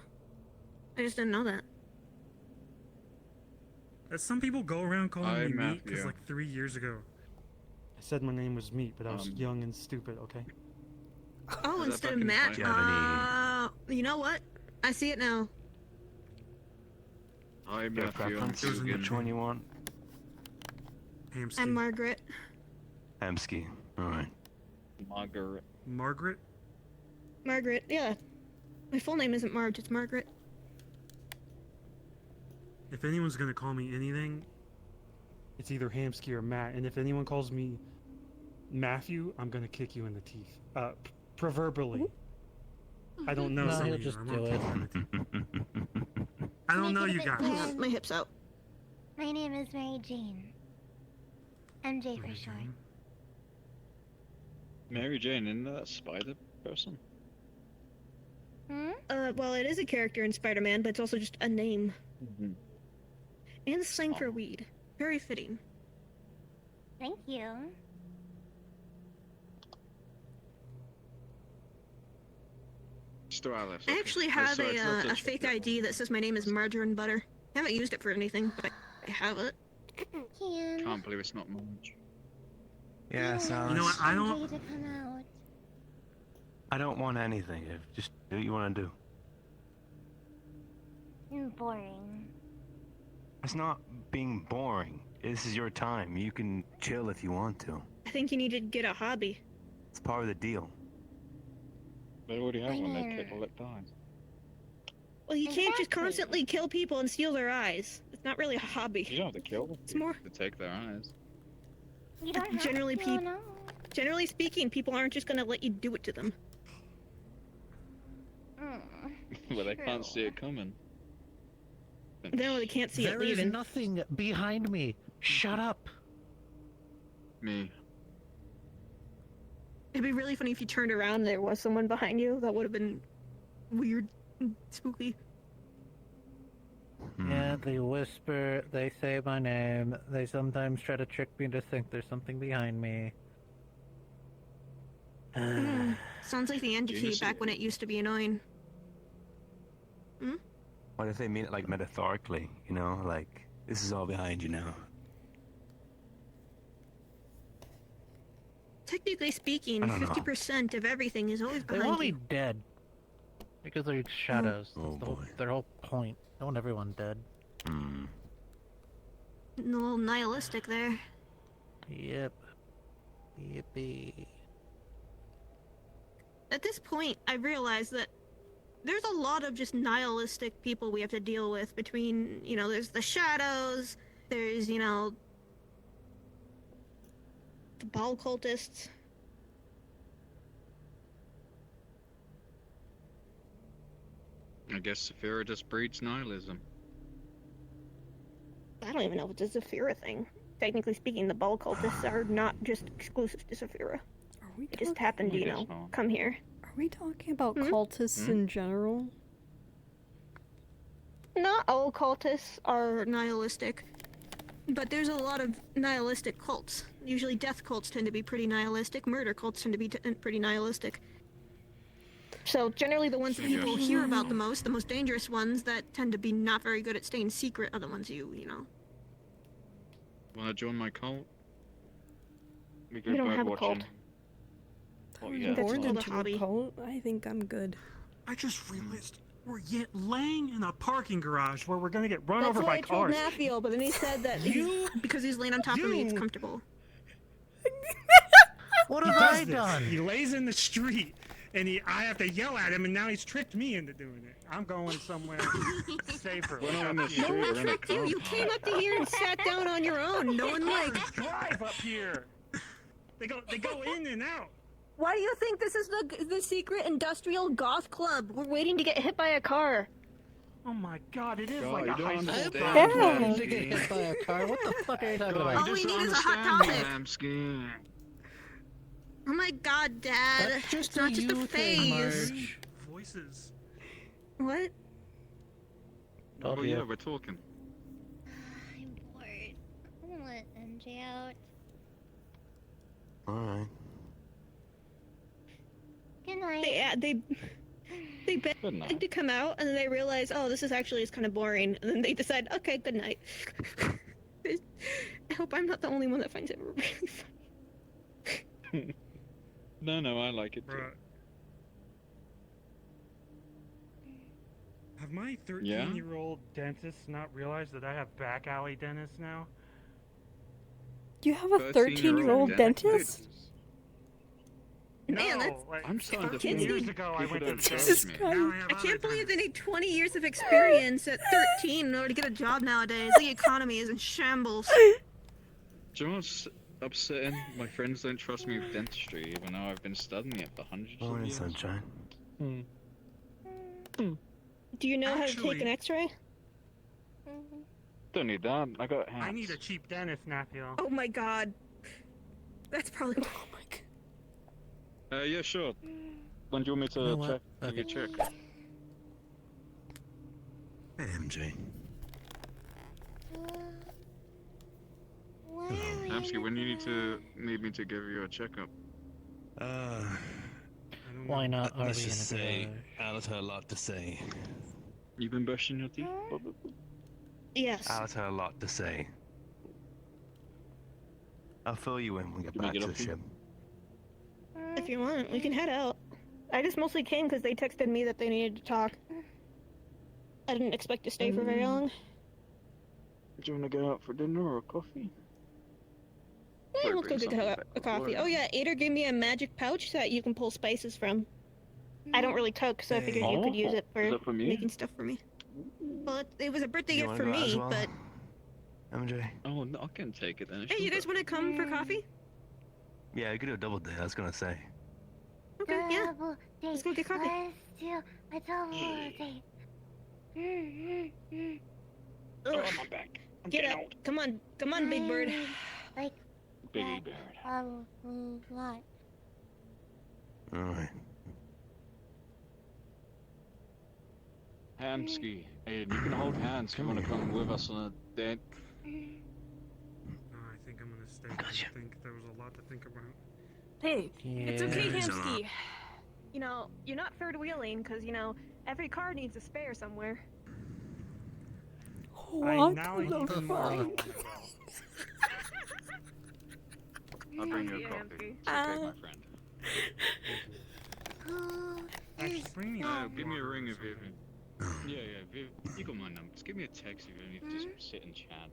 I just didn't know that. Some people go around calling I'm me Meat because Matthew. like 3 years ago, I said my name was Meat, but I was young and stupid, okay? Oh, Is that instead of fucking Matt. fine? You know what? I see it now. I'm Your Matthew. I'm preference? Dugan. Which one you want? Hamsky. I'm Margaret. Hamsky. Alright. Margaret. Margaret? Margaret, yeah. My full name isn't Marge, it's Margaret. If anyone's gonna call me anything, it's either Hamsky or Matt, and if anyone calls me Matthew, I'm gonna kick you in the teeth. Proverbially. I don't know No, some he'll of you. just I do won't it. kick you in the teeth. I don't know you guys. My hip's out. My name is Mary Jane. MJ for short. Mary Jane, isn't that spider person? Hmm? Well, it is a character in Spider-Man, but it's also just a name. Mm-hmm. And slang for weed. Very fitting. Thank you. Still Alice. I okay. actually Oh, have sorry, it's not a touch- fake ID that says my name is Margarine Butter. I haven't used it for anything, but I have it. Can Can't believe it's not Marge. Yeah, You know what? I MJ don't. to come out. I don't want anything. Just do what you want to do. boring. It's not being boring. This is your time. You can chill if you want to. I think you need to get a hobby. It's part of the deal. They already have one. They collect eyes. Well, you can't just constantly kill people and steal their eyes. It's not really a hobby. You don't have to kill them. It's more to take their eyes. You don't have generally to, no. Generally speaking, people aren't just gonna let you do it to them. Well, they can't see it coming. No, they can't see it There is leaving. nothing behind me. Shut up. Me. It'd be really funny if you turned around and there was someone behind you. That would have been weird, and spooky. Yeah, they whisper, they say my name, they sometimes try to trick me to think there's something behind me. Sounds like the entity back when it used to be annoying. Hmm? What if they mean it like metaphorically? You know, like this is all behind you now. Technically speaking, I don't know. 50% of everything is always They're behind only you. dead. Because they're shadows. Oh, That's their whole point. They want everyone dead. A little nihilistic there. Yep. Yippee. At this point, I realize that there's a lot of just nihilistic people we have to deal with between, you know, there's the shadows, there's, you know, the ball cultists. I guess Saphira just breeds nihilism. I don't even know if it's a Saphira thing. Technically speaking, the ball cultists are not just exclusive to Saphira. They just happen to, you know, come here. Are we talking about cultists in general? Not all cultists are nihilistic, but there's a lot of nihilistic cults. Usually death cults tend to be pretty nihilistic, murder cults tend to be pretty nihilistic. So generally the ones that people hear about the most dangerous ones that tend to be not very good at staying secret are the ones you know. Wanna join my cult? We We don't have a cult. Oh, I'm yeah, born called a into hobby. a cult. I think I'm good. I just realized we're yet laying in a parking garage where we're gonna get run That's over what by I told cars. Naffiel, but then he said that because he's laying on top of me, it's comfortable. What He have does I this. done? He lays in the street, and I have to yell at him, and now he's tricked me into doing it. I'm going somewhere safer. We're not on the up street, here. No one we're in a tricked you. car. You came up to here and sat down on your own. No one like. Drive up here. They go in and out. Why do you think this is the secret industrial goth club? We're waiting to get hit by a car. Oh my God! It is God, like you a don't high school understand, drama. I'm to get hit by a car. What the fuck are you talking God, about? All we you need is a just hot understand me, topic. Lambskin. Oh my God, Dad! That's just It's not a just a you thing, phase. Marge. Voices. What? Oh yeah, we're talking. I'm bored. I'm gonna let MJ out. All right. Good night. They begged to come out, and then they realize, oh, this is actually kind of boring, and then they decide, okay, good night. I hope I'm not the only one that finds it really funny. No, I like it too. Bruh. Have my 13-year-old dentists not realized that I have back alley dentists now? You have a 13-year-old dentist? Man, No, that's like, I'm starting to 13 think years ago I people went to don't the trust dentist. me. Now I have I other can't believe they dentists. need 20 years of experience at 13 in order to get a job nowadays. The economy is in shambles. Do you know what's upsetting? My friends don't trust me with dentistry, even though I've been studying it for hundreds of Morning, years. sunshine. Do you know how to take an x-ray? Don't need that. I got hands. I need a cheap dentist, Nafio. Oh my God. That's probably... Oh my God. Yeah, sure. When do you want me to You know what? check? Give you a check. Hey, MJ. Amsky, when you need me to give you a checkup? Why not? Are we Let's in a just say, garage? Alice had a lot to say. You've been brushing your teeth? Yes. Alice had a lot to say. I'll fill you in when we get Can we back get to up the here? ship. If you want, we can head out. I just mostly came because they texted me that they needed to talk. I didn't expect to stay for very long. Do you want to go out for dinner or coffee? Yeah, let's go get a coffee. Oh yeah, Ader gave me a magic pouch that you can pull spices from. I don't really cook, so I figured you could use it for making stuff for me. Well, it was a birthday gift for me, but... MJ? Oh, no, I can take it then. Hey, you guys want to come for coffee? Yeah, you could do a double day, I was gonna say. Okay, yeah. Let's go get coffee. Let's do a double date. Oh, my back. Get up. Come on, big bird. Like, Biggie bird. what? Alright. Hamsky. Aiden, you can hold hands if you want to come with us on a date. No, I think I'm gonna stay. I think there was a lot to think about. Hey, it's okay, Yeah. Hamsky. You know, you're not third wheeling, because, you know, every car needs a spare somewhere. What the fuck? I'll bring you a coffee. It's okay, my friend. Give me a ring if you... Yeah, Viv, you got my number. Just give me a text if you need to just sit and chat.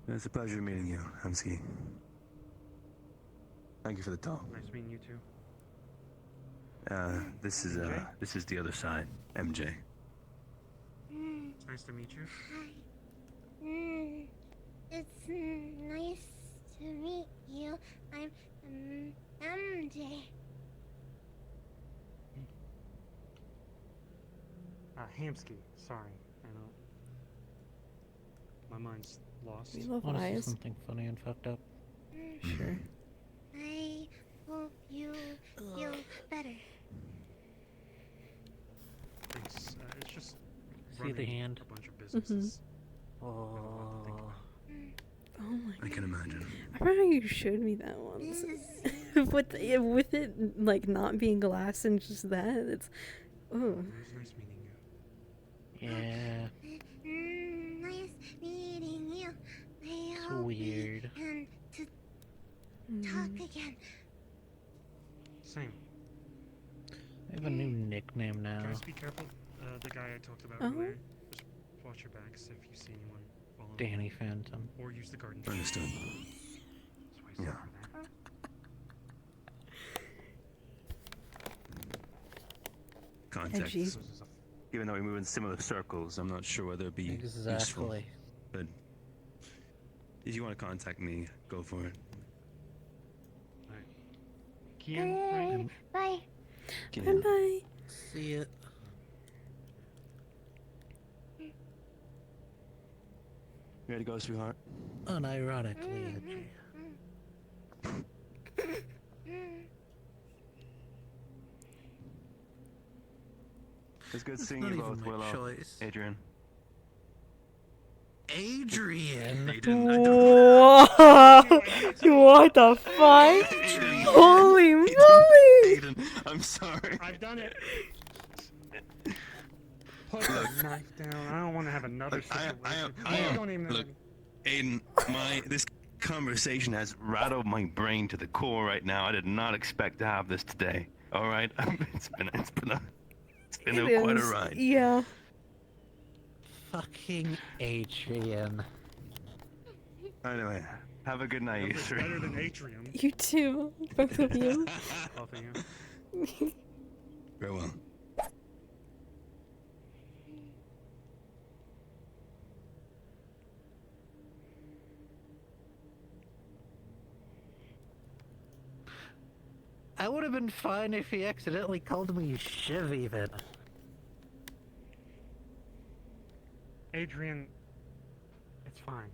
It's a pleasure meeting you, Hamsky. Thank you for the talk. Nice meeting you too. This is the other side, MJ. It's nice to meet you. It's nice to meet you. I'm MJ. Hamsky. Sorry, I know. My mind's lost. We love Want to see eyes. something funny and fucked up? Sure. I hope you feel better. Thanks. It's just See the running hand? a bunch of businesses. Oh. Oh my I can imagine. I remember you showed me that once. with it like not being glass and just that. It's It was nice meeting you. Yeah. Nice meeting you. I It's hope weird. we can talk again. Same. I have a new nickname now. Guys, be careful. The guy I talked about Uh-huh. earlier. Just watch your backs if you see anyone following. Danny Phantom. Or use the garden. Understood. Yeah. Context. Edgy. Even though we move in similar circles, I'm not sure whether it'd be useful. Exactly. But if you want to contact me, go for it. Kian, Bye. Kian. Bye. See it. You ready to go, sweetheart? Unironically edgy. It's good That's seeing not you even both, my Willow. choice. Adrian. Adrian. What the fuck? Holy moly! Aiden, I'm sorry. I've done it. Put the knife down. I don't want to have another situation. Don't even Look, Aiden, this conversation has rattled my brain to the core right now. I did not expect to have this today. All right, it's been quite a ride. Yeah. Fucking Adrian. Anyway, have a good night, you three. Better than Atrium. You too. Both of you. Both of you. Very well. I would have been fine if he accidentally called me Shiv even. Adrian, it's fine.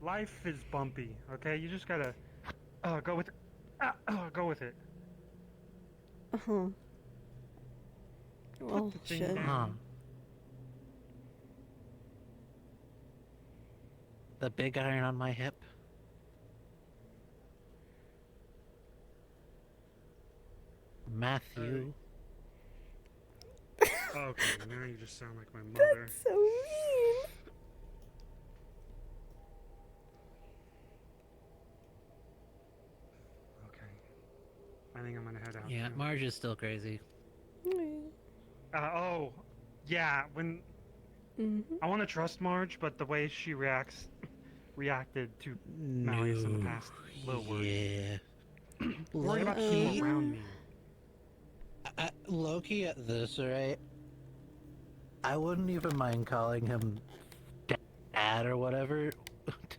Life is bumpy, okay? You just gotta go with it. Go with it. Uh-huh. Well, Put the thing shit. down. The big iron on my hip. Matthew. Okay, now you just sound like my mother. So mean. Okay. I I think I'm gonna head out. Yeah, too. Marge is still crazy. Oh, yeah. When I want to trust Marge, but the way she reacted to Malleus in the past, a little worried. Yeah. Worried about people around me. Loki at this rate, I wouldn't even mind calling him dad or whatever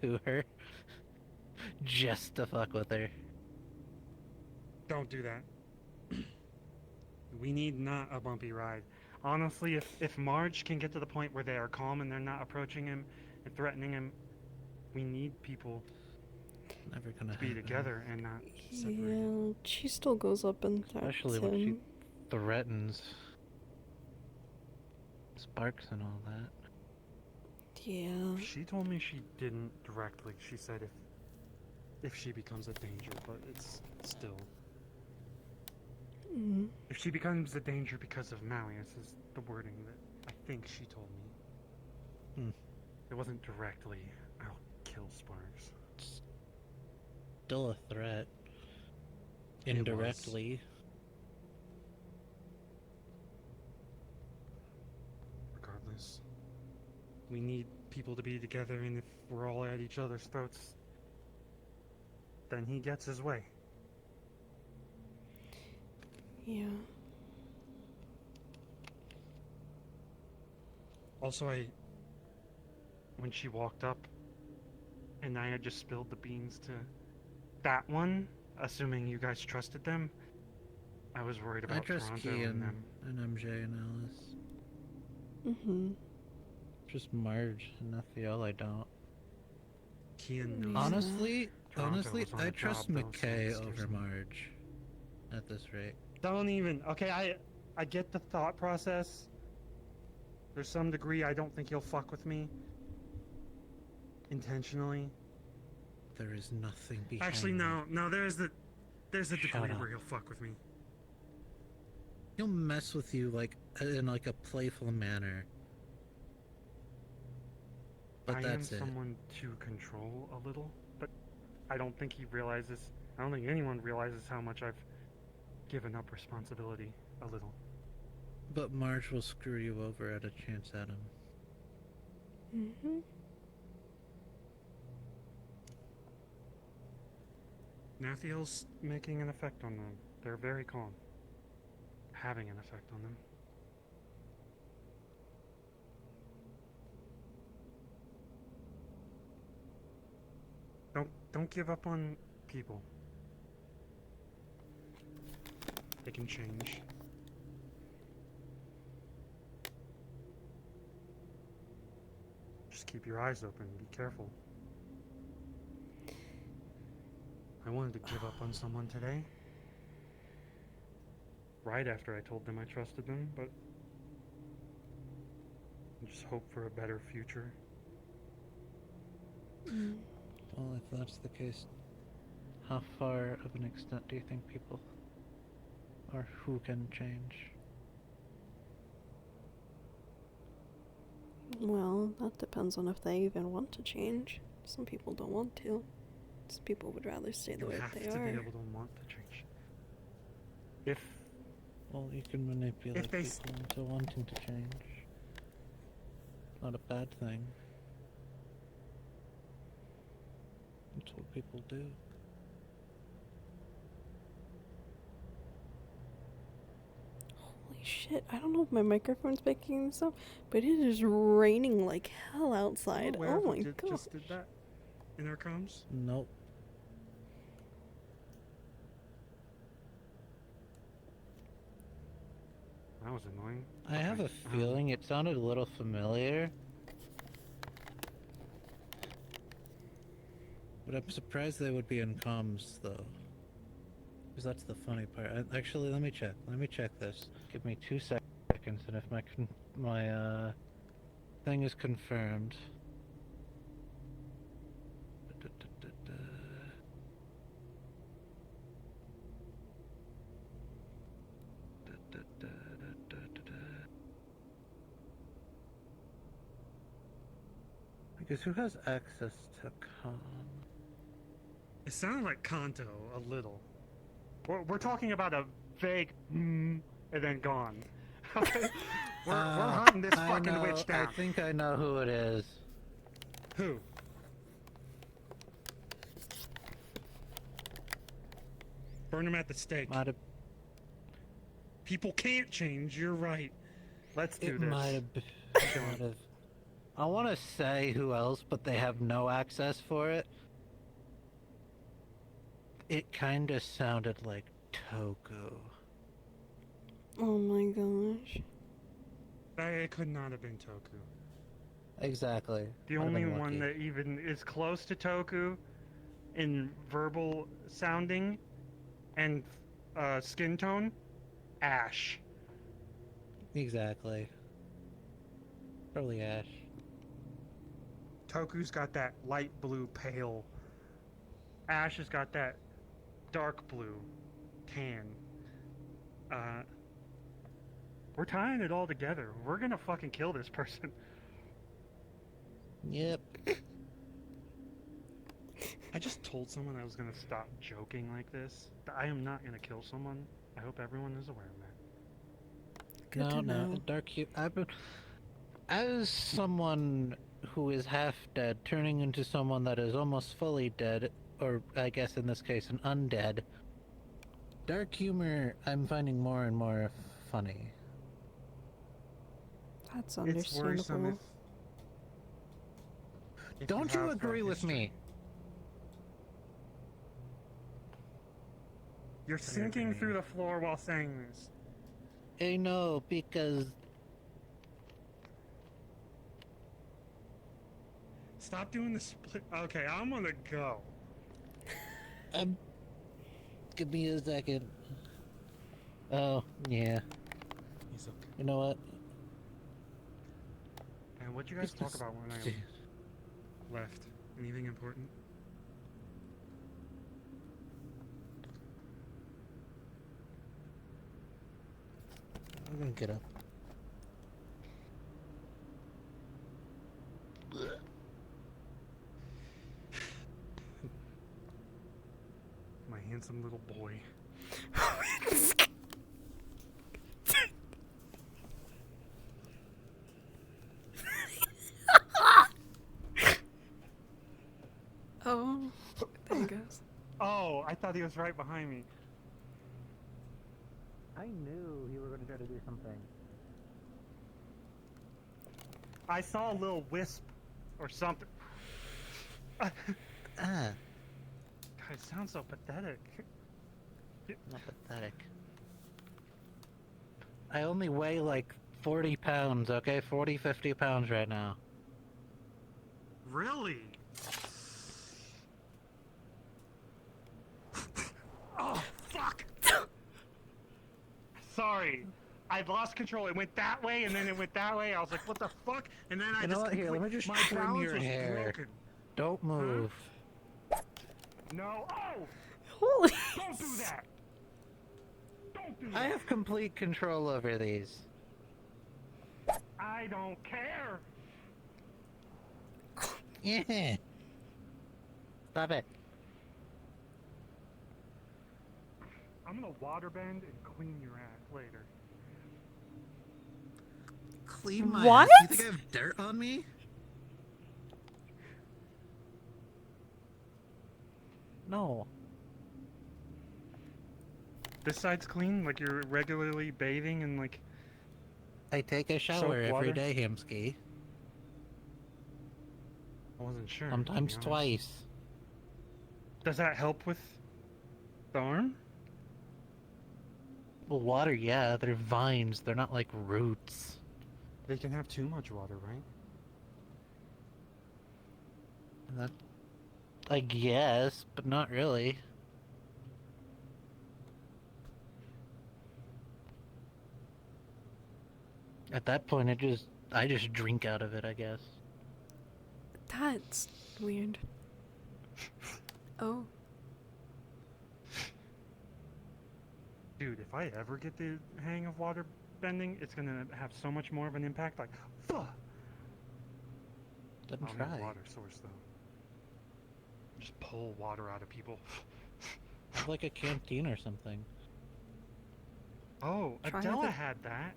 to her, just to fuck with her. Don't do that. We need not a bumpy ride. Honestly, if Marge can get to the point where they are calm and they're not approaching him and threatening him, we need people Never gonna to be together and not separated. Yeah, she still goes up and threatens Especially when she him. threatens Sparks and all that. Yeah. She told me she didn't directly. She said if she becomes a danger, but it's still. If she becomes a danger because of Malleus is the wording that I think she told me. It wasn't directly, I'll kill Sparks. Still a threat. Indirectly. Regardless. We need people to be together, and if we're all at each other's throats, then he gets his way. Yeah. Also, when she walked up, and I had just spilled the beans to that one, assuming you guys trusted them, I was worried about I trust Toronto Key and and them. MJ and Alice. Just Marge and Nathiel, I don't. Key and Honestly, Toronto honestly, was on I the trust job, though, so McKay it scares over me. Marge. At this rate. Don't even. Okay, I get the thought process. There's some degree I don't think he'll fuck with me. Intentionally. There is nothing behind Actually, no. There's a Shut degree up. where he'll fuck with me. He'll mess with you like in like a playful manner. But I that's am it. someone to control a little, but I don't think he realizes. I don't think anyone realizes how much I've given up responsibility a little. But Marge will screw you over at a chance at him. Nathiel's making an effect on them. They're very calm. Having an effect on them. Don't give up on people. They can change. Just keep your eyes open. Be careful. I wanted to give up on someone today. Right after I told them I trusted them, but I just hope for a better future. Well, if that's the case, how far of an extent do you think people or who can change? Well, that depends on if they even want to change. Some people don't want to. Some people would rather stay the way have they to are. be able to want to change. If Well, you can manipulate they people into wanting to change. Not a bad thing. That's what people do. Holy shit, I don't know if my microphone's picking this up, but it is raining like hell outside. Where Oh my did, god. just did that in our comms? Nope. That was annoying. I have a feeling it sounded a little familiar. But I'm surprised they would be in comms, though. Because that's the funny part. Actually, let me check. Let me check this. Give me 2 seconds, and if my thing is confirmed. Because who has access to comm? It sounded like Kanto a little. We're talking about a vague and then gone. Okay? We're hunting this fucking witch down. I think I know who it is. Who? Burn him at the stake. People can't change, you're right. Let's do this. Might have. I want to say who else, but they have no access for it. It kind of sounded like Toku. Oh my gosh. It could not have been Toku. Exactly. The only one that even is close to Toku in verbal sounding and skin tone, Ash. Exactly. Probably Ash. Toku's got that light blue pale. Ash has got that dark blue tan. We're tying it all together. We're gonna fucking kill this person. Yep. I just told someone I was gonna stop joking like this. I am not gonna kill someone. I hope everyone is aware of that. No. As someone who is half dead, turning into someone that is almost fully dead, or I guess in this case an undead, dark humor I'm finding more and more funny. That's understandable. Don't you agree with me? You're sinking through the floor while saying this. I know, because... Stop doing the split. Okay, I'm gonna go. Give me a second. Oh, yeah. He's okay. You know what? And what'd you guys talk about when I left? Anything important? I'm gonna get up. My handsome little boy. Oh, there he goes. Oh, I thought he was right behind me. I knew you were going to try to do something. I saw a little wisp or something. God, it sounds so pathetic. Not pathetic. I only weigh like 40 pounds, okay? 40, 50 pounds right now. Really? Oh, fuck! Sorry. I lost control. It went that way, and then it went that way. I was like, what the fuck? And then I You know what? Here, let me just my trim balance your was hair. broken. Don't move. No. Oh! Holy. Don't do that! Don't do that! I have complete control over these. I don't care! Yeah. Stop it. I'm gonna waterbend and clean your ass later. Clean my What? ass? You think I have dirt on me? No. This side's clean? Like you're regularly bathing and like... I take a shower Soap every water? day, Himsky. I wasn't sure. to Sometimes be honest. twice. Does that help with the arm? Well, water, yeah, they're vines. They're not like roots. They can have too much water, right? That, I guess, but not really. At that point, I just drink out of it, I guess. That's weird. Oh. Dude, if I ever get the hang of water bending, it's gonna have so much more of an impact. Like, fuck. Didn't I'll try. need a water source though. Just pull water out of people. Have like a canteen or something. Oh, Try Adela the- had that.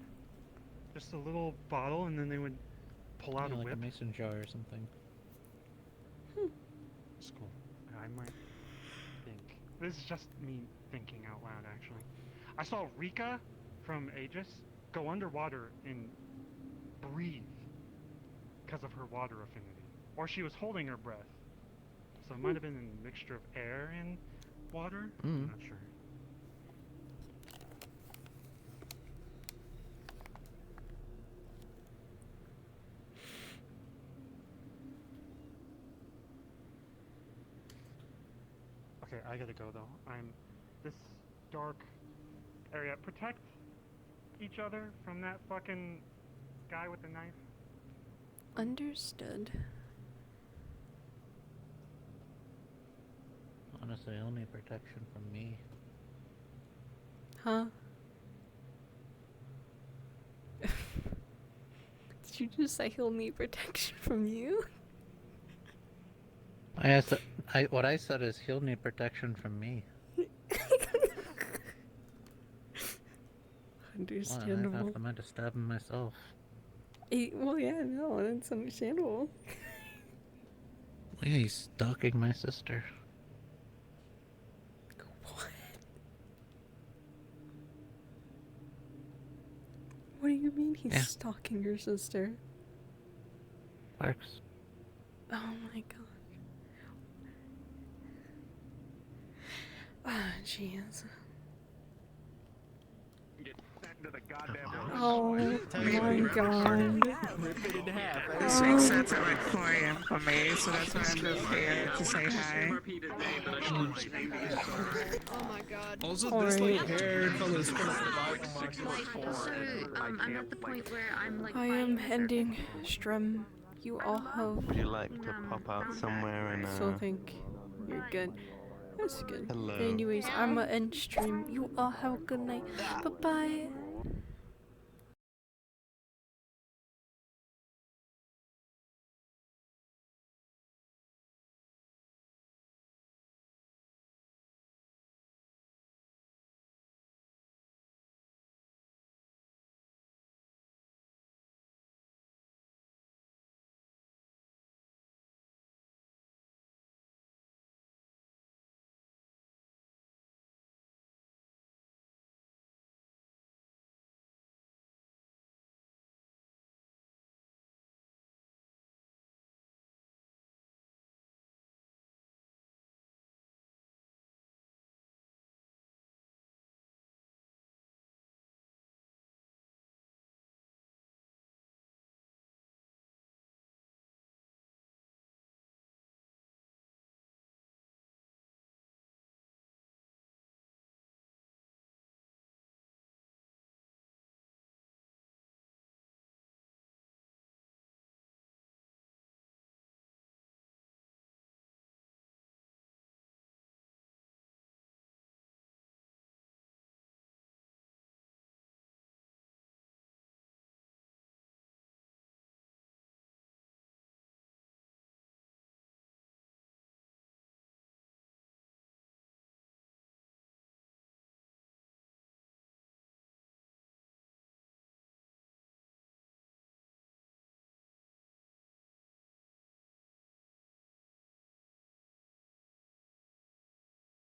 Just a little bottle, and then they would pull out Yeah, a like whip. a mason jar or something. It's cool. I might think. This is just me thinking out loud, actually. I saw Rika from Aegis go underwater and breathe because of her water affinity. Or she was holding her breath. So it might have been a mixture of air and water. I'm not sure. Okay, I gotta go though. I'm this dark area. Protect each other from that fucking guy with the knife. Understood. Honestly, he'll need protection from me. Huh? Did you just say he'll need protection from you? What I said is he'll need protection from me. Well, Understandable. I have to mind to stab him myself. Well, yeah, no, that's understandable. Yeah, he's stalking my sister. What do you mean he's stalking your sister? Works. Oh my god. Ah, jeez. Oh my god. Rip it in half. This makes sense at like 4 a.m. for me, so that's why I'm just here to say hi. Oh my god. Also, this like hair color is I'm at the point where I'm like. I am ending stream. You all have. Would you like to pop out somewhere and So think you're good. That's good. Hello. Anyways, I'm gonna end stream. You all have a good night. Bye bye.